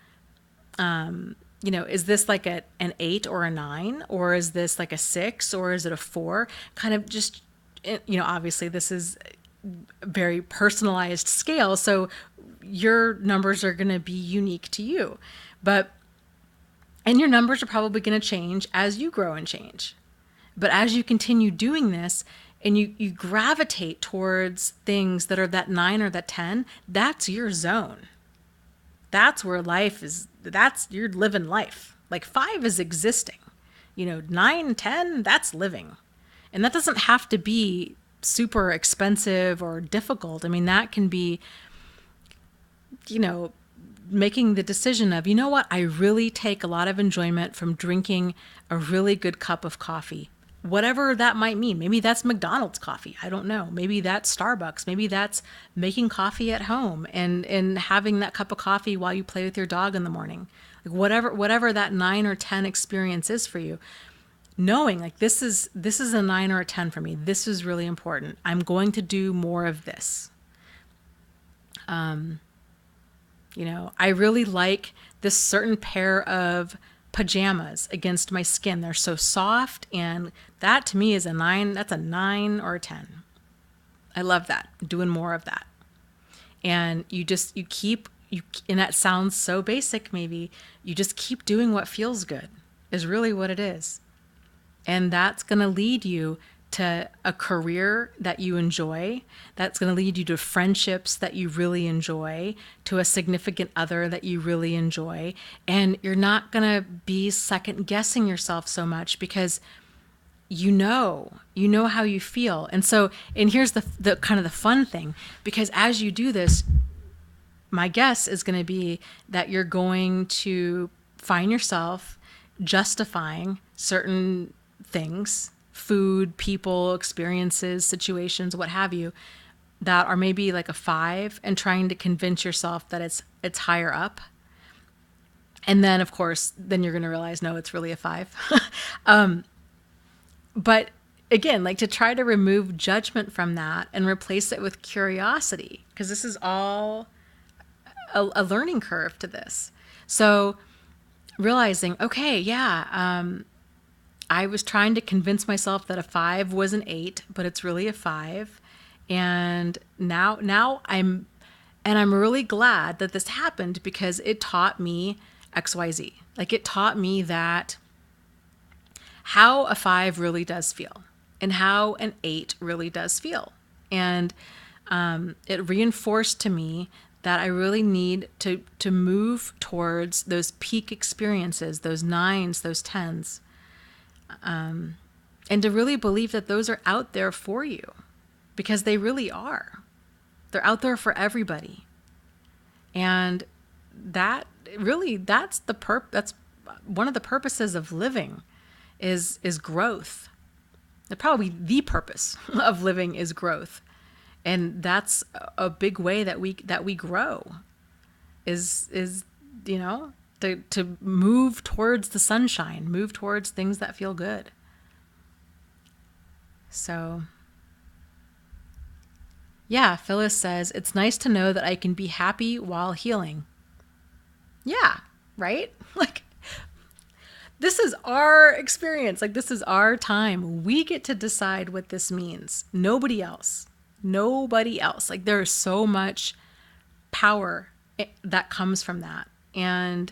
is this like an 8 or a 9, or is this like a 6, or is it a 4? Kind of just, obviously this is a very personalized scale, so your numbers are going to be unique to you. And your numbers are probably going to change as you grow and change. But as you continue doing this, and you gravitate towards things that are that 9 or that 10, that's your zone. That's where life is. You're living life. Like 5 is existing. 9, 10, that's living. And that doesn't have to be super expensive or difficult. I mean, that can be, making the decision of, what, I really take a lot of enjoyment from drinking a really good cup of coffee. Whatever that might mean. Maybe that's McDonald's coffee. I don't know. Maybe that's Starbucks. Maybe that's making coffee at home and having that cup of coffee while you play with your dog in the morning. Like whatever that 9 or 10 experience is for you. Knowing like this is a 9 or a 10 for me. This is really important. I'm going to do more of this. I really like this certain pair of pajamas against my skin. They're so soft, and that to me is a 9. That's a 9 or a 10. I love that. Doing more of that. And and that sounds so basic, maybe. You just keep doing what feels good, is really what it is. And that's going to lead you to a career that you enjoy. That's going to lead you to friendships that you really enjoy, to a significant other that you really enjoy. And you're not going to be second guessing yourself so much because you know how you feel. And here's the kind of the fun thing, because as you do this, my guess is going to be that you're going to find yourself justifying certain things, food, people, experiences, situations, what have you, that are maybe like a 5, and trying to convince yourself that it's higher up. And then of course, then you're going to realize, no, it's really a 5. But again, like, to try to remove judgment from that and replace it with curiosity, because this is all a learning curve to this. So realizing, okay, yeah, I was trying to convince myself that a 5 was an 8, but it's really a 5. And now I'm really glad that this happened, because it taught me XYZ. Like, it taught me that how a 5 really does feel and how an 8 really does feel. And it reinforced to me that I really need to move towards those peak experiences, those 9s, those 10s, and to really believe that those are out there for you, because they really are. They're out there for everybody. And that's that's one of the purposes of living is growth. Probably the purpose of living is growth. And that's a big way that we grow is to move towards the sunshine, move towards things that feel good. So yeah, Phyllis says, it's nice to know that I can be happy while healing. Yeah, right? Like, this is our experience. Like, this is our time. We get to decide what this means. Nobody else. Like, there is so much power that comes from that, and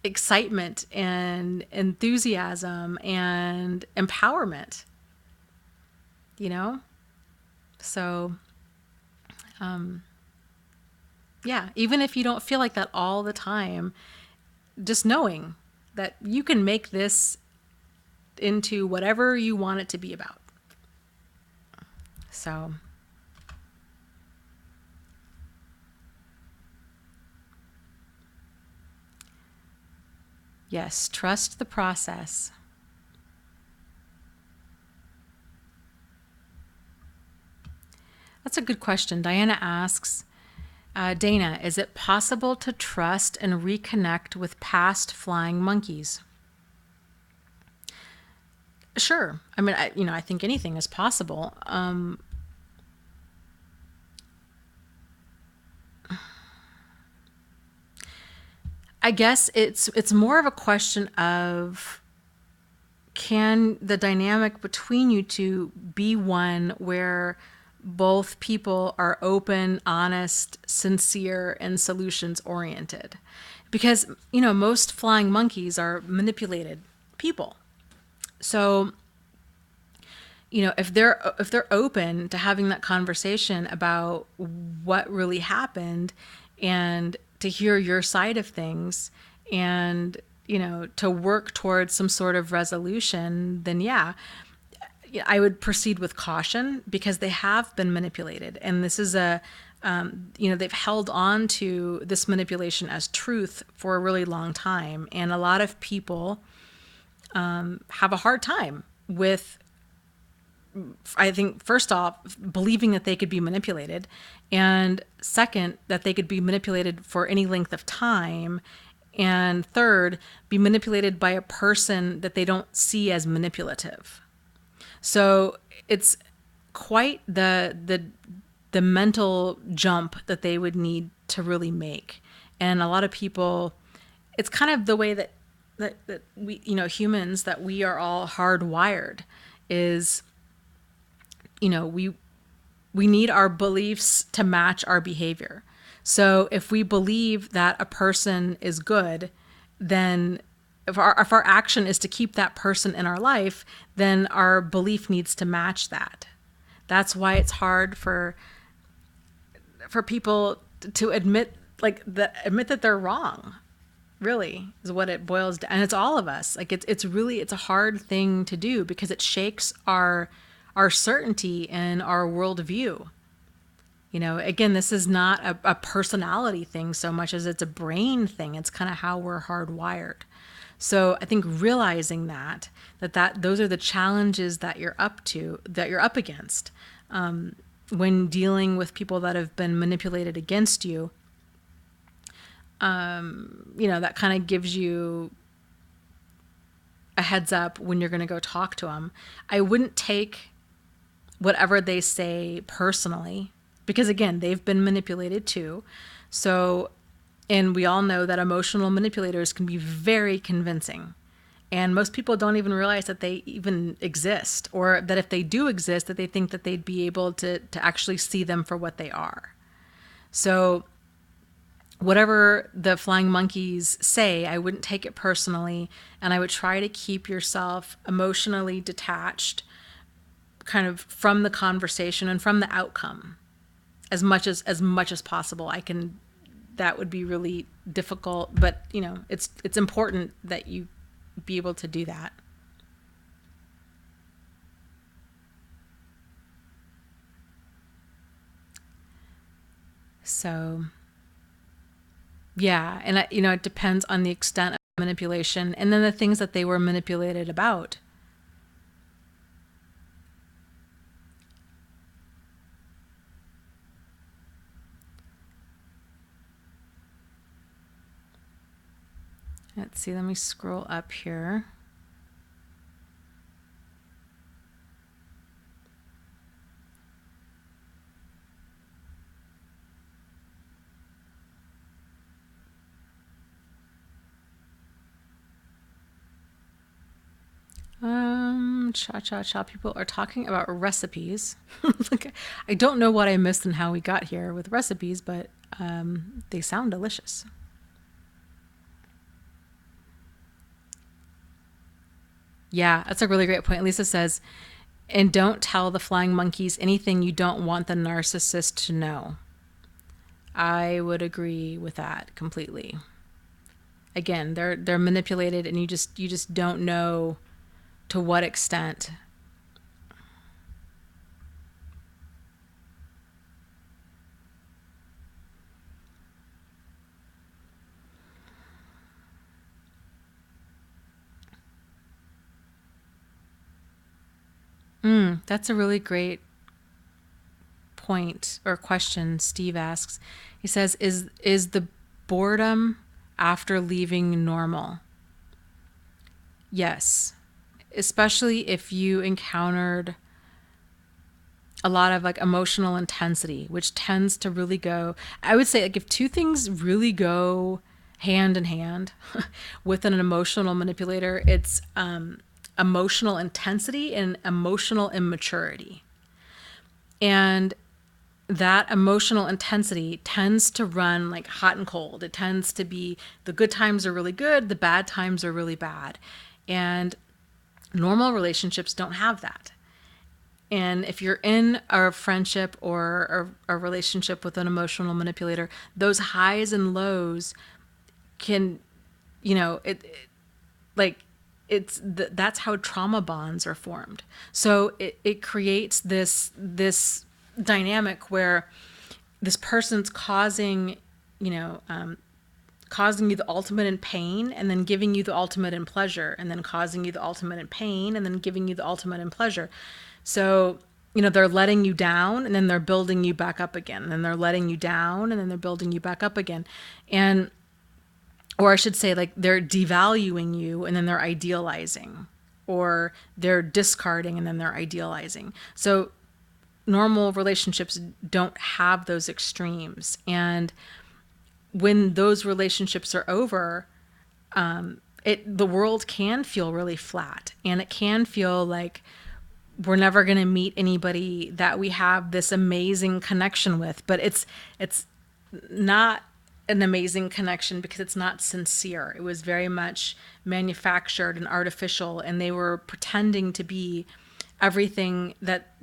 excitement and enthusiasm and empowerment, So, yeah, even if you don't feel like that all the time, just knowing that you can make this into whatever you want it to be about. So, yes, trust the process. That's a good question. Diana asks, Dana, is it possible to trust and reconnect with past flying monkeys? Sure. I mean, I think anything is possible. I guess it's more of a question of, can the dynamic between you two be one where both people are open, honest, sincere, and solutions oriented? Because, most flying monkeys are manipulated people. So, if they're open to having that conversation about what really happened, and to hear your side of things, and, to work towards some sort of resolution, then yeah, I would proceed with caution, because they have been manipulated. And this is they've held on to this manipulation as truth for a really long time. And a lot of people have a hard time with, I think, first off, believing that they could be manipulated. And second, that they could be manipulated for any length of time. And third, be manipulated by a person that they don't see as manipulative. So it's quite the mental jump that they would need to really make. And a lot of people, it's kind of the way that we, humans, that we are all hardwired is, we need our beliefs to match our behavior. So if we believe that a person is good, then if our action is to keep that person in our life, then our belief needs to match that. That's why it's hard for people to admit that they're wrong. Really is what it boils down, and it's all of us. Like it's a hard thing to do because it shakes our certainty and our worldview. Again, this is not a personality thing so much as it's a brain thing. It's kind of how we're hardwired. So I think realizing that those are the challenges that you're up against when dealing with people that have been manipulated against you. That kind of gives you a heads up when you're going to go talk to them. I wouldn't take whatever they say personally, because again, they've been manipulated too. So, and we all know that emotional manipulators can be very convincing. And most people don't even realize that they even exist, or that if they do exist, that they think that they'd be able to actually see them for what they are. So whatever the flying monkeys say, I wouldn't take it personally, and I would try to keep yourself emotionally detached kind of from the conversation and from the outcome as much as possible. That would be really difficult, but it's important that you be able to do that. So yeah, and it depends on the extent of manipulation and then the things that they were manipulated about. Let's see, let me scroll up here. Cha. People are talking about recipes. I don't know what I missed and how we got here with recipes, but they sound delicious. Yeah, that's a really great point. Lisa says, and don't tell the flying monkeys anything you don't want the narcissist to know. I would agree with that completely. Again, they're manipulated, and you just don't know to what extent. That's a really great point or question Steve asks. He says, is the boredom after leaving normal? Yes. Especially if you encountered a lot of emotional intensity, which tends to really go, I would say if two things really go hand in hand with an emotional manipulator, it's emotional intensity and emotional immaturity. And that emotional intensity tends to run like hot and cold. It tends to be the good times are really good, the bad times are really bad. And normal relationships don't have that. And if you're in a friendship or a relationship with an emotional manipulator, those highs and lows can, that's how trauma bonds are formed. So it creates this dynamic where this person's causing you the ultimate in pain, and then giving you the ultimate in pleasure, and then causing you the ultimate in pain, and then giving you the ultimate in pleasure. So they're letting you down, and then they're building you back up again, and then they're letting you down, and then they're building you back up again. And or I should say, they're devaluing you, and then they're idealizing, or they're discarding, and then they're idealizing. So normal relationships don't have those extremes. And when those relationships are over, the world can feel really flat, and it can feel like we're never going to meet anybody that we have this amazing connection with. But it's not an amazing connection because it's not sincere. It was very much manufactured and artificial, and they were pretending to be everything that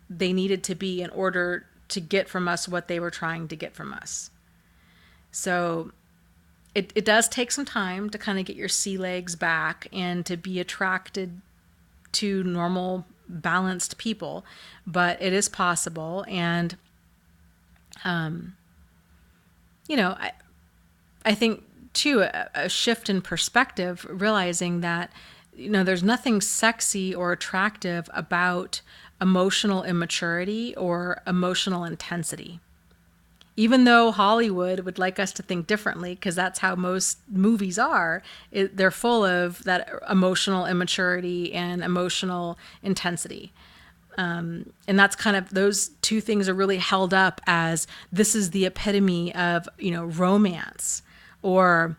they needed to be in order to get from us what they were trying to get from us. So it does take some time to kind of get your sea legs back and to be attracted to normal, balanced people, but it is possible. And, I think too, a shift in perspective, realizing that, there's nothing sexy or attractive about emotional immaturity or emotional intensity. Even though Hollywood would like us to think differently, because that's how most movies are, they're full of that emotional immaturity and emotional intensity. And that's kind of, those two things are really held up as this is the epitome of, romance or,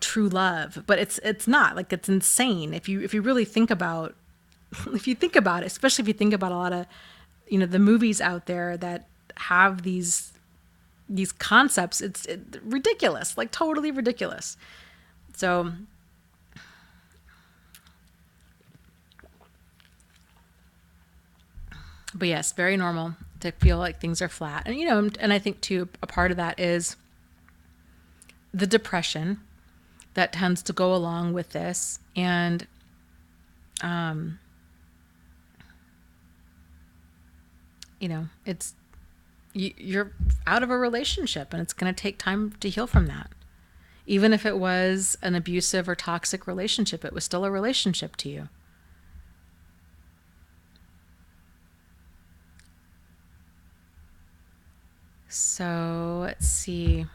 true love. But it's not. Like, it's insane. If you really think about, if you think about it, especially if you think about a lot of, the movies out there that have these concepts, it's ridiculous, like totally ridiculous. So but yes, very normal to feel like things are flat. And I think too, a part of that is the depression that tends to go along with this. And it's, you're out of a relationship, and it's going to take time to heal from that. Even if it was an abusive or toxic relationship, it was still a relationship to you. So let's see.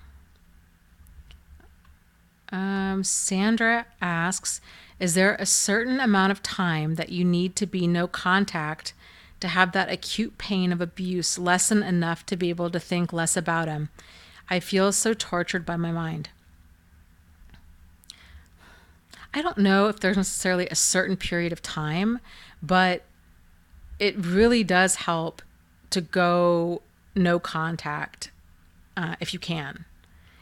Sandra asks, is there a certain amount of time that you need to be no contact to have that acute pain of abuse lessen enough to be able to think less about him? I feel so tortured by my mind. I don't know if there's necessarily a certain period of time, but it really does help to go no contact if you can.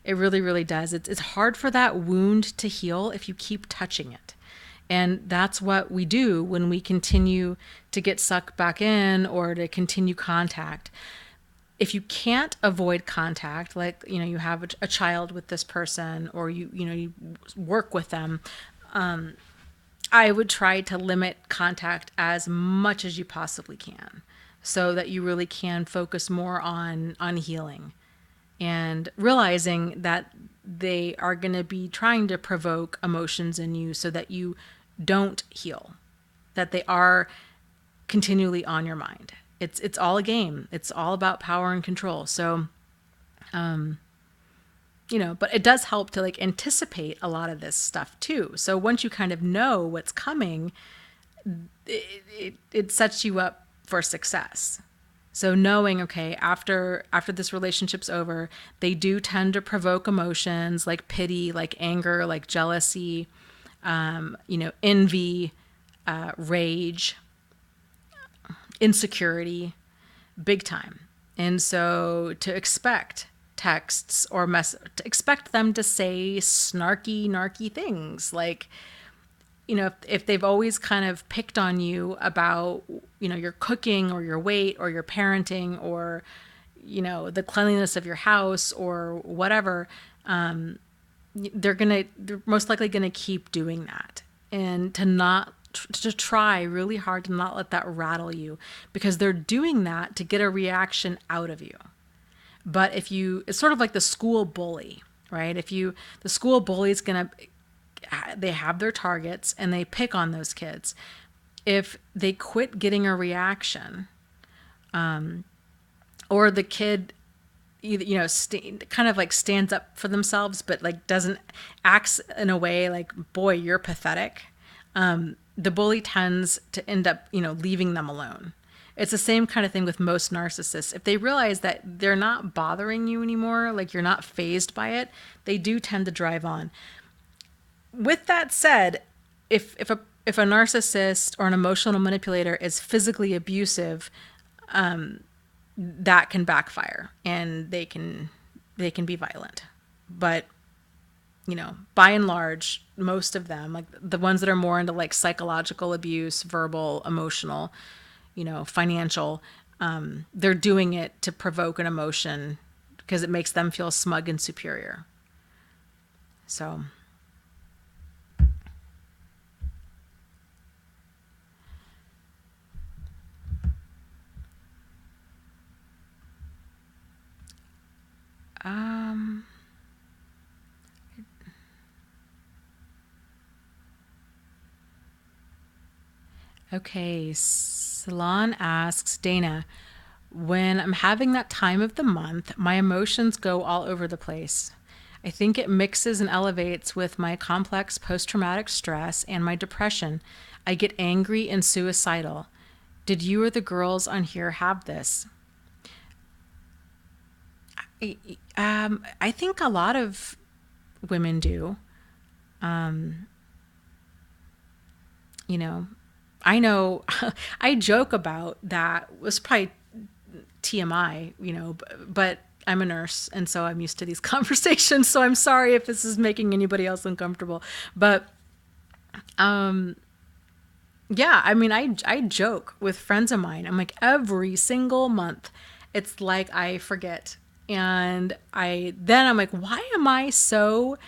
It really, really does. It's hard for that wound to heal if you keep touching it. And that's what we do when we continue to get sucked back in or to continue contact. If you can't avoid contact, like, you have a child with this person, or you work with them, I would try to limit contact as much as you possibly can, so that you really can focus more on healing and realizing that they are going to be trying to provoke emotions in you so that you don't heal, that they are continually on your mind. It's all a game. It's all about power and control. So, but it does help to like anticipate a lot of this stuff too. So once you kind of know what's coming, it sets you up for success. So knowing, okay, after this relationship's over, they do tend to provoke emotions like pity, like anger, like jealousy, envy, rage, insecurity, big time. And so to expect texts or to expect them to say snarky things like, if they've always kind of picked on you about, your cooking or your weight or your parenting or, the cleanliness of your house or whatever, they're most likely going to keep doing that, and to try really hard to not let that rattle you, because they're doing that to get a reaction out of you. But it's sort of like the school bully, right? The school bully is going to, they have their targets and they pick on those kids. If they quit getting a reaction, or the kid, kind of like stands up for themselves, but like doesn't acts in a way like, boy, you're pathetic. The bully tends to end up, leaving them alone. It's the same kind of thing with most narcissists. If they realize that they're not bothering you anymore, like you're not fazed by it, they do tend to drive on. With that said, if a narcissist or an emotional manipulator is physically abusive, that can backfire and they can be violent. But by and large, most of them, like the ones that are more into like psychological abuse, verbal, emotional, financial, they're doing it to provoke an emotion because it makes them feel smug and superior. So, um, okay. Salon asks Dana, when I'm having that time of the month, my emotions go all over the place. I think it mixes and elevates with my complex post traumatic stress and my depression. I get angry and suicidal. Did you or the girls on here have this? I think a lot of women do. You know, I know I joke about that was probably TMI, but I'm a nurse and so I'm used to these conversations. So I'm sorry if this is making anybody else uncomfortable. But yeah, I mean, I joke with friends of mine. I'm like, every single month, it's like I forget. And I'm like, why am I so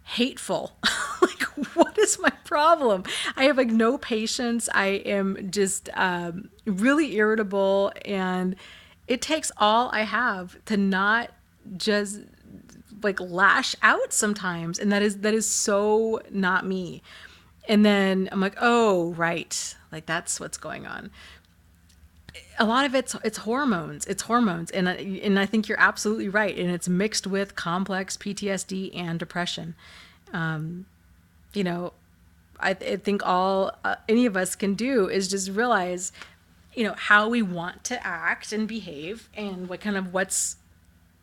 hateful? Like, what is my problem? I have like no patience. I am just really irritable, and it takes all I have to not just like lash out sometimes, and that is so not me. And then I'm like, oh right, like that's what's going on. A lot of it's hormones. It's hormones, and I think you're absolutely right. And it's mixed with complex PTSD and depression. You know, I think all any of us can do is just realize, how we want to act and behave, and what's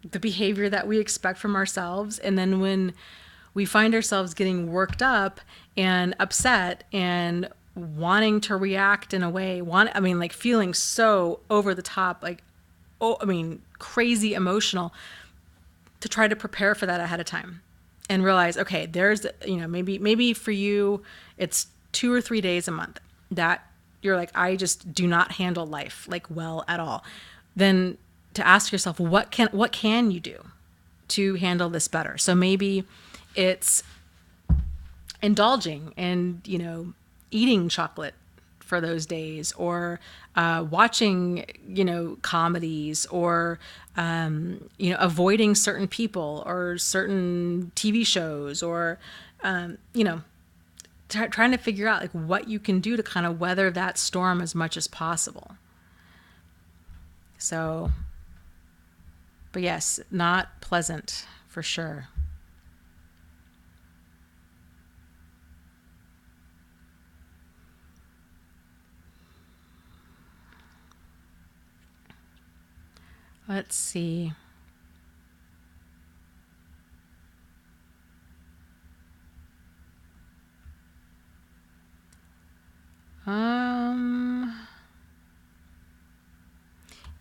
the behavior that we expect from ourselves. And then when we find ourselves getting worked up and upset and wanting to react in a way, like feeling so over the top, like, crazy emotional, to try to prepare for that ahead of time and realize, okay, there's, maybe for you, it's 2 or 3 days a month that you're like, I just do not handle life like well at all. Then to ask yourself, what can you do to handle this better? So maybe it's indulging and, eating chocolate for those days, or watching, comedies, or, avoiding certain people or certain TV shows, or, trying to figure out like what you can do to kind of weather that storm as much as possible. So, but yes, not pleasant for sure. Let's see.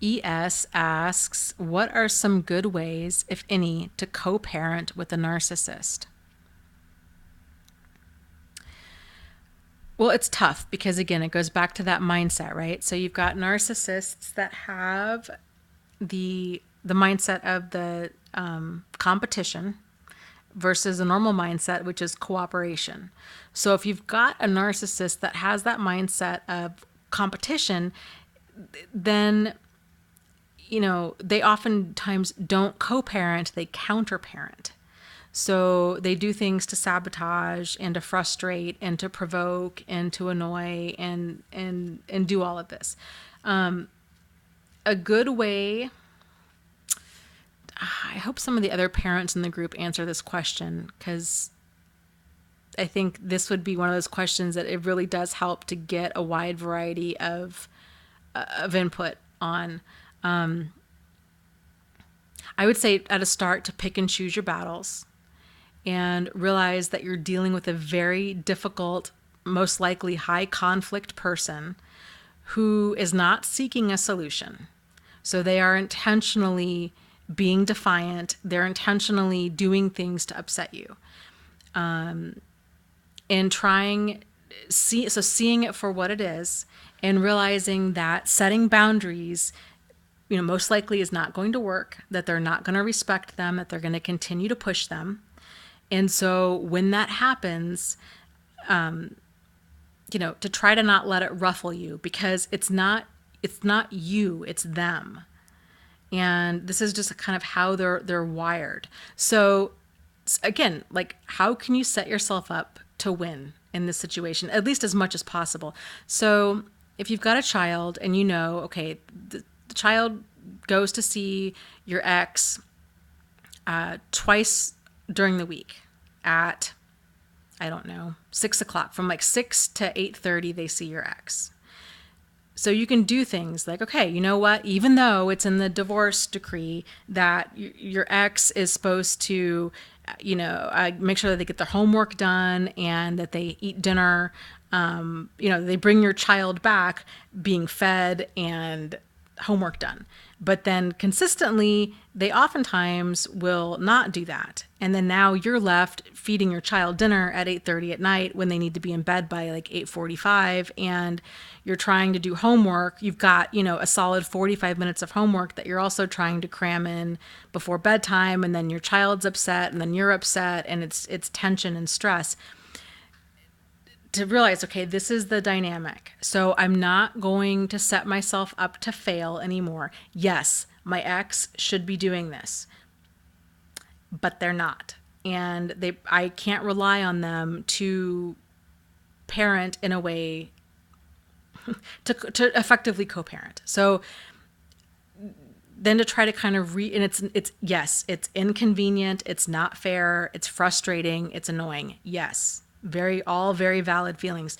ES asks, what are some good ways, if any, to co-parent with a narcissist? Well, it's tough because, again, it goes back to that mindset, right? So you've got narcissists that have the mindset of the competition versus a normal mindset, which is cooperation. So if you've got a narcissist that has that mindset of competition, then they oftentimes don't co-parent, they counter-parent. So they do things to sabotage and to frustrate and to provoke and to annoy and do all of this. A good way, I hope some of the other parents in the group answer this question, because I think this would be one of those questions that it really does help to get a wide variety of of input on. I would say at a start to pick and choose your battles and realize that you're dealing with a very difficult, most likely high conflict person who is not seeking a solution. So they are intentionally being defiant. They're intentionally doing things to upset you. And seeing it for what it is and realizing that setting boundaries, most likely is not going to work, that they're not going to respect them, that they're going to continue to push them. And so when that happens, to try to not let it ruffle you, because it's not you, it's them. And this is just kind of how they're wired. So again, like, how can you set yourself up to win in this situation, at least as much as possible? So if you've got a child and okay, the child goes to see your ex twice during the week at, I don't know, 6:00, from like 6 to 8:30, they see your ex. So you can do things like, okay, you know what? Even though it's in the divorce decree that your ex is supposed to, make sure that they get their homework done and that they eat dinner, they bring your child back being fed and homework done. But then consistently, they oftentimes will not do that. And then now you're left feeding your child dinner at 8:30 at night when they need to be in bed by like 8:45, and you're trying to do homework. You've got, a solid 45 minutes of homework that you're also trying to cram in before bedtime, and then your child's upset and then you're upset, and it's tension and stress. To realize, okay, this is the dynamic. So I'm not going to set myself up to fail anymore. Yes, my ex should be doing this, but they're not. And I can't rely on them to parent in a way to effectively co-parent. So then to try to kind of and it's inconvenient, it's not fair, it's frustrating, it's annoying. Yes. All very valid feelings.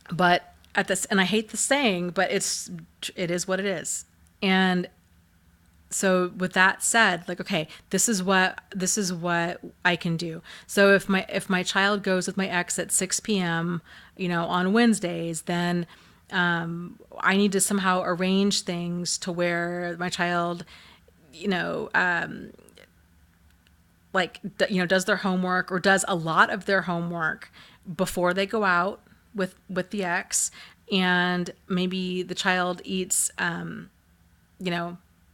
But and I hate the saying, but it is what it is. And so with that said, like, okay, this is what I can do. So if my child goes with my ex at 6 p.m., on Wednesdays, then I need to somehow arrange things to where my child, does their homework or does a lot of their homework before they go out with the ex. And maybe the child eats,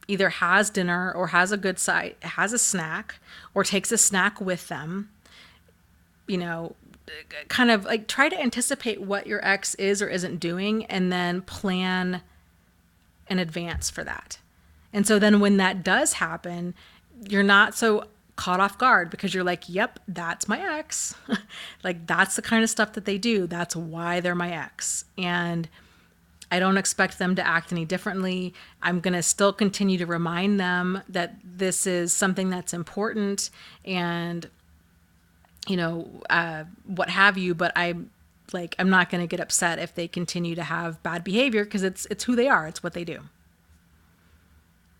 either has dinner or has a snack or takes a snack with them, kind of like try to anticipate what your ex is or isn't doing and then plan in advance for that. And so then when that does happen, you're not so caught off guard because you're like, yep, that's my ex. Like, that's the kind of stuff that they do. That's why they're my ex. And I don't expect them to act any differently. I'm going to still continue to remind them that this is something that's important and, what have you. But I'm not going to get upset if they continue to have bad behavior because it's who they are. It's what they do.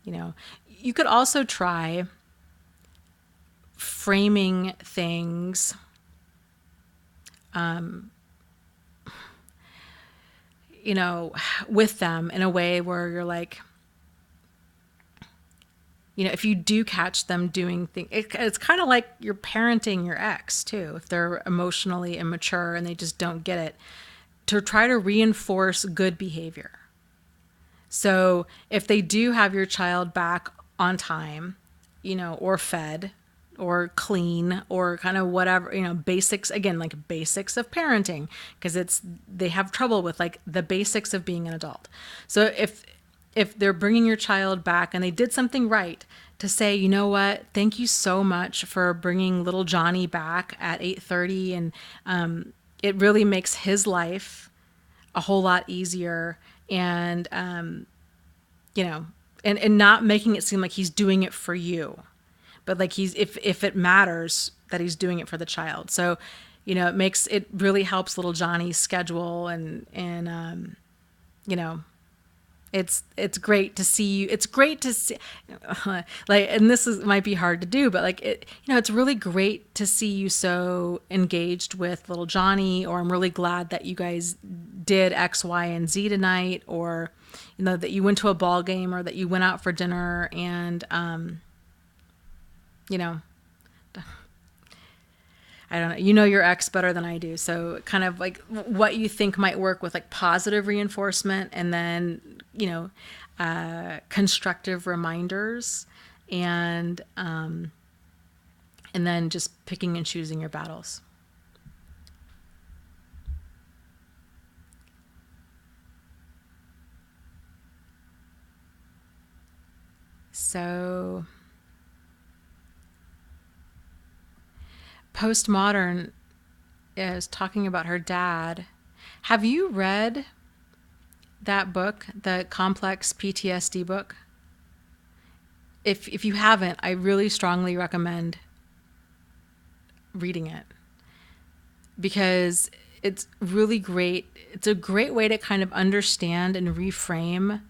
You could also try framing things with them in a way where you're like, if you do catch them doing things, it's kind of like you're parenting your ex too, if they're emotionally immature and they just don't get it, to try to reinforce good behavior. So if they do have your child back on time, or fed or clean or kind of whatever, basics, again, like basics of parenting, because they have trouble with like the basics of being an adult. So if they're bringing your child back and they did something right, to say, you know what, thank you so much for bringing little Johnny back at 8:30. And it really makes his life a whole lot easier. And, and not making it seem like he's doing it for you, but like if it matters that he's doing it for the child. So, it really helps little Johnny's schedule and you know, it's great to see you. It's great to see, like, and this is might be hard to do, but like it's really great to see you so engaged with little Johnny. Or I'm really glad that you guys did X, Y, and Z tonight, or that you went to a ball game, or that you went out for dinner, and you know, I don't know. You know your ex better than I do. So kind of like what you think might work with like positive reinforcement, and then, constructive reminders, and then just picking and choosing your battles. So postmodern is talking about her dad. Have you read that book, the Complex PTSD book? If you haven't, I really strongly recommend reading it, because it's really great. It's a great way to kind of understand and reframe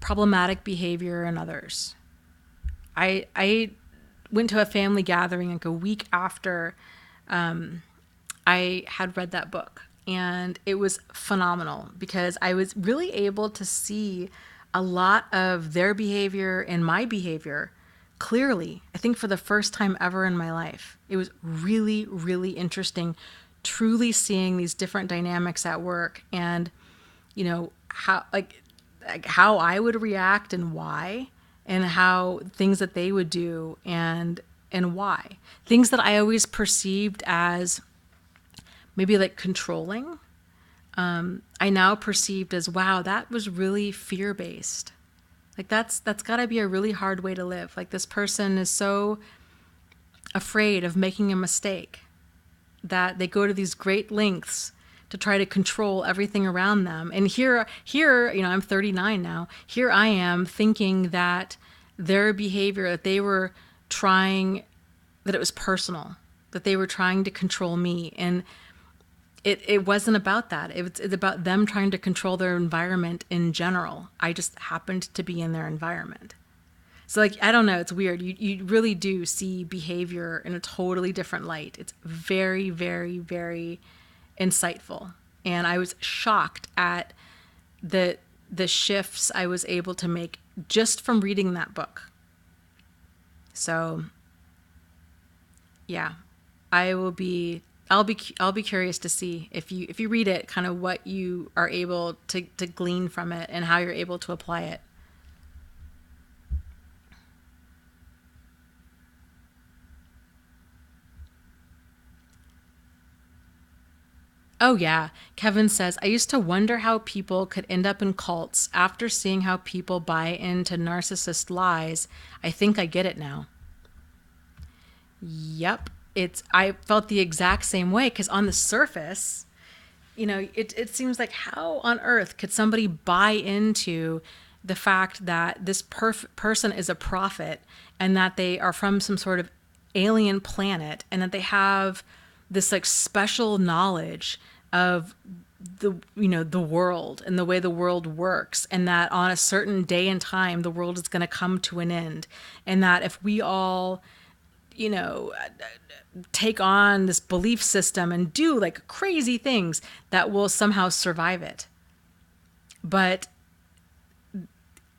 problematic behavior in others. I went to a family gathering like a week after I had read that book, and it was phenomenal because I was really able to see a lot of their behavior and my behavior clearly. I think for the first time ever in my life. It was really, really interesting, truly seeing these different dynamics at work, and how how I would react and why, and how things that they would do and why. Things that I always perceived as maybe like controlling, I now perceived as, wow, that was really fear-based. Like that's got to be a really hard way to live. Like this person is so afraid of making a mistake that they go to these great lengths to try to control everything around them. And here, I'm 39 now. Here I am thinking that their behavior, that they were trying, that it was personal, that they were trying to control me. And it wasn't about that. It's about them trying to control their environment in general. I just happened to be in their environment. So like, I don't know, it's weird. You really do see behavior in a totally different light. It's very, very, very insightful. And I was shocked at the shifts I was able to make just from reading that book. So yeah, I'll be curious to see if you read it, kind of what you are able to glean from it and how you're able to apply it. Oh, yeah. Kevin says, I used to wonder how people could end up in cults after seeing how people buy into narcissist lies. I think I get it now. Yep. I felt the exact same way, because on the surface, it seems like, how on earth could somebody buy into the fact that this person is a prophet, and that they are from some sort of alien planet, and that they have this like special knowledge of the world and the way the world works, and that on a certain day and time the world is going to come to an end, and that if we all take on this belief system and do like crazy things, that will somehow survive it. But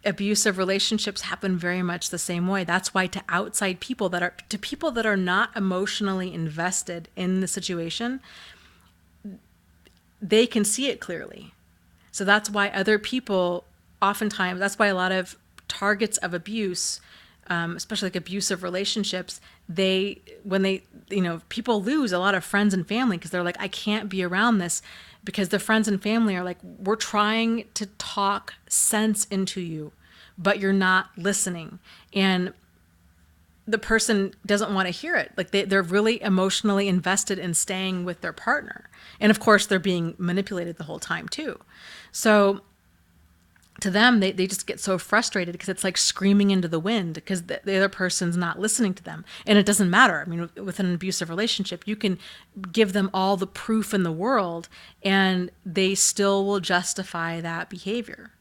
abusive relationships happen very much the same way. That's why to outside people, to people that are not emotionally invested in the situation, they can see it clearly. So that's why other people, oftentimes, that's why a lot of targets of abuse, especially like abusive relationships, people lose a lot of friends and family, because they're like, I can't be around this, because the friends and family are like, we're trying to talk sense into you, but you're not listening. And the person doesn't want to hear it. Like they're really emotionally invested in staying with their partner. And of course, they're being manipulated the whole time too. So to them, they just get so frustrated because it's like screaming into the wind because the other person's not listening to them. And it doesn't matter. I mean, with an abusive relationship, you can give them all the proof in the world and they still will justify that behavior.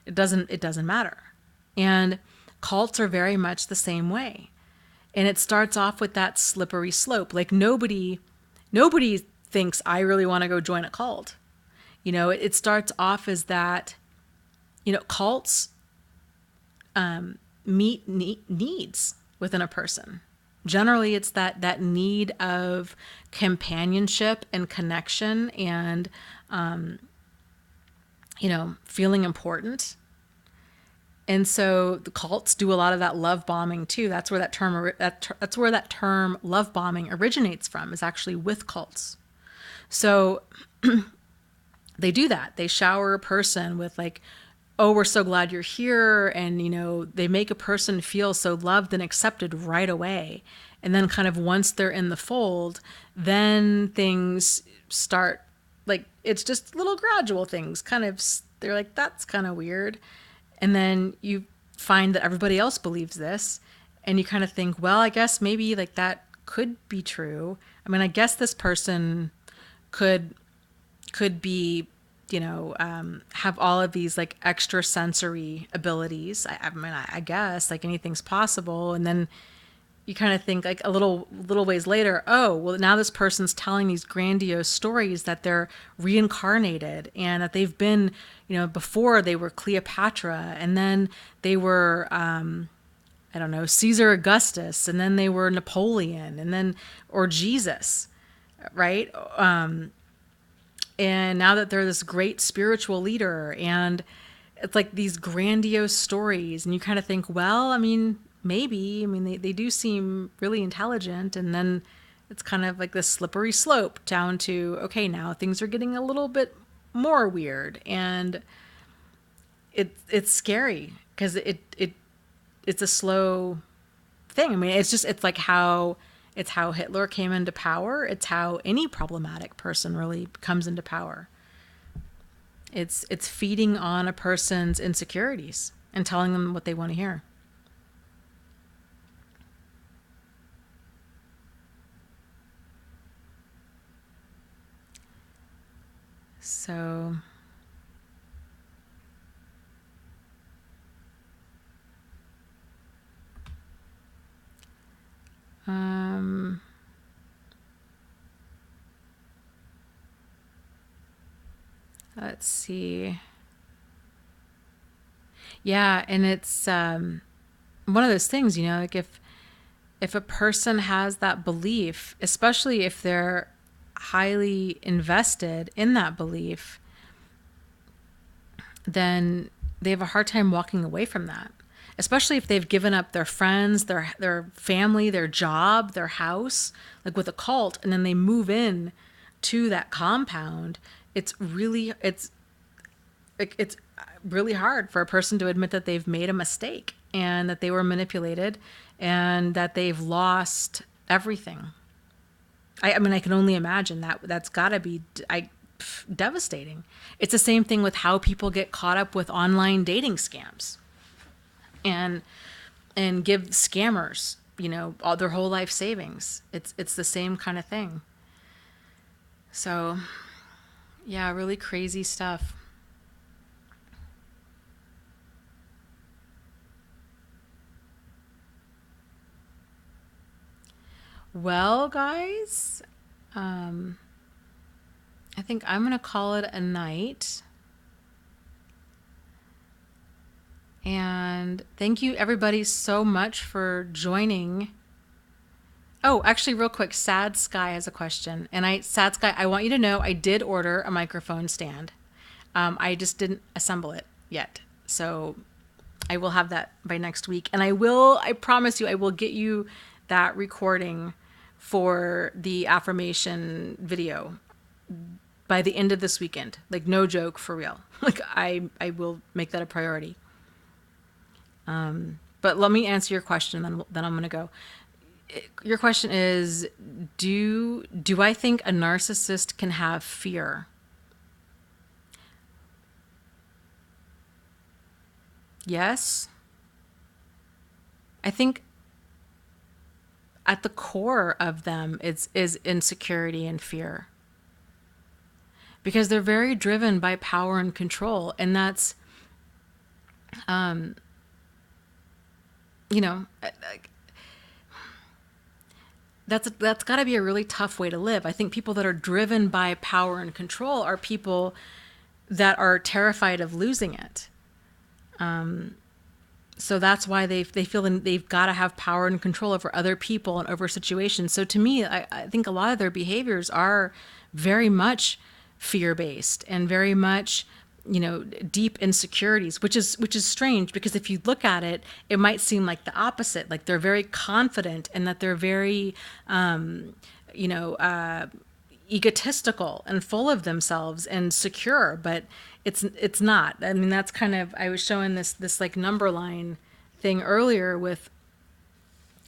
It doesn't matter. And cults are very much the same way. And it starts off with that slippery slope. Like nobody thinks I really want to go join a cult. It starts off as that, cults meet needs within a person. Generally, it's that need of companionship and connection and, feeling important. And so the cults do a lot of that love bombing too. That's where that's where that term love bombing originates from, is actually with cults. So they do that. They shower a person with like, oh, we're so glad you're here. And, they make a person feel so loved and accepted right away. And then kind of once they're in the fold, then things start like, it's just little gradual things kind of, they're like, that's kind of weird. And then you find that everybody else believes this. And you kind of think, well, I guess maybe like that could be true. I mean, I guess this person could be, have all of these like extrasensory abilities. I mean, I guess like anything's possible. And then you kind of think like a little ways later, oh, well, now this person's telling these grandiose stories that they're reincarnated and that they've been, before they were Cleopatra and then they were, I don't know, Caesar Augustus, and then they were Napoleon and then, or Jesus, right? And now that they're this great spiritual leader, and it's like these grandiose stories, and you kind of think, well, I mean, maybe, I mean, they do seem really intelligent. And then it's kind of like this slippery slope down to, okay, now things are getting a little bit more weird. And it's scary because it's a slow thing. I mean, it's like how Hitler came into power. It's how any problematic person really comes into power. It's feeding on a person's insecurities and telling them what they want to hear. So let's see. Yeah, and it's one of those things, like if a person has that belief, especially if they're highly invested in that belief, then they have a hard time walking away from that. Especially if they've given up their friends, their family, their job, their house, like with a cult, and then they move in to that compound. It's really hard for a person to admit that they've made a mistake and that they were manipulated and that they've lost everything. I mean, I can only imagine that's got to be devastating. It's the same thing with how people get caught up with online dating scams and give scammers, all their whole life savings. It's the same kind of thing. So, yeah, really crazy stuff. Well, guys, I think I'm going to call it a night. And thank you, everybody, so much for joining. Oh, actually, real quick, Sad Sky has a question. And Sad Sky, I want you to know I did order a microphone stand. I just didn't assemble it yet. So I will have that by next week. And I promise you, I will get you that recording for the affirmation video by the end of this weekend. Like, no joke, for real. Like, I will make that a priority. But let me answer your question, then I'm going to go. Your question is, do I think a narcissist can have fear? Yes. I think at the core of them is insecurity and fear, because they're very driven by power and control, and that's you know that's got to be a really tough way to live. I think people that are driven by power and control are people that are terrified of losing it. So that's why they feel they've got to have power and control over other people and over situations. So to me, I think a lot of their behaviors are very much fear based and very much, deep insecurities, which is strange, because if you look at it, it might seem like the opposite. Like they're very confident and that they're very, you know, uh, egotistical and full of themselves and secure, but it's not. I mean, that's kind of, I was showing this like number line thing earlier with,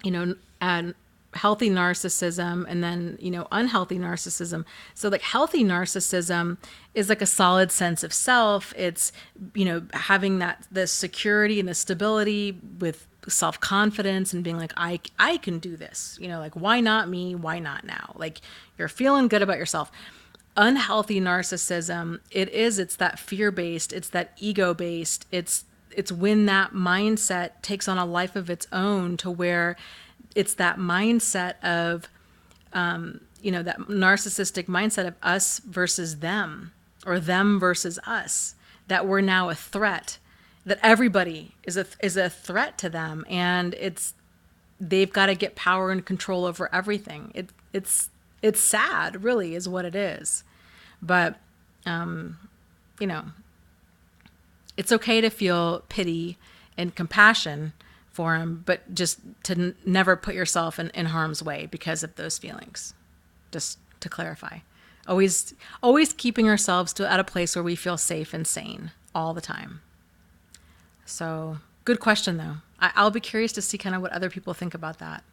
you know, and healthy narcissism and then, unhealthy narcissism. So like healthy narcissism is like a solid sense of self. It's, having the security and the stability with self-confidence and being like, I can do this, like, why not me? Why not now? Like, you're feeling good about yourself. Unhealthy narcissism, it's that fear-based, it's that ego-based, it's when that mindset takes on a life of its own, to where it's that mindset of, that narcissistic mindset of us versus them, or them versus us, that we're now a threat, that everybody is a threat to them, and they've got to get power and control over everything. It's sad, really, is what it is. But, you know, it's okay to feel pity and compassion for him, but just to never put yourself in harm's way because of those feelings. Just to clarify, always keeping ourselves at a place where we feel safe and sane all the time. So good question, though. I'll be curious to see kind of what other people think about that.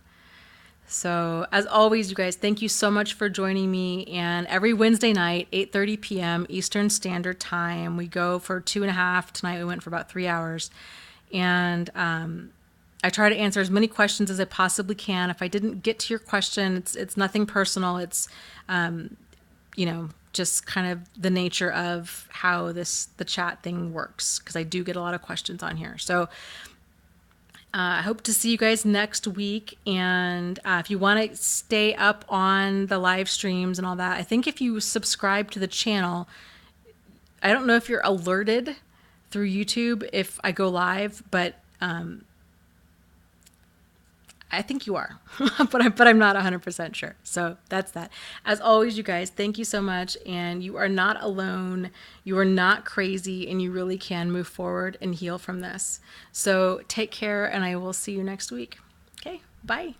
So as always, you guys, thank you so much for joining me. And every Wednesday night, 8:30 p.m. Eastern Standard Time, we go for 2.5. Tonight we went for about 3 hours. And I try to answer as many questions as I possibly can. If I didn't get to your question, it's nothing personal. It's, just kind of the nature of how the chat thing works, because I do get a lot of questions on here. So I hope to see you guys next week. And if you want to stay up on the live streams and all that, I think if you subscribe to the channel, I don't know if you're alerted through YouTube if I go live, but I think you are, but I'm not 100% sure. So that's that. As always, you guys, thank you so much. And you are not alone. You are not crazy, and you really can move forward and heal from this. So take care, and I will see you next week. Okay, bye.